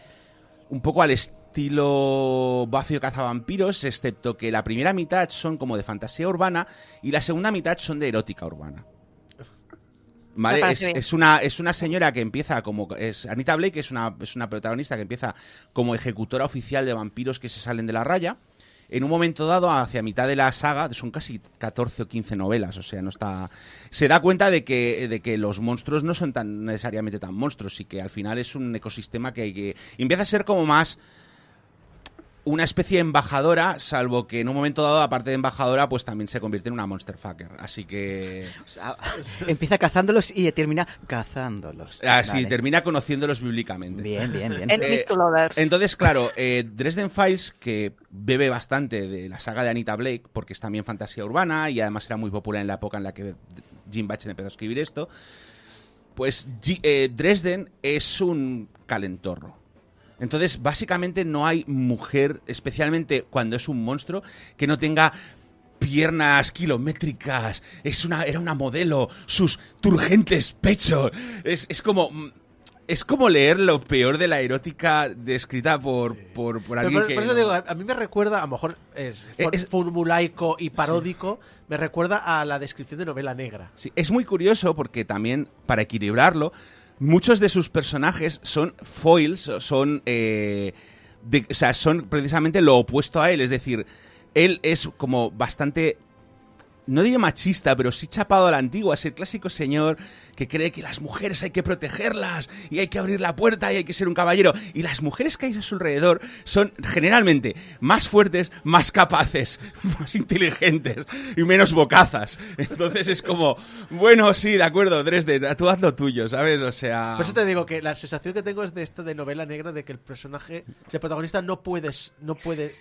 un poco al estilo Buffy o cazavampiros, excepto que la primera mitad son como de fantasía urbana y la segunda mitad son de erótica urbana. ¿Vale? Es una señora que empieza como... Anita Blake es una protagonista que empieza como ejecutora oficial de vampiros que se salen de la raya. En un momento dado, hacia mitad de la saga, son casi 14 o 15 novelas, o sea, no está... Se da cuenta de que los monstruos no son tan necesariamente tan monstruos y que al final es un ecosistema que hay que... Y empieza a ser como más una especie de embajadora, salvo que en un momento dado, aparte de embajadora, pues también se convierte en una monsterfucker. Así que... O sea, empieza cazándolos y termina cazándolos. Sí, vale. Termina conociéndolos bíblicamente. Bien. Enemies to lovers. Entonces, claro, Dresden Files, que bebe bastante de la saga de Anita Blake, porque es también fantasía urbana y además era muy popular en la época en la que Jim Butcher empezó a escribir esto, pues Dresden es un calentorro. Entonces, básicamente no hay mujer, especialmente cuando es un monstruo, que no tenga piernas kilométricas. Era una modelo, sus turgentes pechos. Es como leer lo peor de la erótica descrita por alguien que... Por eso digo, a mí me recuerda, a lo mejor es formulaico y paródico, me recuerda a la descripción de novela negra. Sí, es muy curioso porque también, para equilibrarlo, muchos de sus personajes son foils, son precisamente lo opuesto a él. Es decir, él es como bastante, no diría machista, pero sí chapado a la antigua. Es el clásico señor que cree que las mujeres hay que protegerlas y hay que abrir la puerta y hay que ser un caballero. Y las mujeres que hay a su alrededor son generalmente más fuertes, más capaces, más inteligentes y menos bocazas. Entonces es como, bueno, sí, de acuerdo, Dresden, tú haz lo tuyo, ¿sabes? O sea... Por eso te digo que la sensación que tengo es de esto de novela negra, de que el personaje, el protagonista no puede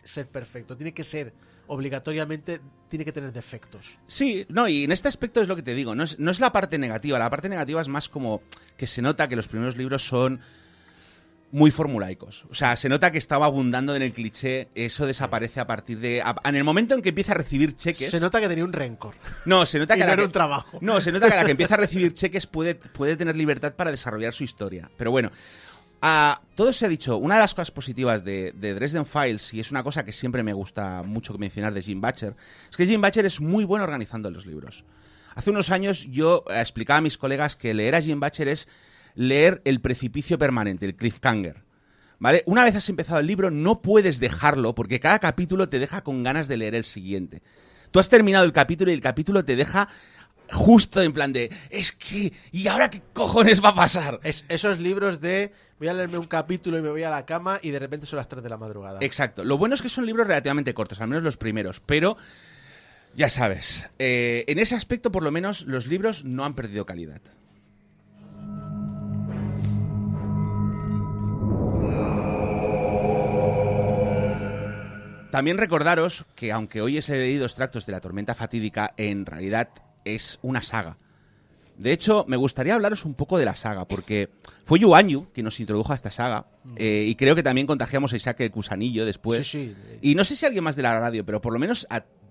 ser perfecto, tiene que ser... obligatoriamente tiene que tener defectos. Sí, no, y en este aspecto es lo que te digo, no es la parte negativa, la parte negativa es más como que se nota que los primeros libros son muy formulaicos. O sea, se nota que estaba abundando en el cliché, eso desaparece a partir de... En el momento en que empieza a recibir cheques... Se nota que tenía un rencor. No, se nota que... no era un trabajo. No, se nota que a la que empieza a recibir cheques puede tener libertad para desarrollar su historia. Pero bueno... todo se ha dicho, una de las cosas positivas de Dresden Files, y es una cosa que siempre me gusta mucho mencionar de Jim Butcher, es que Jim Butcher es muy bueno organizando los libros. Hace unos años yo explicaba a mis colegas que leer a Jim Butcher es leer el precipicio permanente, el cliffhanger. ¿Vale? Una vez has empezado el libro no puedes dejarlo porque cada capítulo te deja con ganas de leer el siguiente. Tú has terminado el capítulo y el capítulo te deja justo en plan de, es que, ¿y ahora qué cojones va a pasar? Esos libros de voy a leerme un capítulo y me voy a la cama y de repente son las 3 de la madrugada. Exacto. Lo bueno es que son libros relativamente cortos, al menos los primeros, pero ya sabes, en ese aspecto por lo menos los libros no han perdido calidad. También recordaros que aunque hoy he leído extractos de La tormenta fatídica, en realidad es una saga. De hecho, me gustaría hablaros un poco de la saga, porque fue Yuan Yu quien nos introdujo a esta saga, y creo que también contagiamos a Isaac el Gusanillo después. Sí. Y no sé si alguien más de la radio, pero por lo menos,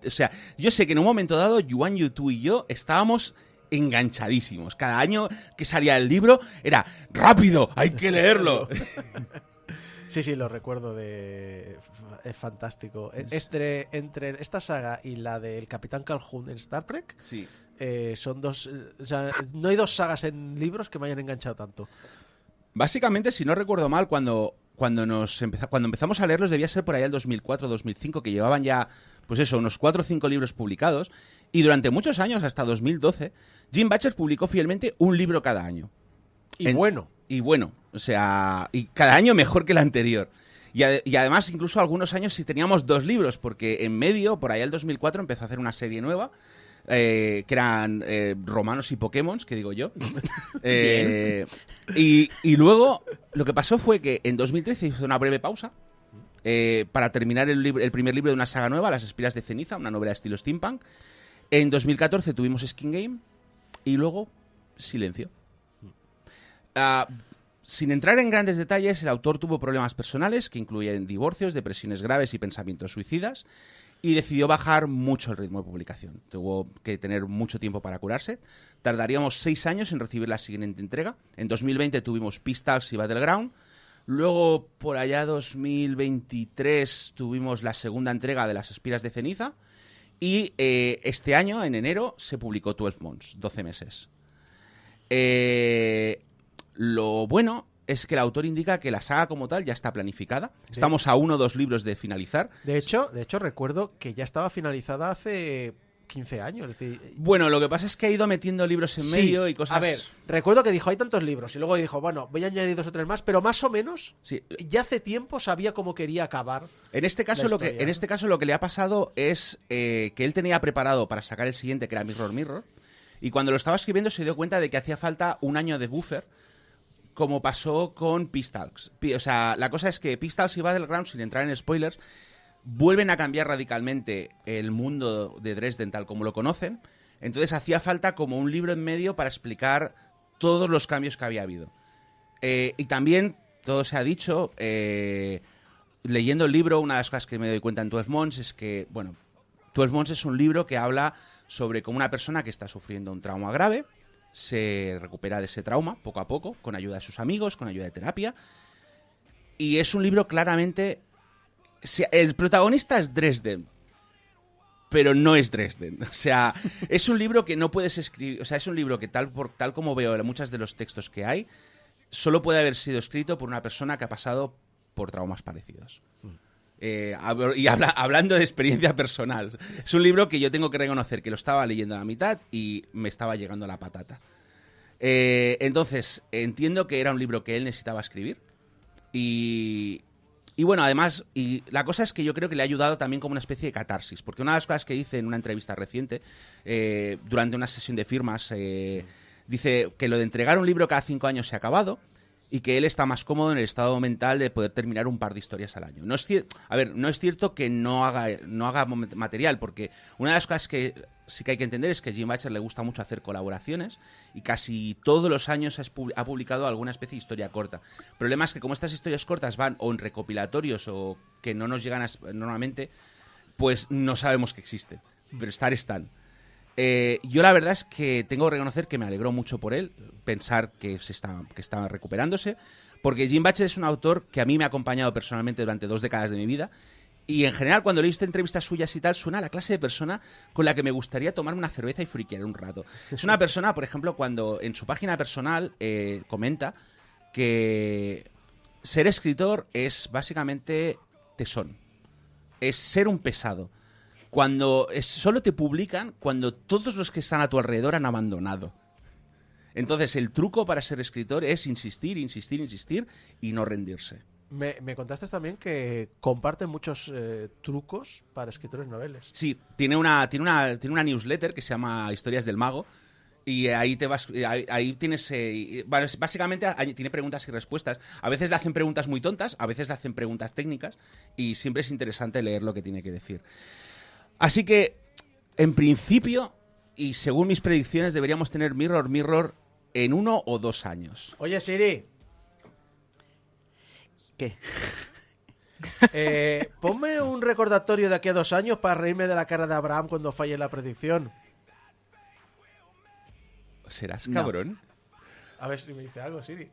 o sea, yo sé que en un momento dado, Yuan Yu, tú y yo estábamos enganchadísimos. Cada año que salía el libro era ¡rápido! ¡Hay que leerlo! Sí, lo recuerdo es fantástico. Entre esta saga y la del Capitán Calhoun en Star Trek, Sí. Son dos... o sea, no hay dos sagas en libros que me hayan enganchado tanto. Básicamente, si no recuerdo mal, cuando empezamos a leerlos debía ser por allá el 2004-2005, que llevaban ya, pues eso, unos 4 o 5 libros publicados, y durante muchos años, hasta 2012, Jim Butcher publicó fielmente un libro cada año. Y bueno, o sea, y cada año mejor que el anterior. Y además, incluso algunos años sí teníamos 2 libros, porque en medio, por allá el 2004, empezó a hacer una serie nueva, que eran romanos y Pokémon, que digo yo. Y luego, lo que pasó fue que en 2013 hizo una breve pausa para terminar el primer libro de una saga nueva, Las espiras de ceniza, una novela de estilo steampunk. En 2014 tuvimos Skin Game y luego silencio. Sin entrar en grandes detalles, el autor tuvo problemas personales que incluyen divorcios, depresiones graves y pensamientos suicidas, y decidió bajar mucho el ritmo de publicación. Tuvo que tener mucho tiempo para curarse. Tardaríamos 6 años en recibir la siguiente entrega. En 2020 tuvimos Pistols y Battleground. Luego, por allá 2023, tuvimos la segunda entrega de Las espiras de ceniza. Y este año, en enero, se publicó 12 Months, 12 meses. Lo bueno es que el autor indica que la saga como tal ya está planificada. Estamos a 1 o 2 libros de finalizar. De hecho, recuerdo que ya estaba finalizada hace 15 años. Es decir, bueno, lo que pasa es que ha ido metiendo libros en medio y cosas... A ver, recuerdo que dijo, hay tantos libros. Y luego dijo, bueno, voy a añadir 2 o 3 más, pero más o menos, sí, ya hace tiempo sabía cómo quería acabar. En este caso, lo que le ha pasado es que él tenía preparado para sacar el siguiente, que era Mirror Mirror, y cuando lo estaba escribiendo se dio cuenta de que hacía falta un año de buffer, como pasó con Pistols. O sea, la cosa es que Pistols y Battleground, sin entrar en spoilers, vuelven a cambiar radicalmente el mundo de Dresden tal como lo conocen. Entonces hacía falta como un libro en medio para explicar todos los cambios que había habido. Y también, todo se ha dicho, leyendo el libro, una de las cosas que me doy cuenta en 12 Months es que, bueno, 12 Months es un libro que habla sobre cómo una persona que está sufriendo un trauma grave se recupera de ese trauma poco a poco, con ayuda de sus amigos, con ayuda de terapia. Y es un libro claramente... El protagonista es Dresden, pero no es Dresden. O sea, es un libro que no puedes escribir... O sea, es un libro que tal como veo muchos de los textos que hay, solo puede haber sido escrito por una persona que ha pasado por traumas parecidos. Hablando de experiencia personal, es un libro que yo tengo que reconocer que lo estaba leyendo a la mitad y me estaba llegando a la patata. Entonces, entiendo que era un libro que él necesitaba escribir y bueno, además, y la cosa es que yo creo que le ha ayudado también como una especie de catarsis, porque una de las cosas que dice en una entrevista reciente, durante una sesión de firmas, dice que lo de entregar un libro cada 5 años se ha acabado, y que él está más cómodo en el estado mental de poder terminar un par de historias al año. No es cierto que no haga material, porque una de las cosas que sí que hay que entender es que a Jim Butcher le gusta mucho hacer colaboraciones y casi todos los años ha publicado alguna especie de historia corta. El problema es que como estas historias cortas van o en recopilatorios o que no nos llegan normalmente, pues no sabemos que existen, pero están. Yo la verdad es que tengo que reconocer que me alegró mucho por él, pensar que estaba recuperándose, porque Jim Butcher es un autor que a mí me ha acompañado personalmente durante 2 décadas de mi vida, y en general cuando he visto entrevistas suyas y tal, suena a la clase de persona con la que me gustaría tomarme una cerveza y friquear un rato. Es una persona, por ejemplo, cuando en su página personal comenta que ser escritor es básicamente tesón, es ser un pesado. solo te publican cuando todos los que están a tu alrededor han abandonado. Entonces, el truco para ser escritor es insistir, insistir, insistir y no rendirse. Me contaste también que comparten muchos trucos para escritores noveles. Sí, tiene una newsletter que se llama Historias del Mago. Y ahí ahí tienes, básicamente tiene preguntas y respuestas. A veces le hacen preguntas muy tontas, a veces le hacen preguntas técnicas y siempre es interesante leer lo que tiene que decir. Así que, en principio, y según mis predicciones, deberíamos tener Mirror Mirror en 1 o 2 años. Oye, Siri. ¿Qué? Ponme un recordatorio de aquí a 2 años para reírme de la cara de Abraham cuando falle la predicción. ¿Serás No. cabrón? A ver si me dice algo, Siri.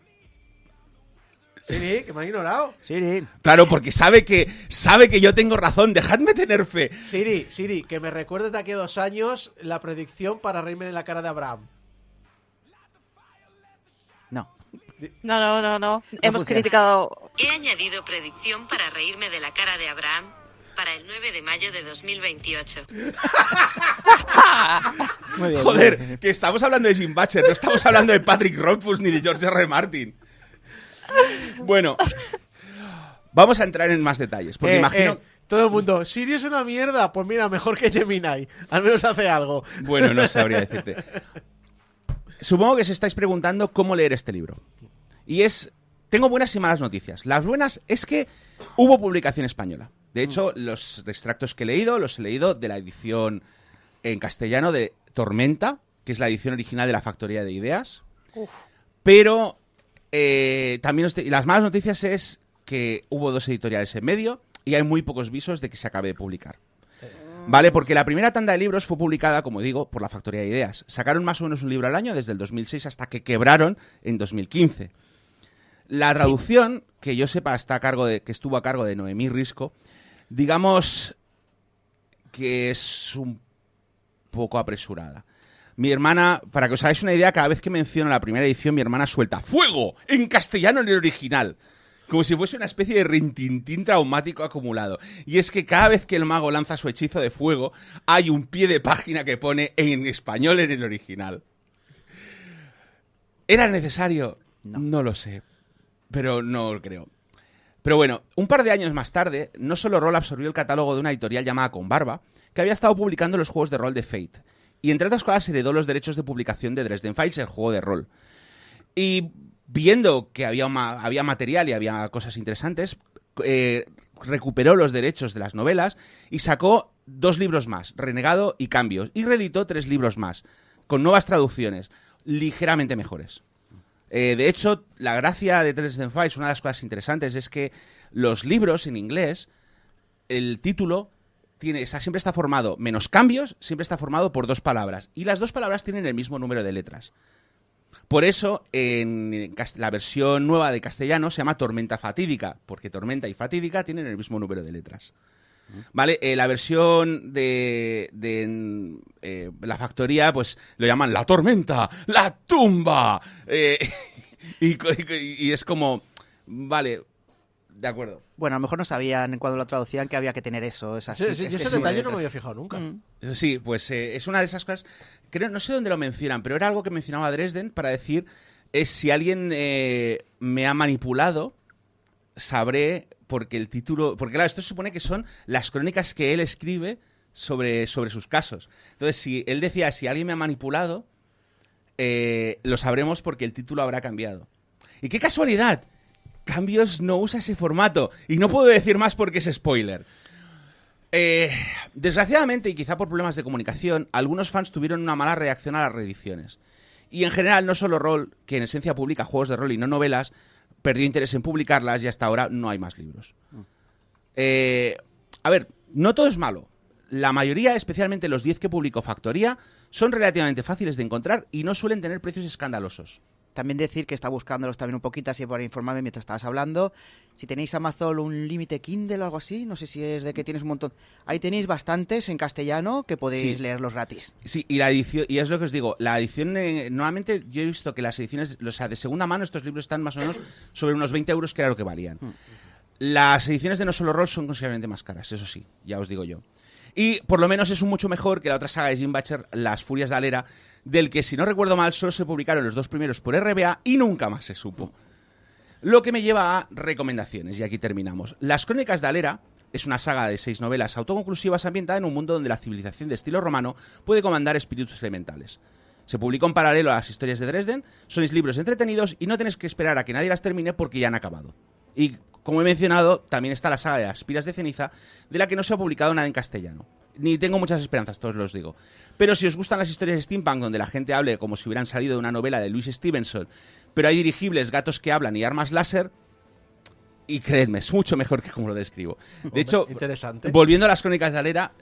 Siri, que me ha ignorado. Siri. Claro, porque sabe que yo tengo razón. Dejadme tener fe. Siri, que me recuerdes de aquí a 2 años la predicción para reírme de la cara de Abraham. No. No. Hemos funciona. criticado. He añadido predicción para reírme de la cara de Abraham para el 9 de mayo de 2028. Muy bien. Joder, que estamos hablando de Jim Butcher, no estamos hablando de Patrick Rothfuss ni de George R. Martin. Bueno, vamos a entrar en más detalles, porque imagino... Todo el mundo, Siri es una mierda. Pues mira, mejor que Gemini. Al menos hace algo. Bueno, no sabría decirte. Supongo que os estáis preguntando cómo leer este libro. Y tengo buenas y malas noticias. Las buenas es que hubo publicación española. De hecho, los extractos que he leído, los he leído de la edición en castellano de Tormenta, que es la edición original de la Factoría de Ideas. Pero también las malas noticias es que hubo 2 editoriales en medio y hay muy pocos visos de que se acabe de publicar. ¿Vale? Porque la primera tanda de libros fue publicada, como digo, por la Factoría de Ideas. Sacaron más o menos un libro al año desde el 2006 hasta que quebraron en 2015. La traducción, que yo sepa, que estuvo a cargo de Noemí Risco, digamos que es un poco apresurada. Mi hermana, para que os hagáis una idea, cada vez que menciono la primera edición, mi hermana suelta ¡fuego! En castellano en el original. Como si fuese una especie de rintintín traumático acumulado. Y es que cada vez que el mago lanza su hechizo de fuego, hay un pie de página que pone en español en el original. ¿Era necesario? No lo sé. Pero no lo creo. Pero bueno, un par de años más tarde, No Solo Roll absorbió el catálogo de una editorial llamada Con Barba, que había estado publicando los juegos de rol de Fate. Y entre otras cosas heredó los derechos de publicación de Dresden Files, el juego de rol. Y viendo que había material y había cosas interesantes, recuperó los derechos de las novelas y sacó 2 libros más, Renegado y Cambios, y reeditó 3 libros más, con nuevas traducciones, ligeramente mejores. De hecho, la gracia de Dresden Files, una de las cosas interesantes, es que los libros en inglés, el título siempre está formado, menos cambios, siempre está formado por 2 palabras, y las 2 palabras tienen el mismo número de letras. Por eso, en la versión nueva de castellano se llama Tormenta Fatídica, porque Tormenta y Fatídica tienen el mismo número de letras. ¿Vale? La versión de la Factoría, pues lo llaman La Tormenta, La Tumba. Y es como, vale, de acuerdo. Bueno, a lo mejor no sabían cuando lo traducían que había que tener eso. Yo ese detalle no me había fijado nunca. Sí, pues es una de esas cosas. Creo, no sé dónde lo mencionan, pero era algo que mencionaba Dresden para decir si alguien me ha manipulado, sabré porque el título. Porque claro, esto se supone que son las crónicas que él escribe sobre sus casos. Entonces, si él decía si alguien me ha manipulado, lo sabremos porque el título habrá cambiado. Y qué casualidad. Cambios no usa ese formato. Y no puedo decir más porque es spoiler. Desgraciadamente, y quizá por problemas de comunicación, algunos fans tuvieron una mala reacción a las reediciones. Y en general, No Solo Roll, que en esencia publica juegos de rol y no novelas, perdió interés en publicarlas y hasta ahora no hay más libros. A ver, no todo es malo. La mayoría, especialmente los 10 que publicó Factoría, son relativamente fáciles de encontrar y no suelen tener precios escandalosos. También decir que está buscándolos también un poquito así para informarme mientras estabas hablando. Si tenéis Amazon un límite Kindle o algo así, no sé si es de que tienes un montón. Ahí tenéis bastantes en castellano que podéis leerlos gratis. Sí, y la edición, y es lo que os digo, la edición, normalmente yo he visto que las ediciones, o sea, de segunda mano estos libros están más o menos sobre unos 20 euros, que era lo que valían. Las ediciones de No Solo Roll son considerablemente más caras, eso sí, ya os digo yo. Y por lo menos es mucho mejor que la otra saga de Jim Butcher, Las Furias de Alera, del que, si no recuerdo mal, solo se publicaron los 2 primeros por RBA y nunca más se supo. Lo que me lleva a recomendaciones, y aquí terminamos. Las Crónicas de Alera es una saga de 6 novelas autoconclusivas ambientada en un mundo donde la civilización de estilo romano puede comandar espíritus elementales. Se publicó en paralelo a las historias de Dresden, son libros entretenidos y no tienes que esperar a que nadie las termine porque ya han acabado. Y, como he mencionado, también está la saga de Las Espiras de Ceniza, de la que no se ha publicado nada en castellano. Ni tengo muchas esperanzas, todos los digo. Pero si os gustan las historias de steampunk donde la gente hable como si hubieran salido de una novela de Louis Stevenson, pero hay dirigibles, gatos que hablan y armas láser, y creedme, es mucho mejor que como lo describo. De hecho, interesante. Volviendo a Las Crónicas de Alera,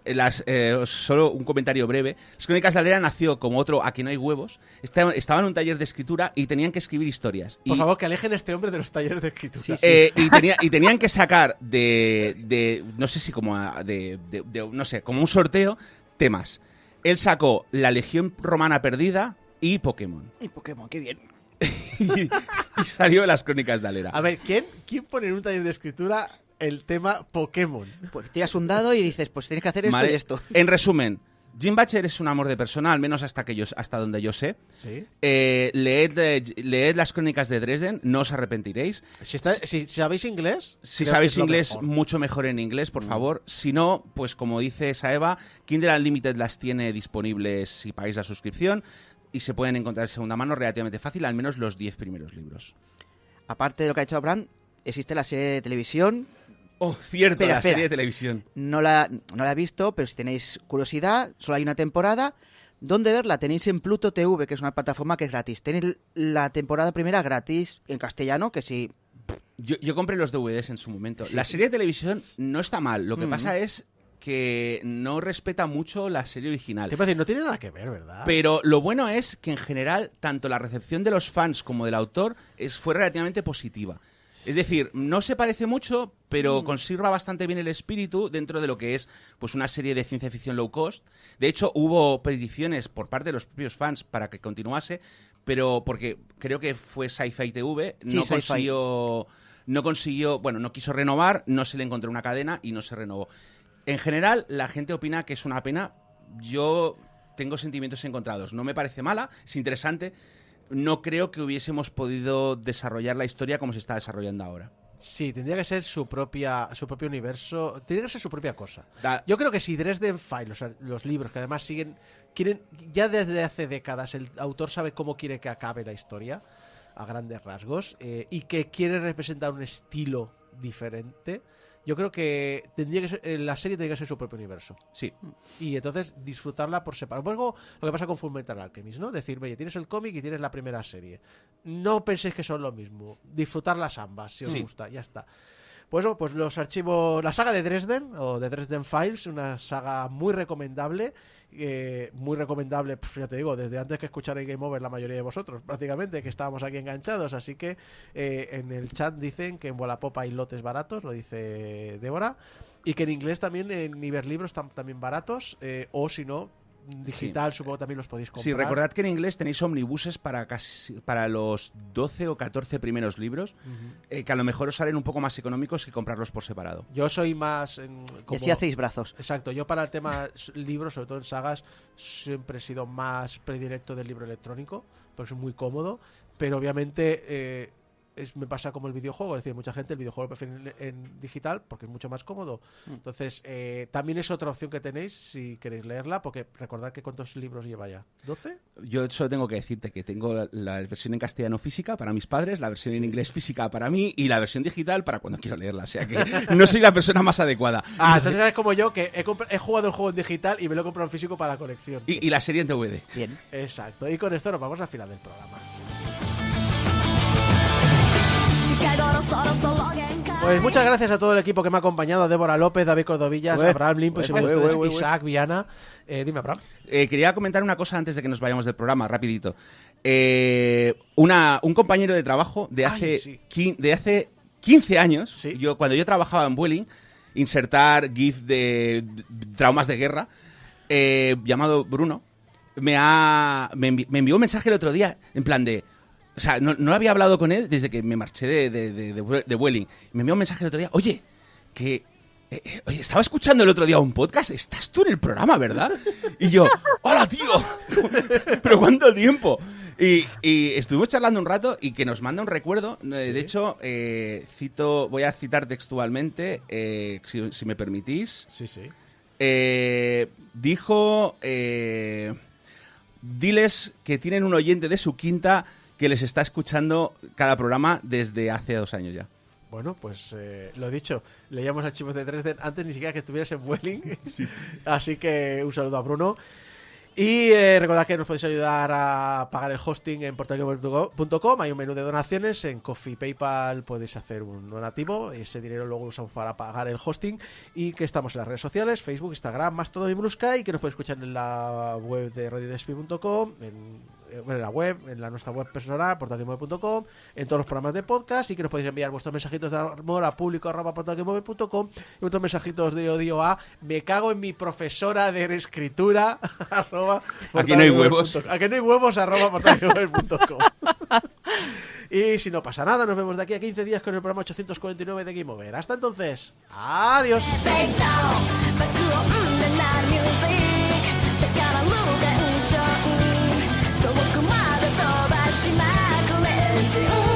solo un comentario breve. Las Crónicas de Alera nació como otro Aquí no hay huevos. Estaba en un taller de escritura y tenían que escribir historias. Por favor, que alejen a este hombre de los talleres de escritura. Sí, sí. Y tenían que sacar no sé si como no sé, como un sorteo, temas. Él sacó La Legión Romana Perdida y Pokémon. Y Pokémon, qué bien. y salió Las Crónicas de Alera. A ver, ¿quién pone en un taller de escritura el tema Pokémon? Pues tiras un dado y dices, pues tienes que hacer esto Vale. y esto. En resumen, Jim Butcher es un amor de persona, al menos hasta donde yo sé. Sí. Leed Las Crónicas de Dresden, no os arrepentiréis. Si sabéis inglés... Si creo que sabéis es lo inglés, mejor. mucho mejor en inglés, por favor. Si no, pues como dice Saeva, Kindle Unlimited las tiene disponibles si pagáis la suscripción y se pueden encontrar de segunda mano relativamente fácil, al menos los 10 primeros libros. Aparte de lo que ha hecho Abraham, existe la serie de televisión. Oh, cierto, Espera, la espera. serie de televisión. No la he visto, pero si tenéis curiosidad, solo hay una temporada. ¿Dónde verla? Tenéis en Pluto TV, que es una plataforma que es gratis. Tenéis la temporada primera gratis en castellano, que sí. Yo compré los DVDs en su momento. La serie de televisión no está mal. Lo que pasa es que no respeta mucho la serie original. Te puedo decir, no tiene nada que ver, ¿verdad? Pero lo bueno es que en general, tanto la recepción de los fans como del autor fue relativamente positiva. Es decir, no se parece mucho, pero conserva bastante bien el espíritu dentro de lo que es pues una serie de ciencia ficción low cost. De hecho, hubo peticiones por parte de los propios fans para que continuase, pero porque creo que fue Sci-Fi TV, Sí, Sci-Fi. no quiso renovar, no se le encontró una cadena y no se renovó. En general, la gente opina que es una pena. Yo tengo sentimientos encontrados. No me parece mala, es interesante. No creo que hubiésemos podido desarrollar la historia como se está desarrollando ahora. Sí, tendría que ser su propio universo, tendría que ser su propia cosa. Yo creo que si Dresden Files, los libros que además quieren, ya desde hace décadas el autor sabe cómo quiere que acabe la historia, a grandes rasgos, y que quiere representar un estilo diferente. Yo creo que la serie tendría que ser su propio universo. Sí. Y entonces disfrutarla por separado. Luego lo que pasa con Fullmetal Alchemist, ¿no? Decirme, oye, tienes el cómic y tienes la primera serie. No penséis que son lo mismo. Disfrutarlas ambas, si os gusta, ya está. Pues bueno, pues los archivos, la saga de Dresden, o de Dresden Files, una saga muy recomendable, pues ya te digo, desde antes que escucharais Game Over la mayoría de vosotros, prácticamente, que estábamos aquí enganchados, así que en el chat dicen que en Wallapop hay lotes baratos, lo dice Débora, y que en inglés también, en Iberlibro están también baratos, o si no, digital, supongo también los podéis comprar. Sí, recordad que en inglés tenéis omnibuses para los 12 o 14 primeros libros, que a lo mejor os salen un poco más económicos que comprarlos por separado. Yo soy más... Y así hacéis brazos. Exacto, yo para el tema libros, sobre todo en sagas, siempre he sido más predilecto del libro electrónico, porque es muy cómodo, pero obviamente... me pasa como el videojuego, es decir, mucha gente el videojuego lo prefiere en digital porque es mucho más cómodo. Entonces, también es otra opción que tenéis si queréis leerla, porque recordad que ¿cuántos libros lleva ya? ¿12? Yo solo tengo que decirte que tengo la versión en castellano física para mis padres, la versión en inglés física para mí y la versión digital para cuando quiero leerla. O sea que no soy la persona más adecuada. Entonces es como yo, que he jugado el juego en digital y me lo he comprado en físico para la colección. Y la serie en DVD. Bien. Exacto, y con esto nos vamos al final del programa. Pues muchas gracias a todo el equipo que me ha acompañado, a Débora López, David Cordovillas, Abraham Limpo y Isaac Viana. Dime, Abraham. Quería comentar una cosa antes de que nos vayamos del programa, rapidito. Un compañero de trabajo de hace 15 años, cuando yo trabajaba en Vueling, insertar GIF de traumas de guerra, llamado Bruno, me envió un mensaje el otro día, en plan de... O sea, no había hablado con él desde que me marché de Vueling. Me envió un mensaje el otro día, oye, que oye, estaba escuchando el otro día un podcast, estás tú en el programa, ¿verdad? Y yo, ¡hola, tío! ¿Pero cuánto tiempo? Y estuvimos charlando un rato y que nos manda un recuerdo. De hecho, voy a citar textualmente, si me permitís. Sí, sí. Dijo, diles que tienen un oyente de su quinta que les está escuchando cada programa desde hace 2 años ya. Bueno, pues lo dicho, leíamos archivos de Dresden antes ni siquiera que estuvieras en Vueling. Sí. Así que un saludo a Bruno. Y recordad que nos podéis ayudar a pagar el hosting en portalgamer.com. Hay un menú de donaciones. En Coffee, PayPal podéis hacer un donativo. Ese dinero luego lo usamos para pagar el hosting. Y que estamos en las redes sociales, Facebook, Instagram, Mastodon y Blue Sky. Y que nos podéis escuchar en la web de radiodespi.com, en la web, en nuestra web personal, portalgamer.com, en todos los programas de podcast. Y que nos podéis enviar vuestros mensajitos de amor a público@portalgamer.com y vuestros mensajitos de odio a me cago en mi profesora de escritura Aquí no hay huevos. Aquí no hay huevos @portalgamer.com. Y si no pasa nada, nos vemos de aquí a 15 días con el programa 849 de Game Over. Hasta entonces, adiós. Oh